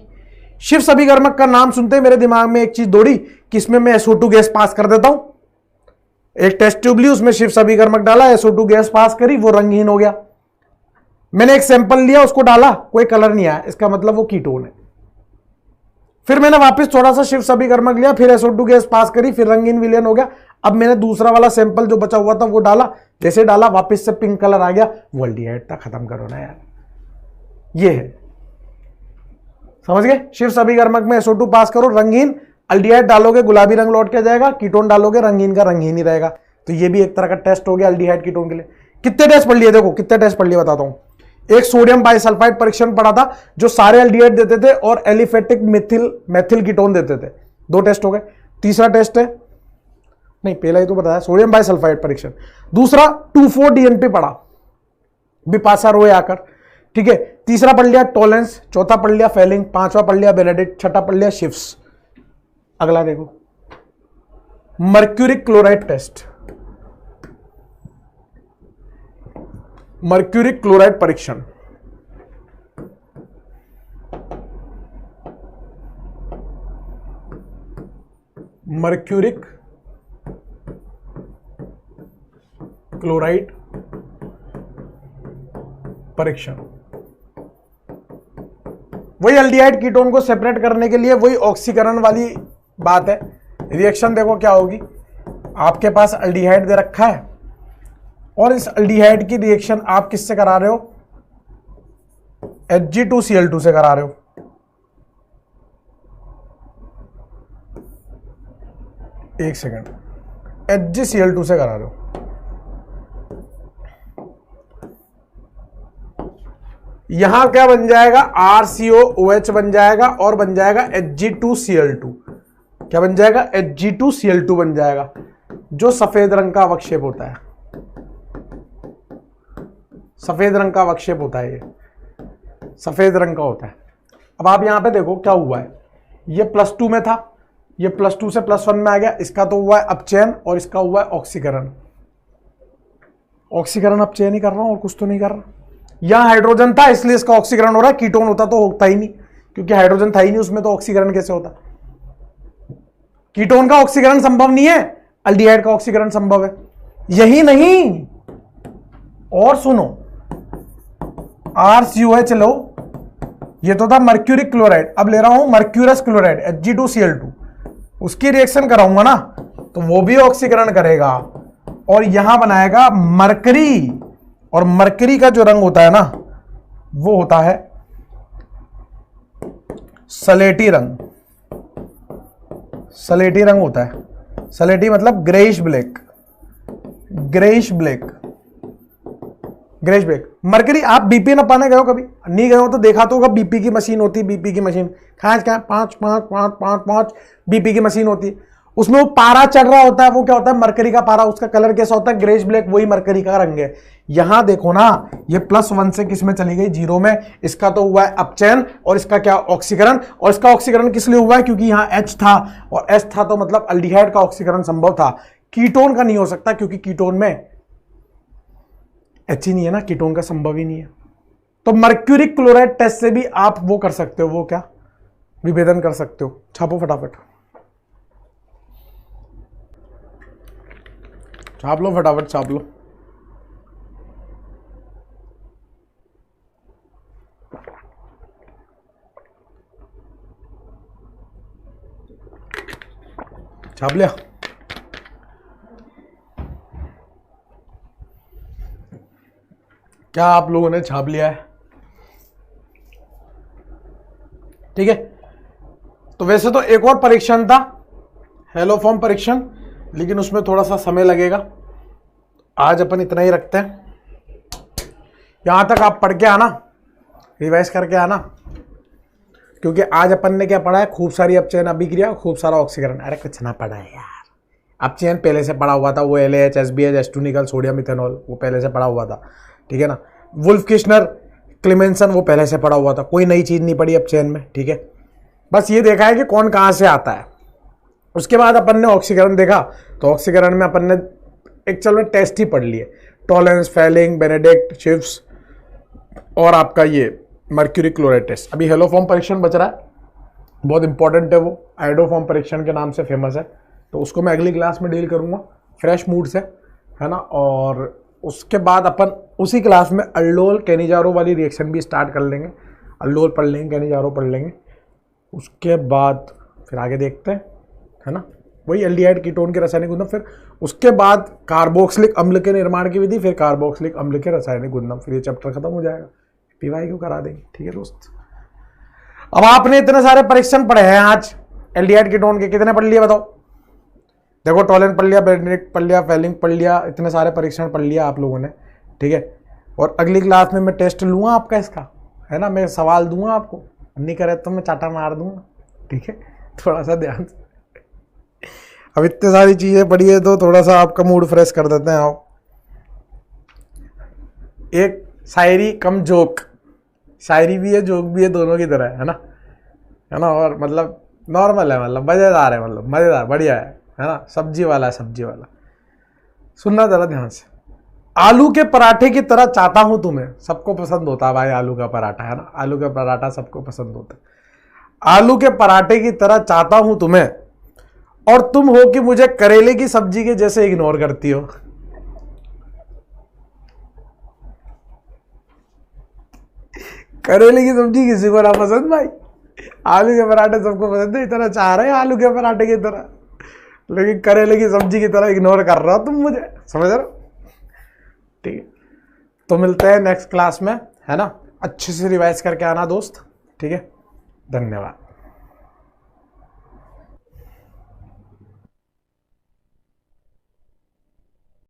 शिफ्ट अभिकर्मक का नाम सुनते मेरे दिमाग में एक चीज दौड़ी कि इसमें मैं SO2 गैस पास कर देता हूं। एक टेस्ट ट्यूब ली, उसमें शिफ्ट अभिकर्मक डाला, SO2 गैस पास करी, वो रंगहीन हो गया। मैंने एक सैंपल लिया, उसको डाला, कोई कलर नहीं आया, इसका मतलब वो कीटोन है। फिर मैंने वापस थोड़ा सा शिफ्ट अभिकर्मक लिया, फिर SO2 गैस पास करी, फिर रंगीन विलयन हो गया। अब मैंने दूसरा वाला सैंपल जो बचा हुआ था वो डाला, जैसे डाला वापस से पिंक कलर आ गया, वो अल्डिहाइड था। खत्म करो ना यार, ये है, समझ गए? शिफ्ट अभिकर्मक में SO2 पास करो, रंगीन, अल्डिहाइड डालोगे गुलाबी रंग लौट के जाएगा, कीटोन डालोगे रंगीन का रंगीन ही रहेगा। तो ये भी एक तरह का टेस्ट हो गया अल्डिहाइड कीटोन के लिए। कितने टेस्ट पढ़ लिए? देखो कितने टेस्ट पढ़ लिए बताता हूं। एक सोडियम बाइसल्फाइड परीक्षण पढ़ा था जो सारे अल्डिहाइड देते थे और एलिफेटिक मेथिल कीटोन देते थे, दो टेस्ट हो गए। तीसरा टेस्ट है, नहीं पहला ही तो बताया, सोडियम बाइसल्फाइड परीक्षण। दूसरा 2,4-DNP पढ़ा, बिपाशा रोय आकर, ठीक है। तीसरा पढ़ लिया टोलेंस, चौथा पढ़ लिया फेलिंग, पांचवा पढ़ लिया बेनेडिक्ट, छठा पढ़ लिया शिफ्ट। अगला देखो, mercuric chloride test, mercuric chloride परीक्षण। मर्क्यूरिक क्लोराइड परीक्षण, वही एल्डिहाइड कीटोन को सेपरेट करने के लिए वही ऑक्सीकरण वाली बात है। रिएक्शन देखो क्या होगी, आपके पास एल्डिहाइड दे रखा है और इस एल्डिहाइड की रिएक्शन आप किससे करा रहे हो, Hg2Cl2 से करा रहे हो। एक सेकंड, HgCl2 से करा रहे हो। यहां क्या बन जाएगा, RCOOH बन जाएगा और बन जाएगा Hg2Cl2। क्या बन जाएगा, Hg2Cl2 बन जाएगा, जो सफेद रंग का अवक्षेप होता है। सफेद रंग का अवक्षेप होता है, ये सफेद रंग का होता है। अब आप यहां पे देखो क्या हुआ है, ये +2 में था, ये +2 से +1 में आ गया, इसका तो हुआ है अपचयन और इसका हुआ है ऑक्सीकरण। ऑक्सीकरण अपचयन ही कर रहा हूं और कुछ तो नहीं कर रहा। यहां हाइड्रोजन था इसलिए इसका ऑक्सीकरण हो रहा है, कीटोन होता तो होता ही नहीं, क्योंकि हाइड्रोजन था ही नहीं उसमें, तो ऑक्सीकरण कैसे होता। कीटोन का ऑक्सीकरण संभव नहीं है, एल्डिहाइड का ऑक्सीकरण संभव है। यही नहीं, और सुनो, RCOH लो, ये तो था मर्क्यूरिक क्लोराइड, अब ले रहा हूं मर्क्यूरस क्लोराइड Hg2Cl2, उसकी रिएक्शन कराऊंगा ना तो वो भी ऑक्सीकरण करेगा और यहां बनाएगा मरकरी, और मरकरी का जो रंग होता है ना वो होता है सलेटी रंग। सलेटी रंग होता है, सलेटी मतलब greyish black, greyish black, greyish black. Mercury, आप बीपी ना पाने गए हो कभी, नहीं गए हो तो देखा तो होगा, बीपी की मशीन होती है, बीपी की मशीन खास क्या 5 बीपी की मशीन होती है, उसमें वो पारा चढ़ रहा होता है, वो क्या होता है, मरकरी का पारा, उसका कलर कैसा होता है, ग्रेइश ब्लैक, वही मरकरी का रंग है। यहां देखो ना, ये +1 से किस में चली गई, 0 में, इसका तो हुआ है अपचयन और इसका क्या ऑक्सीकरण, और इसका ऑक्सीकरण किस लिए हुआ है, क्योंकि यहां H था और H था तो मतलब एल्डिहाइड का ऑक्सीकरण संभव था, कीटोन का नहीं हो सकता क्योंकि कीटोन में H ही नहीं है ना, कीटोन का संभव ही नहीं है। तो मर्क्यूरिक क्लोराइड टेस्ट से भी आप वो कर सकते हो, वो क्या विभेदन कर सकते हो। छापो फटाफट, छाप लो फटाफट, छाप लो। छाप लिया, क्या आप लोगों ने छाप लिया है? ठीक है, तो वैसे तो एक और परीक्षण था, हेलोफॉर्म परीक्षण, लेकिन उसमें थोड़ा सा समय लगेगा, आज अपन इतना ही रखते हैं। यहां तक आप पढ़ के आना, रिवाइज करके आना, क्योंकि आज अपन ने क्या पढ़ा है, खूब सारी अपचयन अभिक्रिया, खूब सारा ऑक्सीकरण। अरे कुछ ना पढ़ा है यार, अपचयन पहले से पढ़ा हुआ था, वो LAH SBH H2 निकल सोडियम इथेनॉल, वो पहले से पढ़ा हुआ था, ठीक है ना। वुल्फ किश्नर क्लेमेंसन, वो पहले से पढ़ा हुआ था, कोई नई चीज नहीं पढ़ी अपचयन में, ठीक है। बस ये देखा है कि कौन कहां से आता है। उसके बाद अपन ने ऑक्सीकरण देखा, तो ऑक्सीकरण में अपन ने एक्चुअल में टेस्ट ही पढ़ लिए, टॉलेंस, फेलिंग, बेनेडिक्ट, चिप्स और आपका ये मर्क्यूरिक क्लोराइड टेस्ट। अभी हेलोफॉर्म परीक्षण बच रहा है, बहुत इंपॉर्टेंट है, वो आयोडोफॉर्म परीक्षण के नाम से फेमस है, तो उसको मैं अगली क्लास में डील करूंगा फ्रेश मूड से, है ना। और उसके बाद अपन उसी क्लास में अल्डोल कैनिजारो वाली रिएक्शन भी स्टार्ट कर लेंगे, अल्डोल पढ़ लेंगे, कैनिजारो पढ़ लेंगे, उसके बाद फिर आगे देखते हैं, है ना। वही एल्डिहाइड कीटोन के रासायनिक गुणधर्म, फिर उसके बाद कार्बोक्सिलिक अम्ल के निर्माण की विधि, फिर कार्बोक्सिलिक अम्ल के रासायनिक गुणधर्म, फिर ये चैप्टर खत्म हो जाएगा, PY क्यों करा देंगे, ठीक है दोस्त। अब आपने इतने सारे परीक्षण पढ़े हैं आज एल्डिहाइड कीटोन के, कितने पढ़ लिए बताओ। देखो, टॉलेंट पढ़ लिया, बेनेडिक्ट पढ़ लिया, फेलिंग पढ़ लिया, इतने सारे परीक्षण पढ़ लिया आप लोगों ने, ठीक है। और अगली क्लास में मैं टेस्ट लूंगा आपका इसका, है ना, मैं सवाल दूंगा आपको, नहीं करे तो मैं चाटा मार दूंगा, ठीक है। थोड़ा सा ध्यान से, अब इतनी सारी चीजें पढ़ी है तो थोड़ा सा आपका मूड फ्रेश कर देते हैं। आओ, एक शायरी कम जोक, शायरी भी है जोक भी है, दोनों की तरह है ना, है ना। और मतलब नॉर्मल है, मतलब मजेदार है, मतलब मजेदार बढ़िया है ना। सब्जी वाला है, सब्जी वाला। सुनना जरा ध्यान से। आलू के पराठे की तरह चाहता हूं तुम्हें। सबको पसंद होता है भाई आलू का पराठा, है ना। आलू का पराठा सबको पसंद होता है। आलू के पराठे की तरह चाहता हूं तुम्हें, और तुम हो कि मुझे करेले की सब्जी के जैसे इग्नोर करती हो। करेले की सब्जी किसी को ना पसंद भाई, आलू के पराठे सबको पसंद है। इतना चाह रहे हैं आलू के पराठे की तरह, लेकिन करेले की सब्जी की तरह इग्नोर कर रहे हो तुम मुझे, समझ रहे हो। ठीक है, तो मिलते हैं नेक्स्ट क्लास में, है ना। अच्छे से रिवाइज करके आना दोस्त, ठीक है। धन्यवाद।